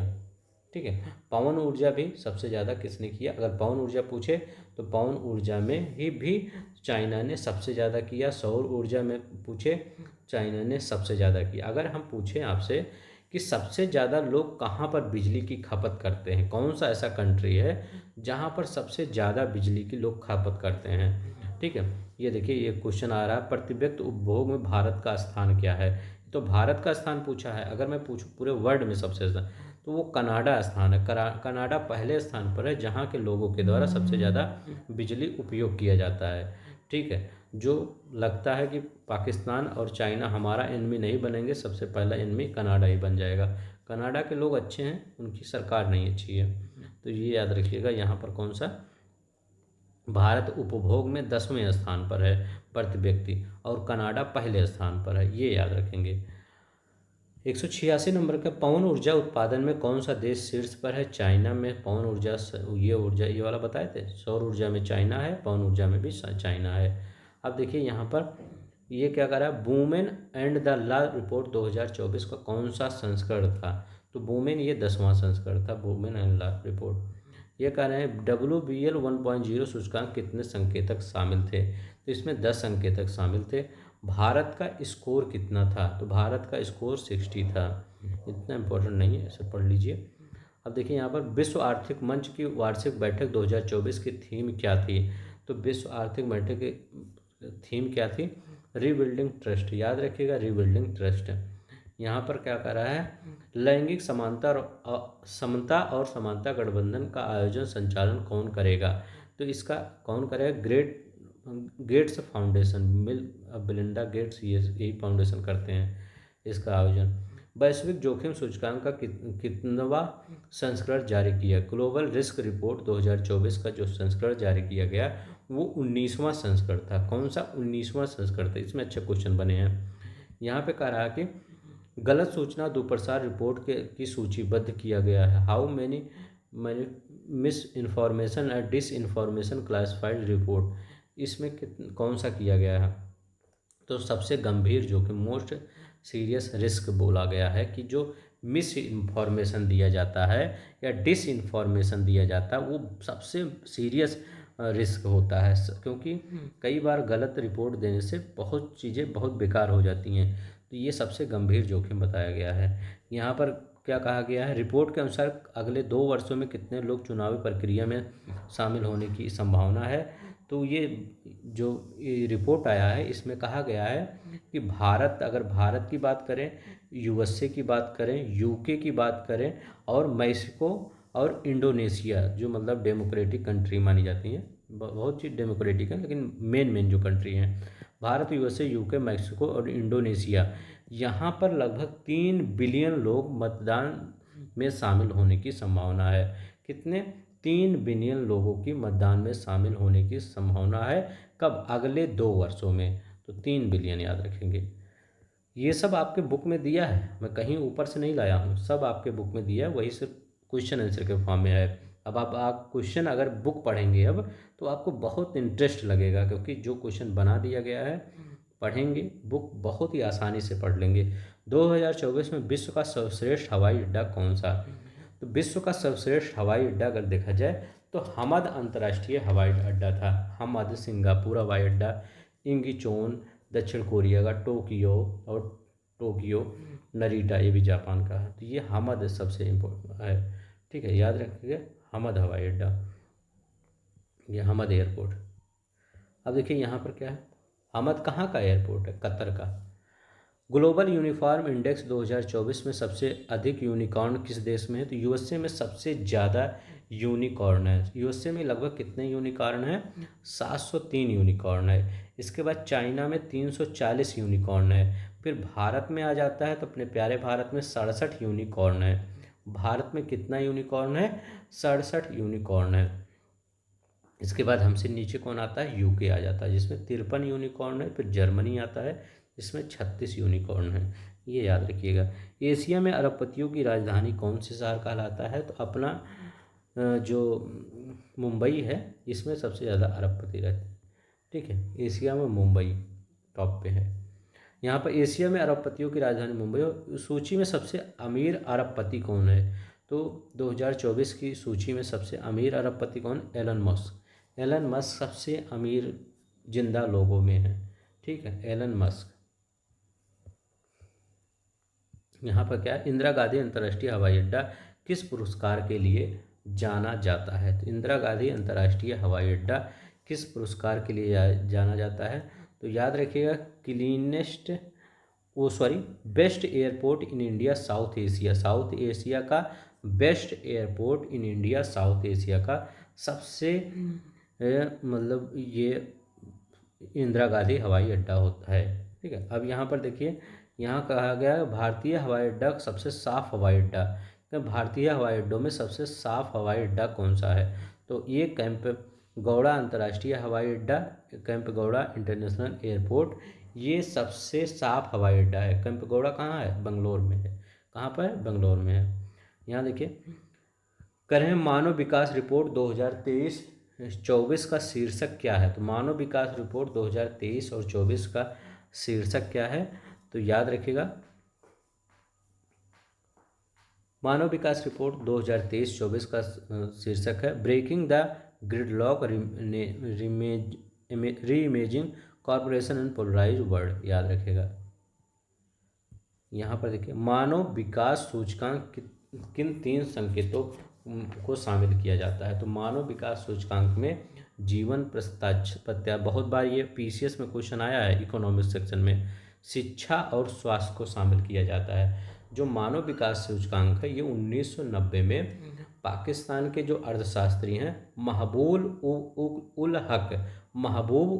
ठीक है, पवन ऊर्जा भी सबसे ज़्यादा किसने किया? अगर पवन ऊर्जा पूछे तो पवन ऊर्जा में ही भी चाइना ने सबसे ज़्यादा किया। सौर ऊर्जा में पूछे चाइना ने सबसे ज़्यादा किया। अगर हम पूछें आपसे कि सबसे ज़्यादा लोग कहाँ पर बिजली की खपत करते हैं, कौन सा ऐसा कंट्री है जहाँ पर सबसे ज़्यादा बिजली की लोग खपत करते हैं? ठीक है, ये देखिए ये क्वेश्चन आ रहा है, प्रति व्यक्ति उपभोग में भारत का स्थान क्या है? तो भारत का स्थान पूछा है। अगर मैं पूछूं पूरे वर्ल्ड में सबसे ज़्यादा, तो वो कनाडा स्थान है। कनाडा पहले स्थान पर है जहाँ के लोगों के द्वारा सबसे ज़्यादा बिजली उपयोग किया जाता है। ठीक है, जो लगता है कि पाकिस्तान और चाइना हमारा एनिमी नहीं बनेंगे, सबसे पहला एनिमी कनाडा ही बन जाएगा। कनाडा के लोग अच्छे हैं, उनकी सरकार नहीं अच्छी है। तो ये याद रखिएगा यहाँ पर कौन सा, भारत उपभोग में 10वें स्थान पर है प्रति व्यक्ति, और कनाडा पहले स्थान पर है, ये याद रखेंगे। 186 नंबर का पवन ऊर्जा उत्पादन में कौन सा देश शीर्ष पर है? चाइना में पवन ऊर्जा, ये वाला बताए थे, सौर ऊर्जा में चाइना है, पवन ऊर्जा में भी चाइना है। अब देखिए यहाँ पर ये क्या कर रहा है, women and the law report 2024 का कौन सा संस्करण था? तो वुमेन ये 10वां संस्करण था, वुमेन एंड लॉ रिपोर्ट। ये कह रहे हैं WBL 1.0 सूचकांक कितने संकेतक शामिल थे? तो इसमें 10 संकेतक शामिल थे। भारत का स्कोर कितना था? तो भारत का स्कोर 60 था। इतना इम्पोर्टेंट नहीं है, इसे पढ़ लीजिए। अब देखिए यहाँ पर विश्व आर्थिक मंच की वार्षिक बैठक 2024 की थीम क्या थी? तो विश्व आर्थिक बैठक की थीम क्या थी? Rebuilding trust. याद रखिएगा, रीबिल्डिंग ट्रस्ट। यहाँ पर क्या कर रहा है, लैंगिक समानता समता और समानता गठबंधन का आयोजन संचालन कौन करेगा? तो इसका कौन करेगा? गेट्स फाउंडेशन, बिलिंडा गेट्स यही फाउंडेशन करते हैं इसका आयोजन। वैश्विक जोखिम सूचकांक का कितनवा संस्करण जारी किया? ग्लोबल रिस्क रिपोर्ट 2024 का जो संस्करण जारी किया गया वो 19वां संस्करण था। कौन सा? 19वां संस्करण था। इसमें अच्छे क्वेश्चन बने हैं। यहाँ पे कह रहा है कि गलत सूचना दुप्रसार रिपोर्ट की सूचीबद्ध किया गया है। How many misinformation and disinformation classified report, इसमें कौन सा किया गया है? तो सबसे गंभीर जोखिम, मोस्ट सीरियस रिस्क बोला गया है कि जो मिस इन्फॉर्मेशन दिया जाता है या डिस इन्फॉर्मेशन दिया जाता है वो सबसे सीरियस रिस्क होता है, क्योंकि कई बार गलत रिपोर्ट देने से बहुत चीज़ें बहुत बेकार हो जाती हैं। तो ये सबसे गंभीर जोखिम बताया गया है। यहाँ पर क्या कहा गया है, रिपोर्ट के अनुसार अगले 2 वर्षों में कितने लोग चुनावी प्रक्रिया में शामिल होने की संभावना है? तो ये जो ये रिपोर्ट आया है इसमें कहा गया है कि भारत, अगर भारत की बात करें, USA की बात करें, UK की बात करें, और मैक्सिको और इंडोनेशिया, जो मतलब डेमोक्रेटिक कंट्री मानी जाती हैं, बहुत चीज़ डेमोक्रेटिक है लेकिन मेन जो कंट्री हैं, भारत, यूएसए, यूके, मैक्सिको और इंडोनेशिया, यहाँ पर लगभग 3 बिलियन लोग मतदान में शामिल होने की संभावना है। कितने? 3 बिलियन लोगों की मतदान में शामिल होने की संभावना है। कब? अगले 2 वर्षों में। तो 3 बिलियन याद रखेंगे। ये सब आपके बुक में दिया है, मैं कहीं ऊपर से नहीं लाया हूँ, सब आपके बुक में दिया है, वही सिर्फ क्वेश्चन आंसर के फॉर्म में है। अब आप क्वेश्चन अगर बुक पढ़ेंगे अब, तो आपको बहुत इंटरेस्ट लगेगा, क्योंकि जो क्वेश्चन बना दिया गया है, पढ़ेंगे बुक बहुत ही आसानी से पढ़ लेंगे। 2024 में विश्व का सर्वश्रेष्ठ हवाई अड्डा कौन सा? तो विश्व का सर्वश्रेष्ठ हवाई अड्डा अगर देखा जाए तो हमद अंतर्राष्ट्रीय हवाई अड्डा था। हमद सिंगापुर हवाई अड्डा, इंगिचोन दक्षिण कोरिया का, टोक्यो नरीटा ये भी जापान का है। तो ये हमद सबसे इम्पोर्टेंट है, ठीक है, याद रखिएगा, हमद हवाई अड्डा, ये हमद एयरपोर्ट। अब देखिए यहाँ पर क्या है, हमद कहाँ का एयरपोर्ट है? कतर का। ग्लोबल यूनिफॉर्म इंडेक्स 2024 में सबसे अधिक यूनिकॉर्न किस देश में है? तो यूएसए में सबसे ज़्यादा यूनिकॉर्न है। यूएसए में लगभग कितने यूनिकॉर्न है? 703 यूनिकॉर्न है। इसके बाद चाइना में 340 यूनिकॉर्न है। फिर भारत में आ जाता है तो अपने प्यारे भारत में 67 यूनिकॉर्न है। भारत में कितना यूनिकॉर्न है? 67 यूनिकॉर्न है। इसके बाद हमसे नीचे कौन आता है? यूके आ जाता है, जिसमें 53 यूनिकॉर्न है। फिर जर्मनी आता है, जिसमें 36 यूनिकॉर्न है। ये याद रखिएगा। एशिया में अरबपतियों की राजधानी कौन से शहर कहलाता है? तो अपना जो मुंबई है, इसमें सबसे ज़्यादा अरबपति रहते हैं, ठीक है। एशिया में मुंबई टॉप पे है। यहाँ पर एशिया में अरबपतियों की राजधानी मुंबई, और सूची में सबसे अमीर अरबपति कौन है? तो 2024 की सूची में सबसे अमीर अरबपति कौन? Elon Musk. एलन मस्क सबसे अमीर जिंदा लोगों में है, ठीक है, एलन मस्क। यहाँ पर क्या है? इंदिरा गांधी अंतर्राष्ट्रीय हवाई अड्डा किस पुरस्कार के लिए जाना जाता है? तो इंदिरा गांधी अंतर्राष्ट्रीय हवाई अड्डा किस पुरस्कार के लिए जाना जाता है? तो याद रखिएगा, cleanest best airport in India South Asia. South Asia का best airport in India South Asia का सबसे मतलब ये इंदिरा गांधी हवाई अड्डा होता है, ठीक है। अब यहाँ पर देखिए, यहाँ कहा गया है भारतीय हवाई अड्डा सबसे साफ हवाई अड्डा। तो भारतीय हवाई अड्डों में सबसे साफ हवाई अड्डा कौन सा है? तो ये कैंप गौड़ा अंतर्राष्ट्रीय हवाई अड्डा, कैंप गौड़ा इंटरनेशनल एयरपोर्ट, ये सबसे साफ हवाई अड्डा है। कैंप गौड़ा कहाँ है? बेंगलोर में है। कहाँ पर है? बेंगलोर में है। यहाँ देखिए, करें मानव विकास रिपोर्ट 2023-24 का शीर्षक क्या है? तो मानव विकास रिपोर्ट 2023 और 24 का शीर्षक क्या है? तो याद रखिएगा, मानव विकास रिपोर्ट 2023-24 का शीर्षक है breaking the gridlock reimagining corporation and polarise world. याद रखिएगा। यहाँ पर देखिए, मानव विकास सूचकांक किन 3 संकेतों को शामिल किया जाता है? तो मानव विकास सूचकांक में जीवन प्रत्याशा, बहुत बार ये पीसीएस में क्वेश्चन आया है इकोनॉमिक्स सेक्शन में, शिक्षा और स्वास्थ्य को शामिल किया जाता है। जो मानव विकास सूचकांक है, ये 1990 में पाकिस्तान के जो अर्थशास्त्री हैं महबूब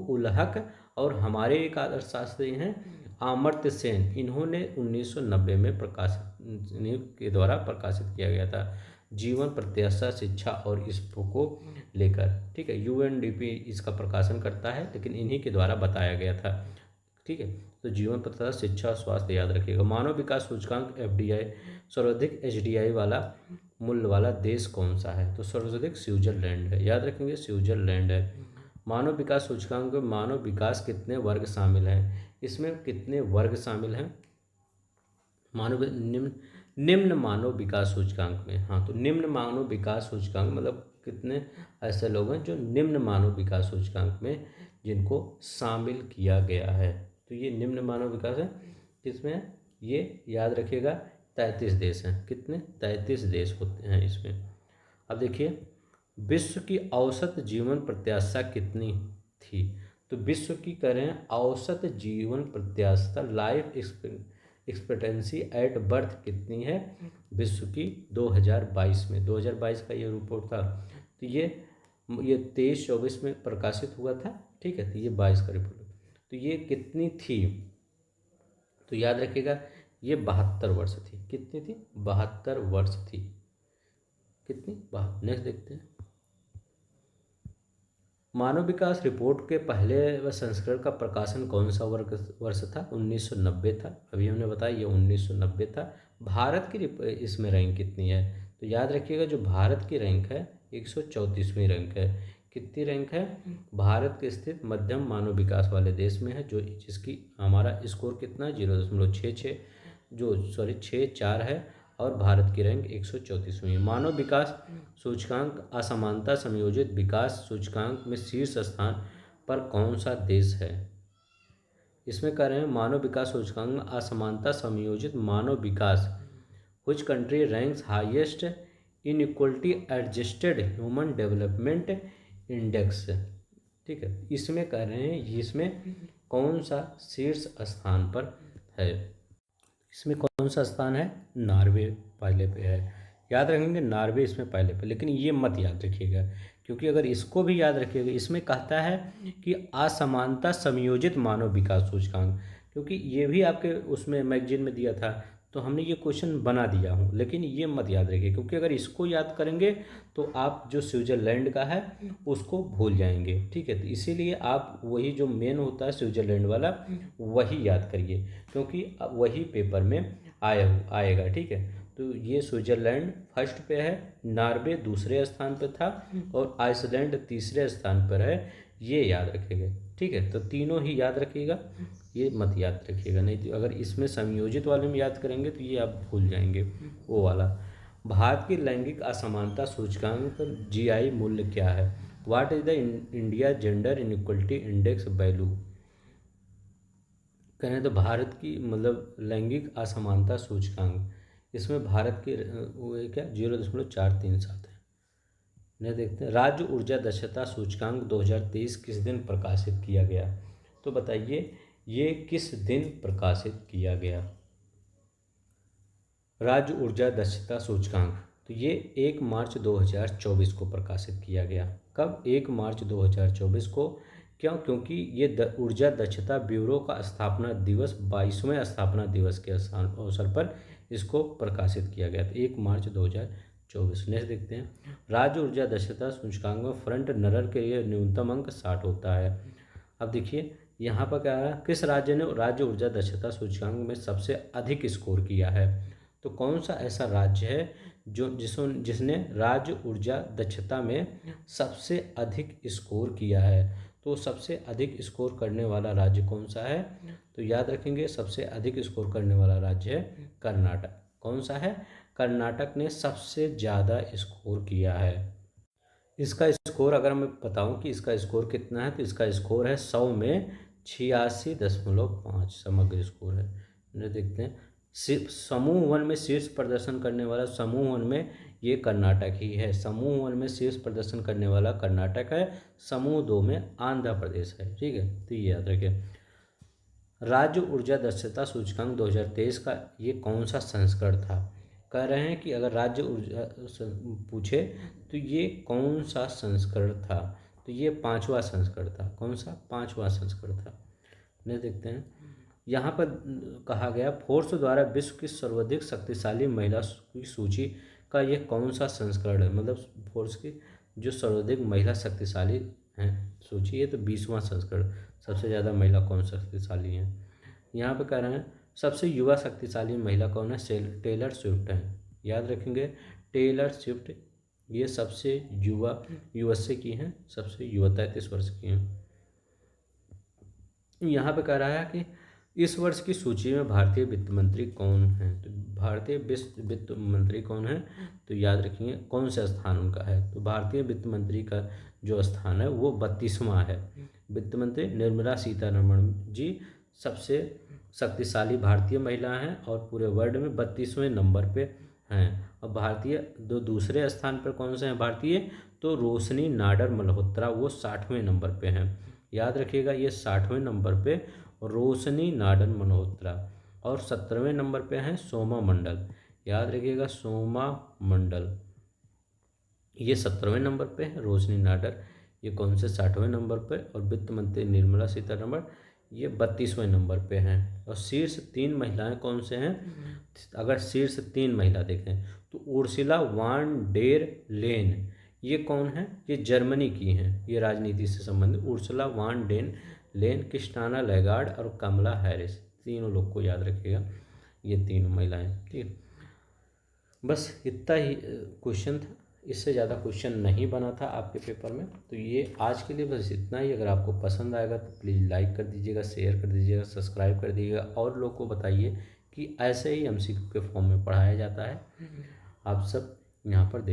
उल हक और हमारे एक अर्थशास्त्री हैं अमर्त्य सेन, इन्होंने 1990 में के द्वारा प्रकाशित किया गया था, जीवन प्रत्याशा, शिक्षा और इसको को लेकर, ठीक है। यूएनडीपी इसका प्रकाशन करता है, लेकिन इन्हीं के द्वारा बताया गया था, ठीक है। तो जीवन प्रत्याशा, शिक्षा और स्वास्थ्य याद रखिएगा। मानव विकास सूचकांक एफडीआई, सर्वाधिक एचडीआई वाला मूल्य वाला देश कौन सा है? तो सर्वाधिक स्विट्जरलैंड है, याद रखेंगे, स्विट्जरलैंड है। मानव विकास सूचकांक में मानव विकास कितने वर्ग शामिल हैं? इसमें कितने वर्ग शामिल हैं? मानव निम्न मानव विकास सूचकांक में, हाँ, तो निम्न मानव विकास सूचकांक मतलब कितने ऐसे लोग हैं जो निम्न मानव विकास सूचकांक में जिनको शामिल किया गया है। तो ये निम्न मानव विकास है, किसमें? ये याद रखिएगा, 33 देश हैं। कितने? 33 देश होते हैं इसमें। अब देखिए, विश्व की औसत जीवन प्रत्याशा कितनी थी? तो विश्व की करें औसत जीवन प्रत्याशा, लाइफ एक्सपेक्टेंसी एट बर्थ कितनी है विश्व की 2022 में? 2022 का ये रिपोर्ट था, तो ये 23-24 में प्रकाशित हुआ था, ठीक है। तो ये 22 का रिपोर्ट, तो तो ये कितनी थी? तो याद रखिएगा ये 72 वर्ष थी। कितनी थी? 72 वर्ष थी। कितनी? नेक्स्ट देखते हैं। मानव विकास रिपोर्ट के पहले संस्करण का प्रकाशन कौन सा वर्ष था? 1990 था। अभी हमने बताया ये 1990 था। भारत की इसमें रैंक कितनी है? तो याद रखिएगा जो भारत की रैंक है 134वीं रैंक है। कितनी रैंक है? भारत के स्थित मध्यम मानव विकास वाले देश में है, जो जिसकी हमारा स्कोर कितना है? 0.66 जो 64 है। और भारत की रैंक 134वीं। मानव विकास सूचकांक असमानता समयोजित विकास सूचकांक में शीर्ष स्थान पर कौन सा देश है? इसमें कह रहे हैं मानव विकास सूचकांक में असमानता समयोजित मानव विकास, which country ranks highest in equality adjusted human development index। ठीक है, इसमें कह रहे हैं इसमें कौन सा शीर्ष स्थान पर है? इसमें कौन सा स्थान है? नॉर्वे पहले पे है। याद रखेंगे नॉर्वे इसमें पहले पे, लेकिन ये मत याद रखिएगा, क्योंकि अगर इसको भी याद रखिएगा, इसमें कहता है कि असमानता समयोजित मानव विकास सूचकांक, क्योंकि ये भी आपके उसमें मैगजीन में दिया था, तो हमने ये क्वेश्चन बना दिया हूँ, लेकिन ये मत याद रखिए, क्योंकि अगर इसको याद करेंगे तो आप जो स्विट्ज़रलैंड का है उसको भूल जाएंगे। ठीक है, तो इसीलिए आप वही जो मेन होता है स्विट्ज़रलैंड वाला वही याद करिए, क्योंकि अब वही पेपर में आएगा। ठीक है, तो ये स्विट्ज़रलैंड फर्स्ट पे है, नॉर्वे दूसरे स्थान पर था और आइसलैंड तीसरे स्थान पर है। ये याद रखेंगे। ठीक है, तो तीनों ही याद रखिएगा, ये मत याद रखिएगा, नहीं तो अगर इसमें संयोजित वाले में याद करेंगे तो ये आप भूल जाएंगे वो वाला। भारत की लैंगिक असमानता सूचकांक जीआई मूल्य क्या है? What is the India gender inequality index value? कहें तो भारत की मतलब लैंगिक असमानता सूचकांक, इसमें भारत की वो है क्या? 0.437 है। नहीं देखते हैं। राज्य ऊर्जा दक्षता सूचकांक 2023 किस दिन प्रकाशित किया गया? तो बताइए ये किस दिन प्रकाशित किया गया? राज्य ऊर्जा दक्षता सूचकांक, तो ये 1 मार्च 2024 को प्रकाशित किया गया। कब? 1 मार्च 2024 को। क्यों? क्योंकि ये ऊर्जा दक्षता ब्यूरो का स्थापना दिवस 22वें स्थापना दिवस के अवसर पर इसको प्रकाशित किया गया था, 1 मार्च 2024। नेक्स्ट देखते हैं। राज्य ऊर्जा दक्षता सूचकांक में फ्रंट रनर के लिए न्यूनतम अंक 60 होता है। अब देखिए यहाँ पर क्या है, किस राज्य ने राज्य ऊर्जा दक्षता सूचकांक में सबसे अधिक स्कोर किया है? तो कौन सा ऐसा राज्य है जो जिसने राज्य ऊर्जा दक्षता में सबसे अधिक स्कोर किया है? तो सबसे अधिक स्कोर करने वाला राज्य कौन सा है? तो याद रखेंगे सबसे अधिक स्कोर करने वाला राज्य है कर्नाटक। कौन सा है? कर्नाटक ने सबसे ज़्यादा स्कोर किया है। इसका स्कोर अगर मैं बताऊं कि इसका स्कोर कितना है, तो इसका स्कोर है 100 में 86.5 समग्र स्कोर है। देखते हैं समूह वन में शीर्ष प्रदर्शन करने वाला, समूह वन में ये कर्नाटक ही है। समूह वन में शीर्ष प्रदर्शन करने वाला कर्नाटक है, समूह दो में आंध्र प्रदेश है। ठीक है, तो ये याद रखें। राज्य ऊर्जा दक्षता सूचकांक 2023 का ये कौन सा संस्करण था? कह रहे हैं कि अगर राज्य ऊर्जा पूछे तो ये कौन सा संस्करण था? तो ये 5वां संस्करण था। कौन सा? 5वां संस्करण था। नहीं देखते हैं। यहाँ पर कहा गया फोर्स द्वारा विश्व की सर्वाधिक शक्तिशाली महिला की सूची का ये कौन सा संस्करण है? मतलब फोर्स की जो सर्वाधिक महिला शक्तिशाली हैं सूची है, तो 20वां संस्करण। सबसे ज़्यादा महिला कौन शक्तिशाली हैं? यहाँ पे कह रहे हैं सबसे युवा शक्तिशाली महिला कौन है? टेलर स्विफ्ट है। याद रखेंगे टेलर स्विफ्ट ये सबसे युवा यूएसए की हैं, सबसे युवा 33 वर्ष की हैं। यहाँ पे कह रहा है कि इस वर्ष की सूची में भारतीय वित्त मंत्री कौन है? तो भारतीय वित्त मंत्री कौन है? तो याद रखिए कौन सा स्थान उनका है। तो भारतीय वित्त मंत्री का जो स्थान है वो 32वां है। वित्त मंत्री निर्मला सीतारमण जी सबसे शक्तिशाली भारतीय महिला हैं और पूरे वर्ल्ड में 32वें नंबर पे हैं। और भारतीय दूसरे स्थान पर कौन से हैं भारतीय? तो रोशनी नाडर मल्होत्रा, वो 60वें नंबर पे हैं। याद रखिएगा ये 60वें नंबर पे रोशनी नाडर मल्होत्रा। और 17वें नंबर पे हैं सोमा मंडल। याद रखिएगा सोमा मंडल ये 17वें नंबर पे है, रोशनी नाडर ये कौन से 60वें नंबर पे, और वित्त मंत्री निर्मला सीतारमण ये 32वें नंबर पे हैं। और शीर्ष 3 महिलाएं कौन से हैं? अगर शीर्ष 3 महिला देखें तो उर्सुला वान डेर लेन, ये कौन है? ये जर्मनी की हैं, ये राजनीति से संबंधित। उर्सुला वान डेन लेन, क्रिस्टाना लेगार्ड और कमला हैरिस, तीनों लोग को याद रखिएगा, ये तीनों महिलाएं। ठीक, बस इतना ही क्वेश्चन था, इससे ज़्यादा क्वेश्चन नहीं बना था आपके पेपर में। तो ये आज के लिए बस इतना ही। अगर आपको पसंद आएगा तो प्लीज़ लाइक कर दीजिएगा, शेयर कर दीजिएगा, सब्सक्राइब कर दीजिएगा, और लोग को बताइए कि ऐसे ही एमसीक्यू के फॉर्म में पढ़ाया जाता है। आप सब यहाँ पर देख